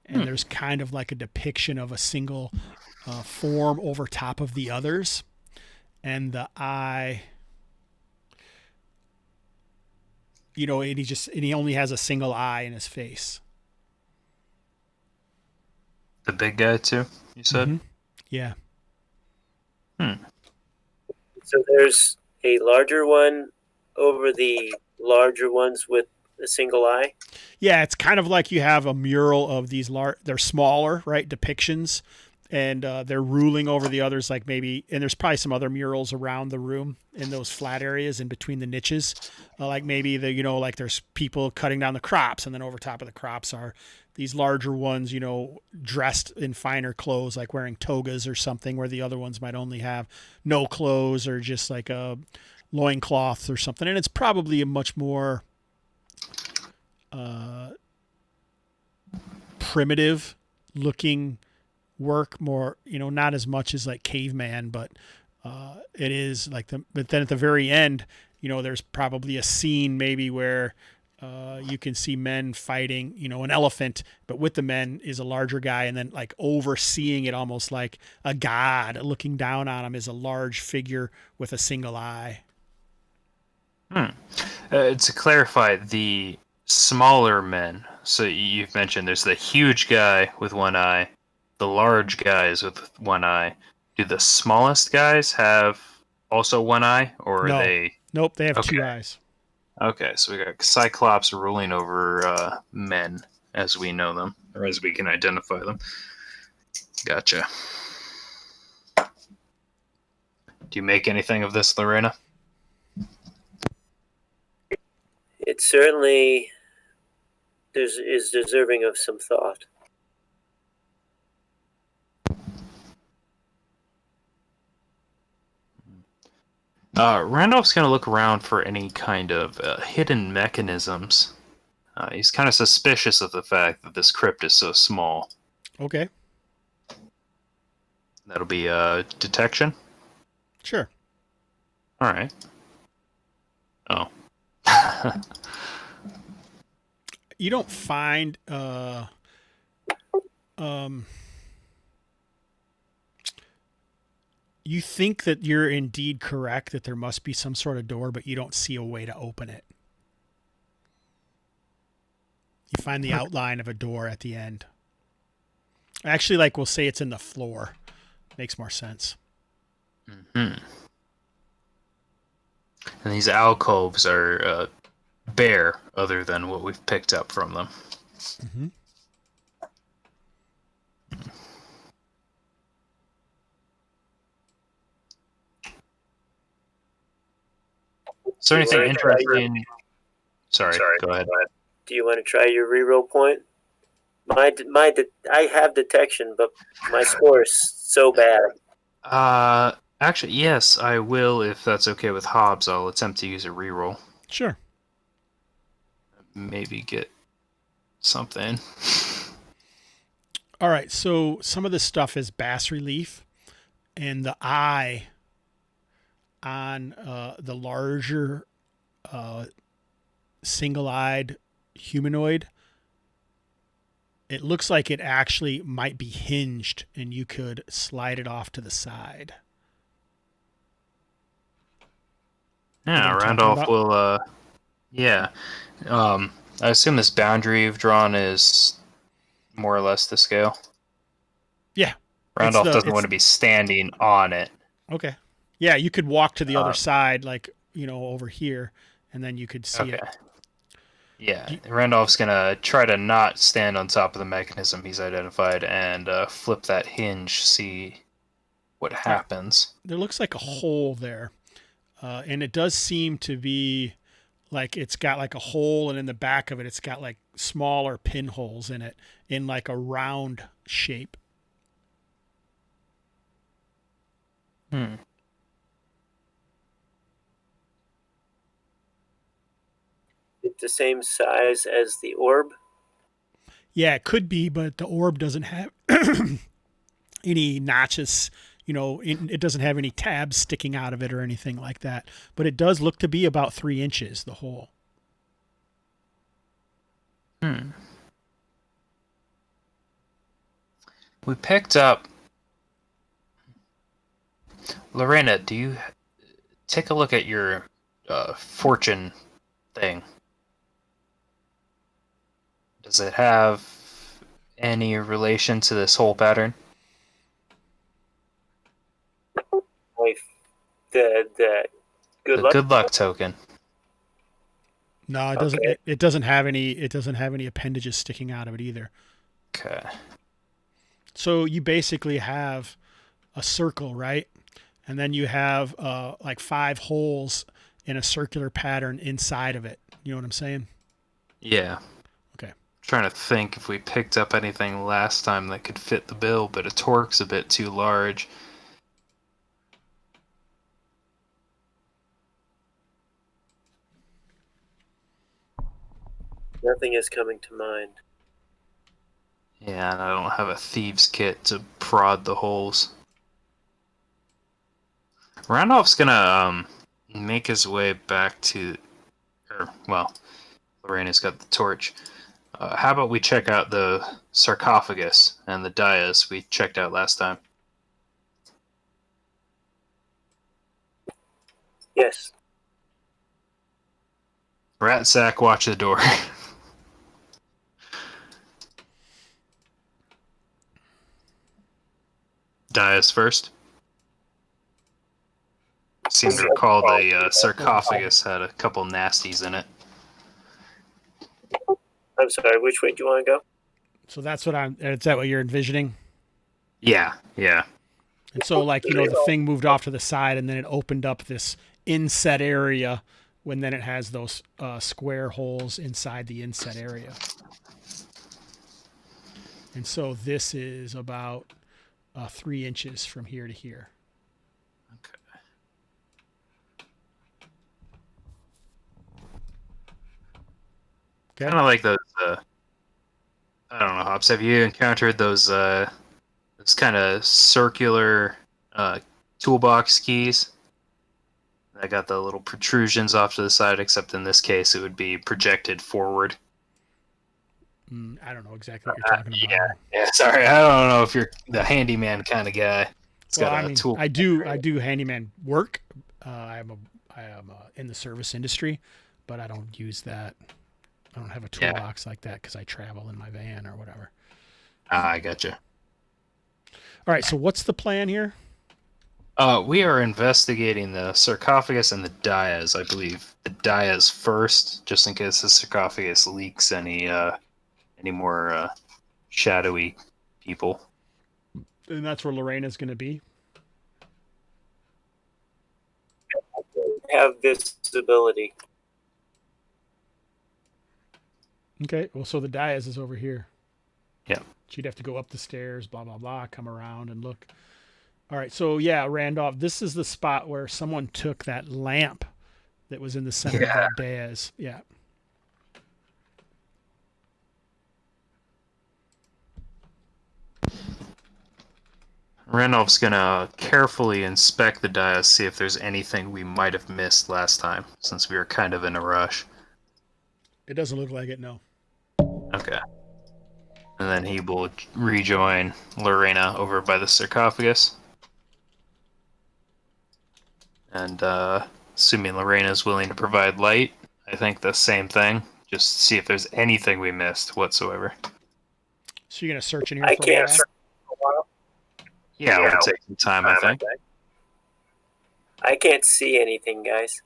And there's kind of like a depiction of a single form over top of the others. And the eye, you know, and he only has a single eye in his face. The big guy too, you said? Mm-hmm. Yeah. So there's a larger one over the larger ones with a single eye? Yeah, it's kind of like you have a mural of these they're smaller, right, depictions, and they're ruling over the others, like maybe, and there's probably some other murals around the room in those flat areas in between the niches, like maybe like there's people cutting down the crops, and then over top of the crops are these larger ones, you know, dressed in finer clothes, like wearing togas or something, where the other ones might only have no clothes or just like a loincloths or something. And it's probably a much more primitive looking work, more, you know, not as much as like caveman, but it is like but then at the very end, you know, there's probably a scene maybe where you can see men fighting, you know, an elephant, but with the men is a larger guy, and then like overseeing it, almost like a god looking down on him, is a large figure with a single eye. To clarify, the smaller men, so you've mentioned there's the huge guy with one eye, the large guys with one eye. Do the smallest guys have also one eye, or No. are they? Nope, they have two eyes. Okay, so we got Cyclops ruling over men as we know them, or as we can identify them. Gotcha. Do you make anything of this, Loreena? It certainly is deserving of some thought. Randolph's going to look around for any kind of hidden mechanisms. He's kind of suspicious of the fact that this crypt is so small. Okay. That'll be detection? Sure. All right. Oh. You don't find you think that you're indeed correct, that there must be some sort of door, but you don't see a way to open it. You find the outline of a door at the end. Actually, like we'll say it's in the floor. Makes more sense. And these alcoves are bare, other than what we've picked up from them. Mm-hmm. Is there anything interesting? Sorry, go ahead. Do you want to try your reroll point? I have detection, but my score is so bad. Actually, yes, I will. If that's okay with Hobbs, I'll attempt to use a reroll. Sure. Maybe get something. All right, so some of this stuff is bas relief, and the eye on the larger single-eyed humanoid, it looks like it actually might be hinged, and you could slide it off to the side. Yeah, Randolph will, yeah. I assume this boundary you've drawn is more or less the scale? Yeah. Randolph doesn't want to be standing on it. Okay. Yeah, you could walk to the other side, like, you know, over here, and then you could see it. Yeah, Randolph's going to try to not stand on top of the mechanism he's identified and flip that hinge, see what happens. There looks like a hole there, and it does seem to be like it's got like a hole, and in the back of it, it's got like smaller pinholes in it in like a round shape. It's the same size as the orb? Yeah, it could be, but the orb doesn't have any notches, it doesn't have any tabs sticking out of it or anything like that, but it does look to be about 3 inches, the hole. We picked up. Loreena, do you take a look at your fortune thing? Does it have any relation to this whole pattern? The good The luck. good luck token. No, it doesn't. Okay. It doesn't have any. It doesn't have any appendages sticking out of it either. Okay. So you basically have a circle, right? And then you have like 5 holes in a circular pattern inside of it. You know what I'm saying? Yeah. Okay. Trying to think if we picked up anything last time that could fit the bill, but a torque's a bit too large. Nothing is coming to mind. Yeah, and I don't have a thieves kit to prod the holes. Randolph's gonna make his way back to, Lorraine's got the torch. How about we check out the sarcophagus and the dais we checked out last time? Yes. Rat sack, watch the door. Dais first. Seem to recall the sarcophagus had a couple nasties in it. I'm sorry, which way do you want to go? So that's what is that what you're envisioning? Yeah. And so the thing moved off to the side and then it opened up this inset area when then it has those square holes inside the inset area. And so this is about 3 inches from here to here. Okay. Kind of like those. I don't know, Hobbs. Have you encountered those kind of circular toolbox keys? I got the little protrusions off to the side, except in this case, it would be projected forward. I don't know exactly what you're talking about. Yeah. Sorry, I don't know if you're the handyman kind of guy. I do handyman work. I am in the service industry, but I don't use that. I don't have a toolbox like that because I travel in my van or whatever. I gotcha. All right, so what's the plan here? We are investigating the sarcophagus and the dais, I believe. The dais first, just in case the sarcophagus leaks any more shadowy people. And that's where Lorraine's going to be? Have visibility. Okay, well, so the dais is over here. Yeah. She'd have to go up the stairs, blah, blah, blah, come around and look. All right, so yeah, Randolph, this is the spot where someone took that lamp that was in the center of that dais. Yeah. Randolph's gonna carefully inspect the dais, see if there's anything we might have missed last time, since we were kind of in a rush. It doesn't look like it, no. Okay. And then he will rejoin Loreena over by the sarcophagus. And assuming Loreena is willing to provide light, I think the same thing. Just see if there's anything we missed whatsoever. So you're going to search in here for a while? Search for a while. Yeah, we'll take some time, I think. I can't see anything, guys.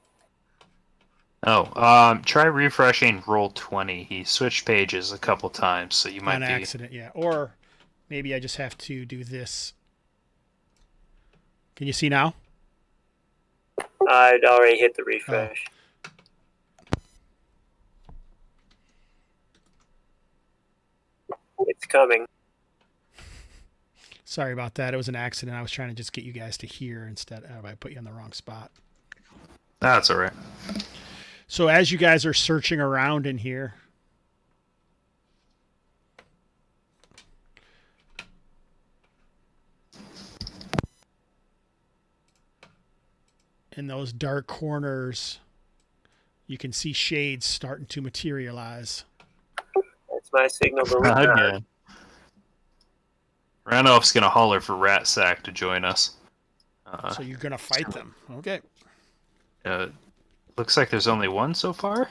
Oh, try refreshing Roll20. He switched pages a couple times, so you might be... On accident, yeah. Or maybe I just have to do this. Can you see now? I'd already hit the refresh. It's coming. Sorry about that. It was an accident. I was trying to just get you guys to hear instead of I put you in the wrong spot. That's all right. So as you guys are searching around in here, in those dark corners, you can see shades starting to materialize. That's my signal to leave. Again. Randolph's gonna holler for Ratsack to join us. So you're going to fight them. Okay. Looks like there's only one so far.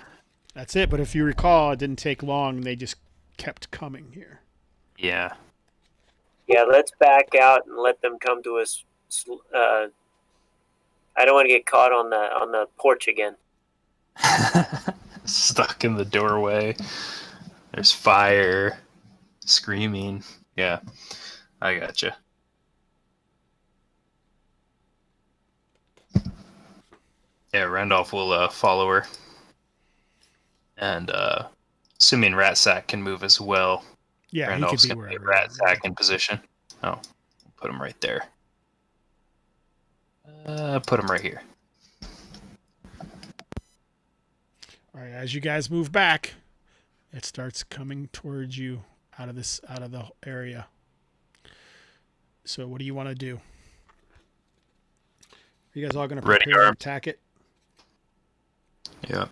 That's it. But if you recall, it didn't take long. They just kept coming here. Yeah. Yeah, let's back out and let them come to us. I don't want to get caught on the porch again. Stuck in the doorway. There's fire. Screaming. Yeah. I gotcha. Yeah, Randolph will follow her. And assuming Ratsack can move as well. Yeah, Randolph's he could be going to get wherever. Ratsack in position. Oh, we'll put him right there. Put him right here. All right, as you guys move back, it starts coming towards you out of the area. So what do you want to do? Are you guys all going to prepare to attack it? Yeah.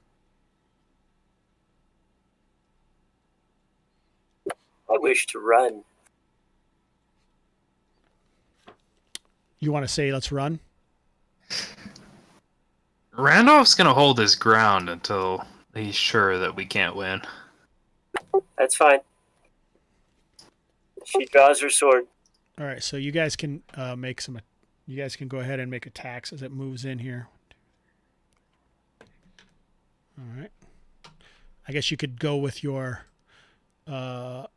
I wish to run. You want to say let's run? Randolph's going to hold his ground until he's sure that we can't win. That's fine. She draws her sword. All right, so you guys can make some. You guys can go ahead and make attacks as it moves in here. All right. I guess you could go with your whip.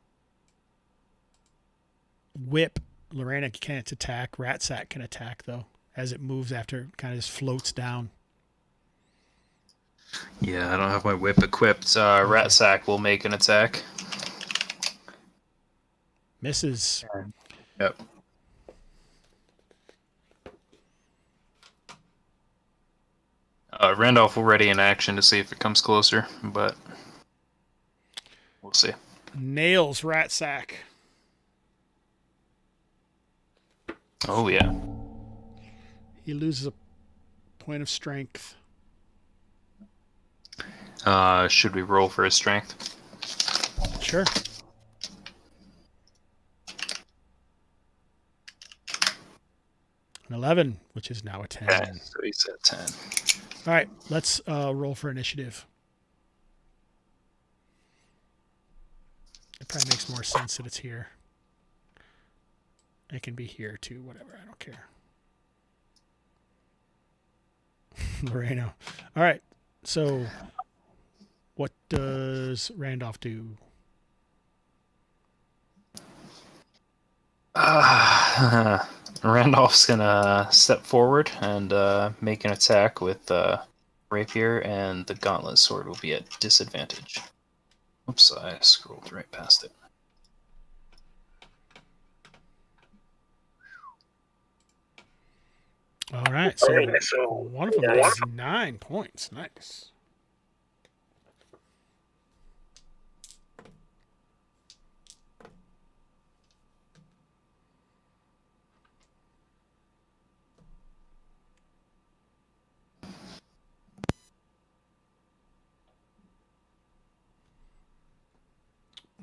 Loreena can't attack. Ratsack can attack though, as it moves after it kind of just floats down. Yeah, I don't have my whip equipped. Ratsack will make an attack. Misses. Yep. Randolph will ready in action to see if it comes closer, but we'll see. Nails Ratsack. Oh, yeah. He loses a point of strength. Should we roll for his strength? Sure. An 11, which is now a 10. Okay, so he's at 10. All right, let's roll for initiative. It probably makes more sense that it's here. It can be here too, whatever, I don't care. Loreena. All right, so what does Randolph do? Randolph's gonna step forward and make an attack with rapier, and the gauntlet sword will be at disadvantage. Oops, I scrolled right past it. All right, so one of them is 9 points. Nice.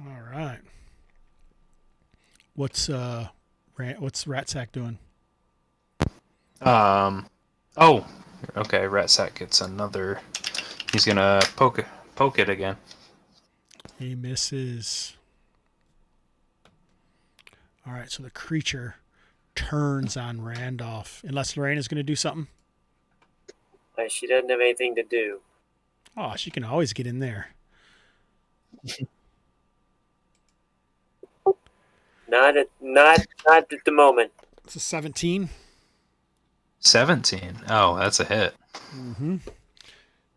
All right. What's Ratsack doing? Oh, okay. Ratsack gets another. He's gonna poke it again. He misses. All right, so the creature turns on Randolph. Unless Lorraine's going to do something. She doesn't have anything to do. Oh, she can always get in there. Not at the moment. It's a 17. 17. Oh, that's a hit. Mm-hmm.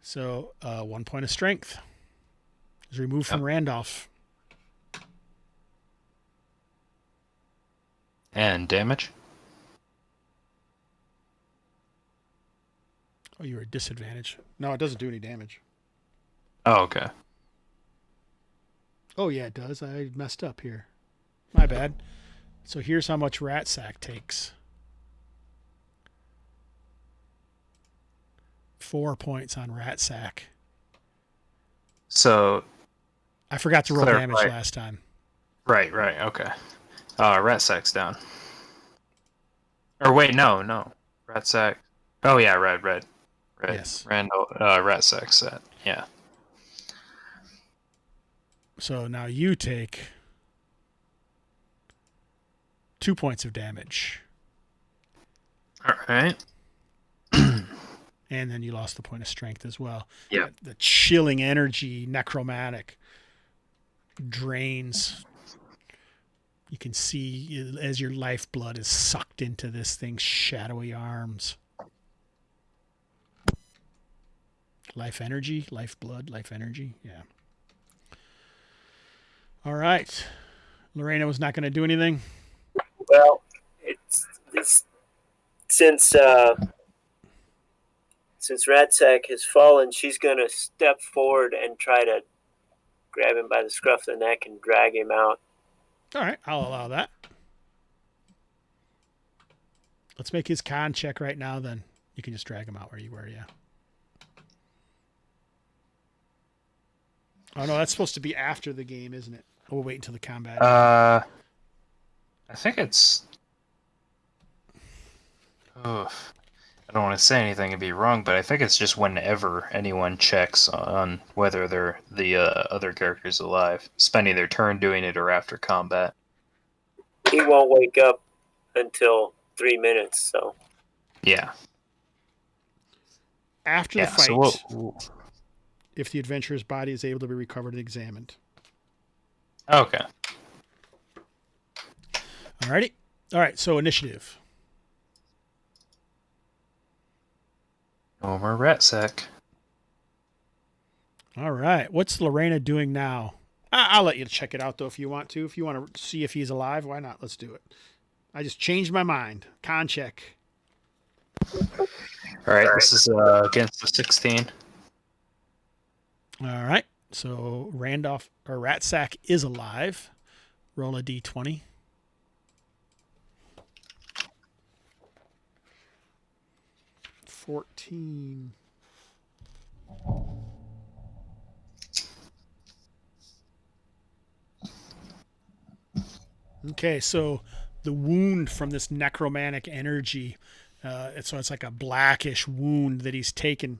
So 1 point of strength is removed from Randolph. And damage? Oh, you're at disadvantage. No, it doesn't do any damage. Oh, okay. Oh, yeah, it does. I messed up here. My bad. So here's how much Ratsack takes. 4 points on Rat Sack. So I forgot to roll damage last time. Right, okay. Rat Sack's down. Or wait, no. Rat Sack. Oh yeah, red. Yes. Randall, Rat Sack set. Yeah. So now you take 2 points of damage. All right. And then you lost the point of strength as well. Yeah. The chilling energy, necromantic, drains. You can see as your lifeblood is sucked into this thing's shadowy arms. Life energy, lifeblood, life energy. Yeah. All right. Loreena was not going to do anything. Well, it's this since Ratsack has fallen, she's going to step forward and try to grab him by the scruff of the neck and drag him out. All right, I'll allow that. Let's make his con check right now, then. You can just drag him out where you were, yeah. Oh, no, that's supposed to be after the game, isn't it? Oh, we'll wait until the combat. I think it's... Ugh. I don't want to say anything and be wrong, but I think it's just whenever anyone checks on whether they're the other character's alive, spending their turn doing it or after combat. He won't wake up until 3 minutes, so... Yeah. After the fight, so if the adventurer's body is able to be recovered and examined. Okay. Alrighty. All right, so initiative. No more Rat Sack. All right. What's Loreena doing now? I'll let you check it out, though, if you want to. If you want to see if he's alive, why not? Let's do it. I just changed my mind. Con check. All right, this is against the 16. All right. So Rat Sack is alive. Roll a d20. $14. Okay, so the wound from this necromantic energy, it's like a blackish wound that he's taken.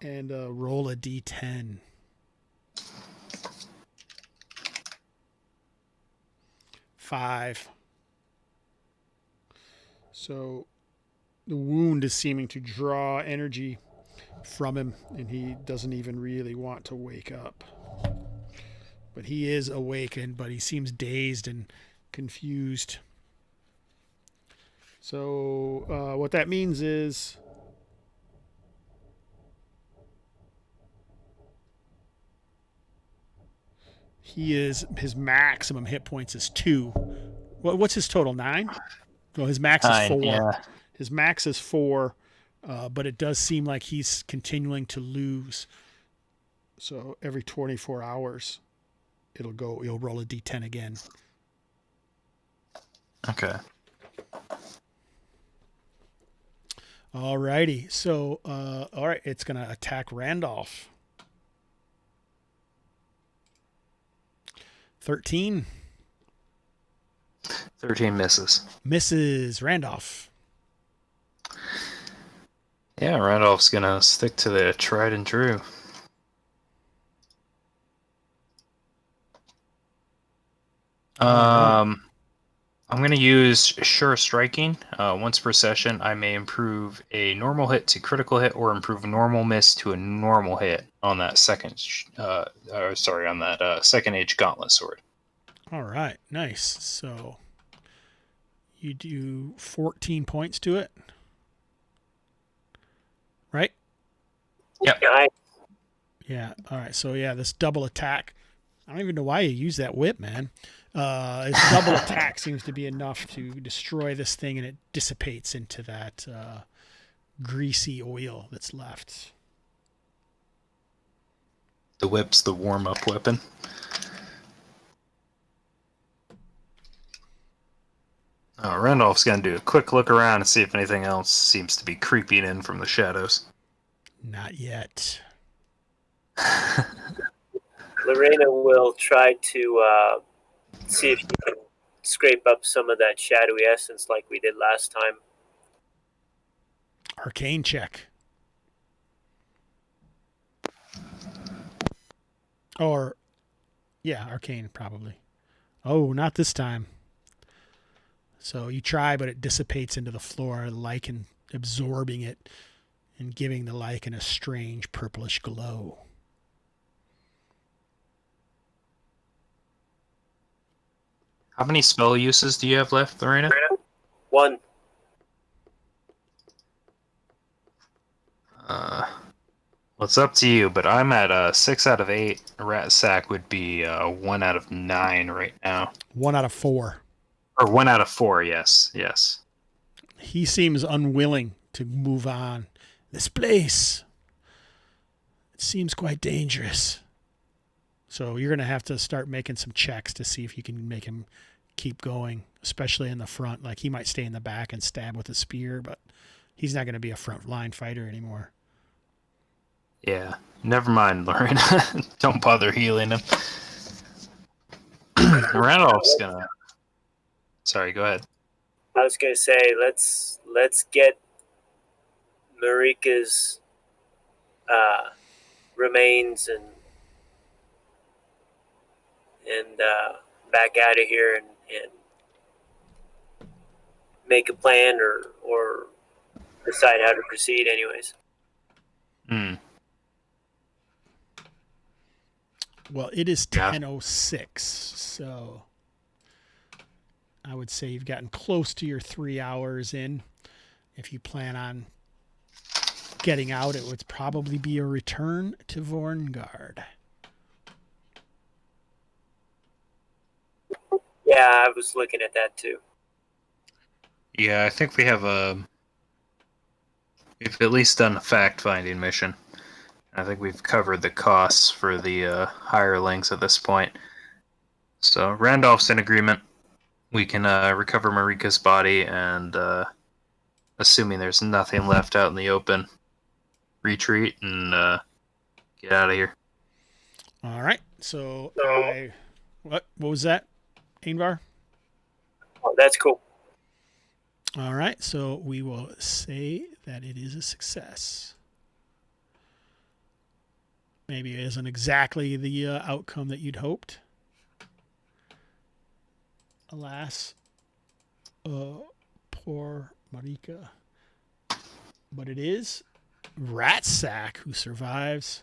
And roll a d10. $5. So the wound is seeming to draw energy from him, and he doesn't even really want to wake up. But he is awakened, but he seems dazed and confused. So what that means is his maximum hit points is 2. What's his total? 9? No, his max is 4. Yeah. His max is 4, but it does seem like he's continuing to lose. So every 24 hours, you'll roll a d10 again. Okay. All righty. So, all right, it's going to attack Randolph. 13. 13 misses. Misses Randolph. Yeah, Randolph's gonna stick to the tried and true. I'm going to use Sure Striking. Once per session, I may improve a normal hit to critical hit or improve normal miss to a normal hit on that second age Gauntlet Sword. All right, nice. So you do 14 points to it, right? Yep. Yeah. All right. So yeah, this double attack. I don't even know why you use that whip, man. This double attack seems to be enough to destroy this thing, and it dissipates into that greasy oil that's left. The whip's the warm-up weapon. Randolph's going to do a quick look around and see if anything else seems to be creeping in from the shadows. Not yet. Loreena will try to see if you can scrape up some of that shadowy essence like we did last time. Arcane check. Or, yeah, arcane probably. Oh, not this time. So you try, but it dissipates into the floor, lichen absorbing it and giving the lichen a strange purplish glow. How many spell uses do you have left, Loreena? 1. Well, it's up to you, but I'm at 6 out of 8. A rat sack would be 1 out of 9 right now. 1 out of 4. Or 1 out of 4, yes. He seems unwilling to move on. This place, it seems quite dangerous. So you're going to have to start making some checks to see if you can make him keep going, especially in the front. Like, he might stay in the back and stab with a spear, but he's not going to be a front line fighter anymore. Yeah. Never mind, Loreena. Don't bother healing him. Randolph's gonna... Sorry, go ahead. I was going to say, let's get Marika's remains and back out of here and make a plan or decide how to proceed anyways. Well, it is 10:06, so I would say you've gotten close to your 3 hours in. If you plan on getting out, it would probably be a return to Vorngard. Yeah, I was looking at that too. Yeah, I think we have we've at least done a fact-finding mission. I think we've covered the costs for the hirelings at this point. So Randolph's in agreement. We can recover Marika's body and, assuming there's nothing left out in the open, retreat and get out of here. All right. So what was that, Ainvar? Oh, that's cool. All right. So we will say that it is a success. Maybe it isn't exactly the outcome that you'd hoped. Alas, poor Marika. But it is Ratsack who survives.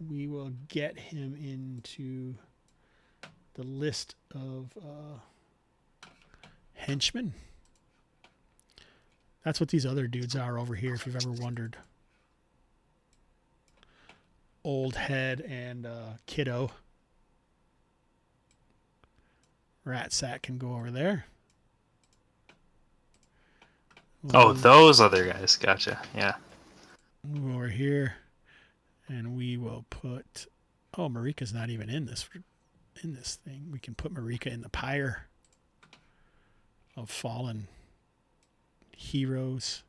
We will get him into the list of henchmen. That's what these other dudes are over here, if you've ever wondered. Old Head and Kiddo. Ratsack can go over there. Oh, those other guys. Gotcha. Yeah. Move over here, and we will put... Oh, Marika's not even in this thing. We can put Marika in the pyre of fallen heroes.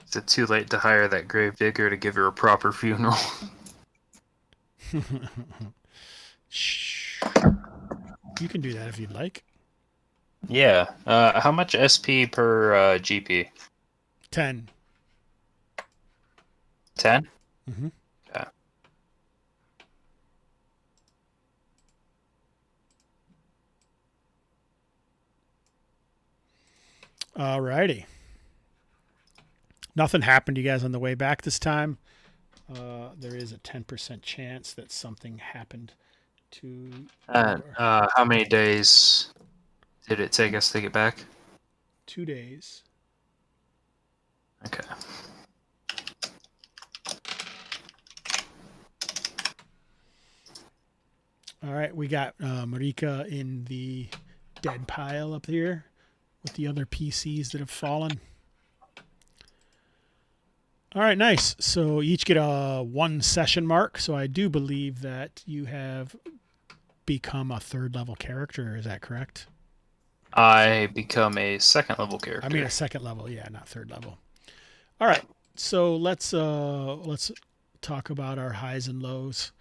Is it too late to hire that gravedigger to give her a proper funeral? Shh. You can do that if you'd like. Yeah. How much SP per GP? 10. 10? Mm-hmm. Yeah. All righty. Nothing happened to you guys on the way back this time. There is a 10% chance that something happened to... How many days did it take us to get back? 2 days. Okay. All right, we got Marika in the dead pile up here with the other PCs that have fallen. All right, nice. So you each get a 1 session mark. So I do believe that you have become a 3rd level character. Is that correct? I become a second level character. I mean a second level, yeah, not third level. All right. So let's talk about our highs and lows.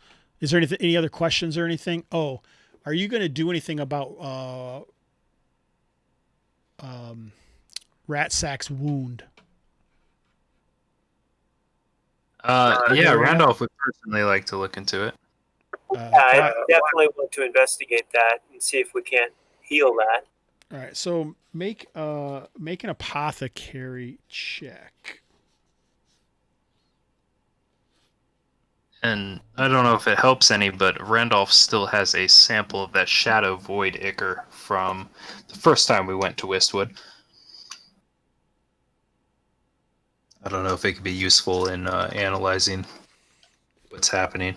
Is there any other questions or anything? Oh, are you going to do anything about Rat Sack's wound? Yeah, Randolph would personally like to look into it. I definitely want to investigate that and see if we can't heal that. All right, so make an apothecary check. And I don't know if it helps any, but Randolph still has a sample of that Shadow Void Ichor from the first time we went to Wistwood. I don't know if it could be useful in analyzing what's happening.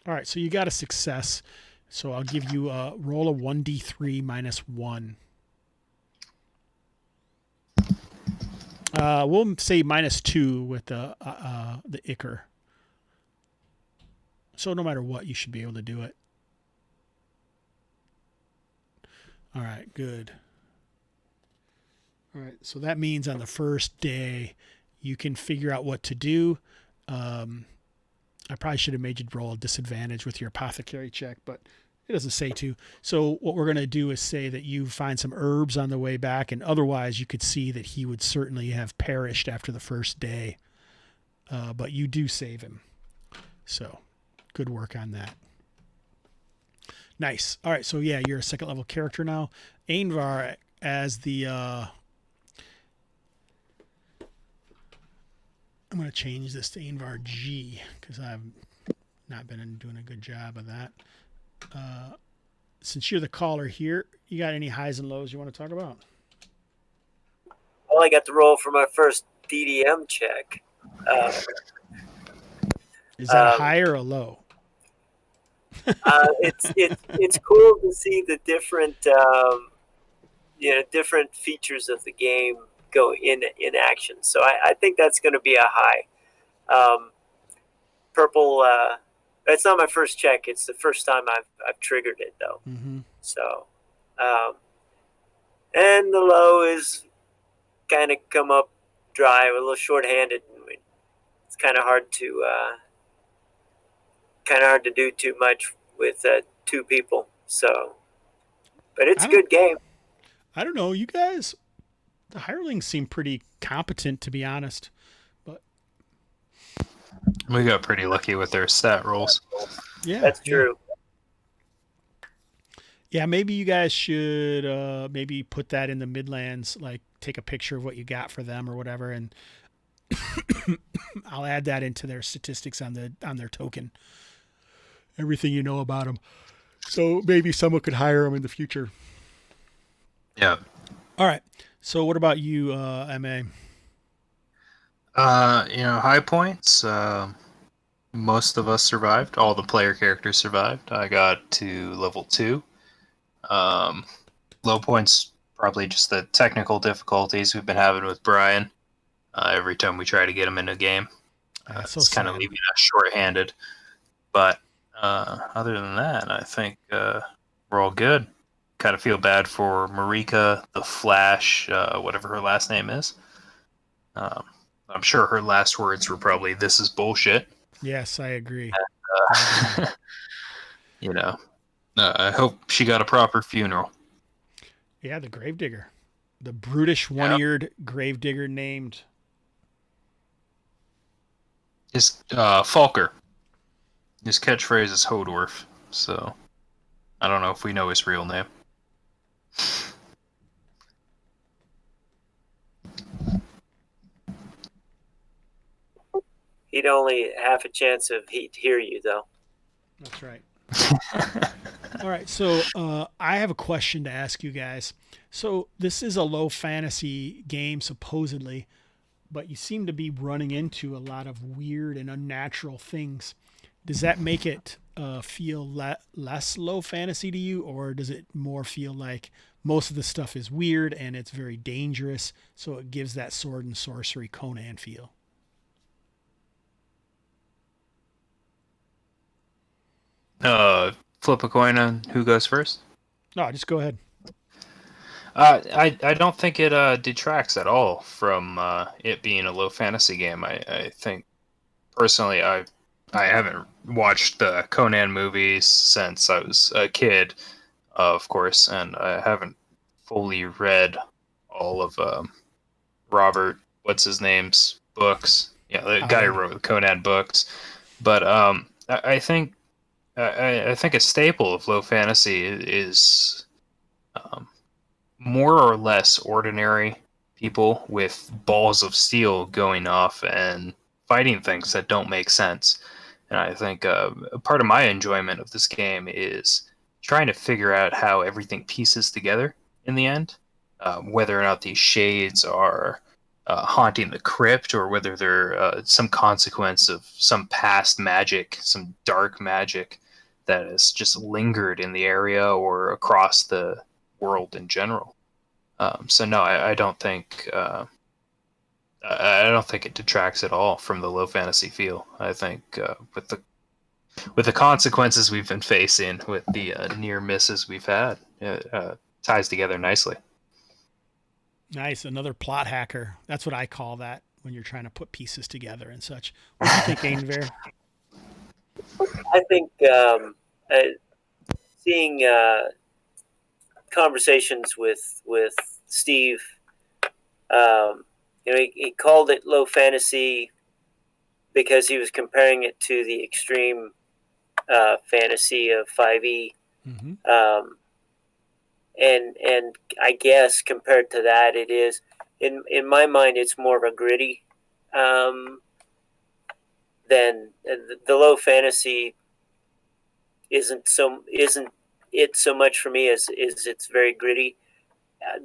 All right, so you got a success. So I'll give you a roll of 1d3 minus 1. We'll say minus 2 with the Ichor. So no matter what, you should be able to do it. All right, good. All right, so that means on the first day, you can figure out what to do. I probably should have made you roll a disadvantage with your apothecary check, but it doesn't say to. So what we're going to do is say that you find some herbs on the way back, and otherwise you could see that he would certainly have perished after the first day. But you do save him. So good work on that. Nice. All right, so yeah, you're a second level character now. Ainvar as the... I'm going to change this to Ainvar G because I've not been doing a good job of that. Since you're the caller here, you got any highs and lows you want to talk about? Well, I got the roll for my first DDM check. Is that a high or a low? It's cool to see the different different features of the game go in action. So I think that's going to be a high. Purple. It's not my first check. It's the first time I've triggered it though. Mm-hmm. So, and the low is kind of come up dry, a little short-handed. It's kind of hard to do too much with two people. So, but it's a good game. I don't know, you guys. The hirelings seem pretty competent, to be honest. But we got pretty lucky with their stat rolls. Yeah, that's true. Yeah, maybe you guys should maybe put that in the Midlands, like take a picture of what you got for them or whatever, and I'll add that into their statistics on their token. Everything you know about them. So maybe someone could hire them in the future. Yeah. All right. So what about you, MA? High points. Most of us survived. All the player characters survived. I got to level 2. Low points, probably just the technical difficulties we've been having with Brian. Every time we try to get him in a game, it's kind of leaving us short-handed. But other than that, I think we're all good. Kind of feel bad for Marika, the Flash, whatever her last name is. I'm sure her last words were probably, "This is bullshit." Yes, I agree. And, I hope she got a proper funeral. Yeah, the Gravedigger. The brutish one-eared Gravedigger named... His Falker. His catchphrase is Hodorf, so I don't know if we know his real name. He'd only have a chance of he'd hear you, though. That's right. All right, so I have a question to ask you guys. So this is a low fantasy game, supposedly, but you seem to be running into a lot of weird and unnatural things. Does that make it feel less low fantasy to you, or does it more feel like most of the stuff is weird and it's very dangerous, so it gives that sword and sorcery Conan feel? Flip a coin on who goes first. No, just go ahead. I don't think it detracts at all from it being a low fantasy game. I think personally I haven't watched the Conan movies since I was a kid, of course, and I haven't fully read all of Robert what's his name's books. Yeah, the guy who Howard. wrote the Conan books. But I think I think a staple of low fantasy is um, more or less ordinary people with balls of steel going off and fighting things that don't make sense. And I think a part of my enjoyment of this game is trying to figure out how everything pieces together in the end. Whether or not these shades are haunting the crypt, or whether they're some consequence of some past magic, some dark magic that has just lingered in the area or across the world in general. So no, I don't think I don't think it detracts at all from the low fantasy feel. I think with the consequences we've been facing, with the near misses we've had, it ties together nicely. Nice. Another plot hacker. That's what I call that when you're trying to put pieces together and such. What do you think, Ainver? I think seeing conversations with Steve, he called it low fantasy because he was comparing it to the extreme fantasy of 5e. Mm-hmm. And I guess compared to that, it is in my mind it's more of a gritty than the low fantasy isn't it so much for me as it's very gritty.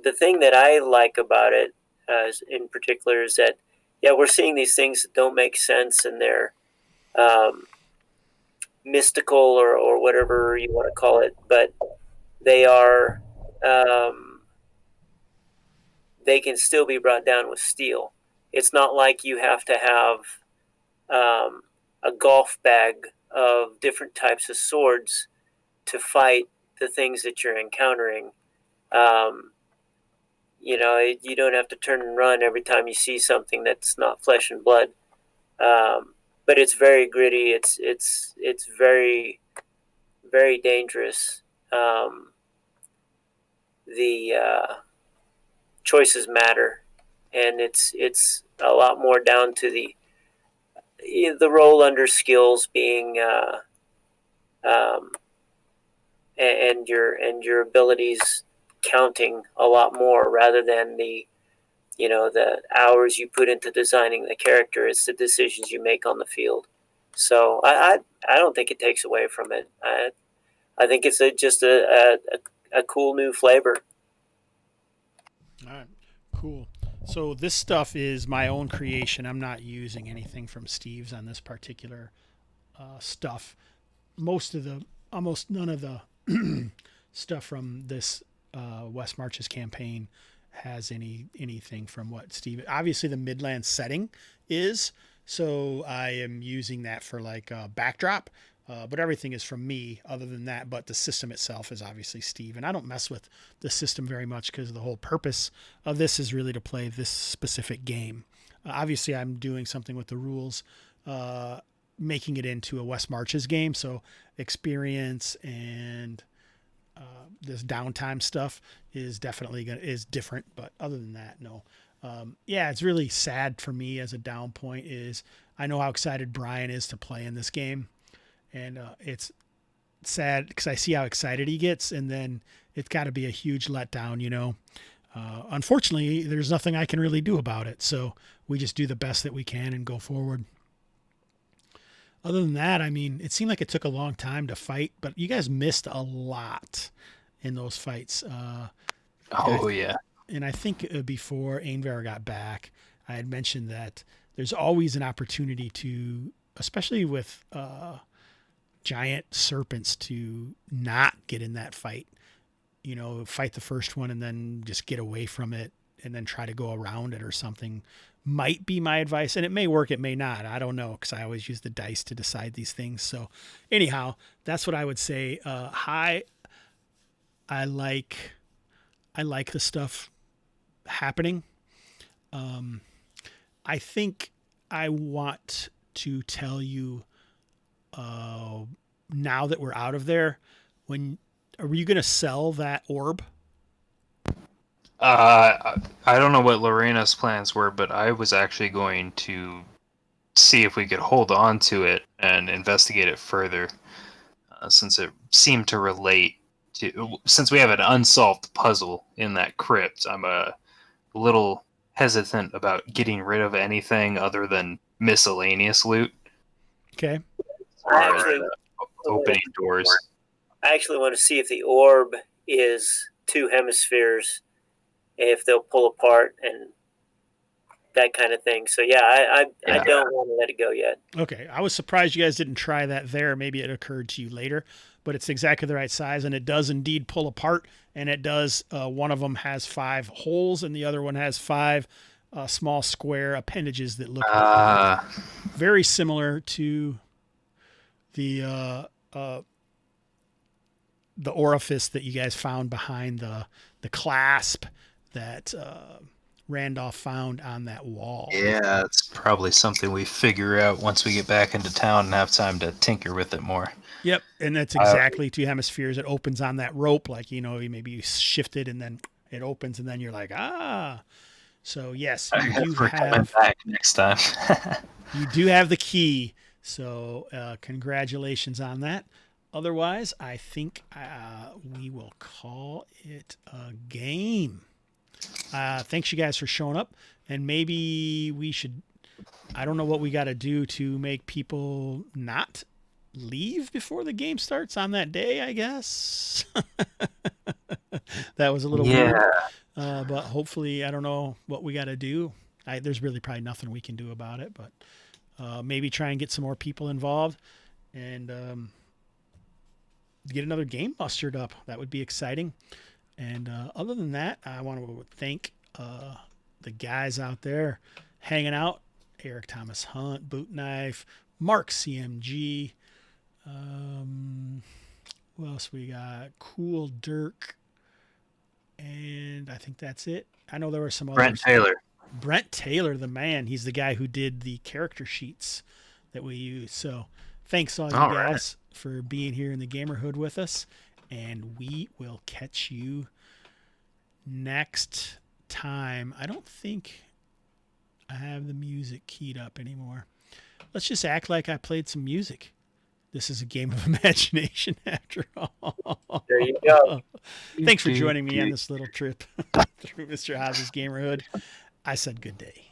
The thing that I like about it in particular is that we're seeing these things that don't make sense, and they're mystical or whatever you want to call it, but they are they can still be brought down with steel. It's not like you have to have a golf bag of different types of swords to fight the things that you're encountering. You don't have to turn and run every time you see something that's not flesh and blood. But it's very gritty. It's very, very dangerous. The choices matter, and it's a lot more down to the roll under skills being and your abilities counting a lot more, rather than the hours you put into designing the character. It's the decisions you make on the field. So I don't think it takes away from it. I think it's just a cool new flavor. All right, cool. So this stuff is my own creation. I'm not using anything from Steve's on this particular stuff. Almost none of the stuff from this West Marches campaign has anything from what Steve. Obviously, the Midlands setting is, so I am using that for like a backdrop. But everything is from me other than that. But the system itself is obviously Steve. And I don't mess with the system very much because the whole purpose of this is really to play this specific game. Obviously, I'm doing something with the rules, making it into a West Marches game. So experience and this downtime stuff is definitely is different. But other than that, no. It's really sad for me as a down point is I know how excited Brian is to play in this game. And it's sad because I see how excited he gets, and then it's got to be a huge letdown, Unfortunately, there's nothing I can really do about it, so we just do the best that we can and go forward. Other than that, I mean, it seemed like it took a long time to fight, but you guys missed a lot in those fights. Yeah. And I think before Ainver got back, I had mentioned that there's always an opportunity to, especially with giant serpents, to not get in that fight, fight the first one and then just get away from it and then try to go around it or something might be my advice. And it may work, it may not. I don't know, because I always use the dice to decide these things. So anyhow, that's what I would say. I like I like the stuff happening. I think I want to tell you now that we're out of there, are you going to sell that orb? I don't know what Loreena's plans were, but I was actually going to see if we could hold on to it and investigate it further, since it seemed to relate to. Since we have an unsolved puzzle in that crypt, I'm a little hesitant about getting rid of anything other than miscellaneous loot. Okay. Opening doors. I actually want to see if the orb is two hemispheres, if they'll pull apart and that kind of thing. So yeah, I don't want to let it go yet. Okay. I was surprised you guys didn't try that there. Maybe it occurred to you later, but it's exactly the right size, and it does indeed pull apart, and it does. One of them has 5 holes, and the other one has 5 small square appendages that look very similar to the orifice that you guys found behind the clasp that Randolph found on that wall. Yeah, it's probably something we figure out once we get back into town and have time to tinker with it more. Yep, and that's exactly 2 hemispheres. It opens on that rope, like, maybe you shift it and then it opens, and then you're like, ah. So yes, you do have back next time. you do have the key. So congratulations on that. Otherwise, I think we will call it a game. Thanks you guys for showing up, and maybe we should. I don't know what we got to do to make people not leave before the game starts on that day, I guess. That was a little weird. But hopefully, I don't know what we got to do. There's really probably nothing we can do about it, but maybe try and get some more people involved and get another game mustered up. That would be exciting. And other than that, I want to thank the guys out there hanging out. Eric Thomas Hunt, Boot Knife, Mark CMG. Who else we got? Cool Dirk. And I think that's it. I know there were some others. Brent Taylor, the man. He's the guy who did the character sheets that we use. So thanks all you guys for being here in the Gamerhood with us. And we will catch you next time. I don't think I have the music keyed up anymore. Let's just act like I played some music. This is a game of imagination after all. There you go. Thanks for joining me on this little trip through Mr. Hobbs' Gamerhood. I said good day.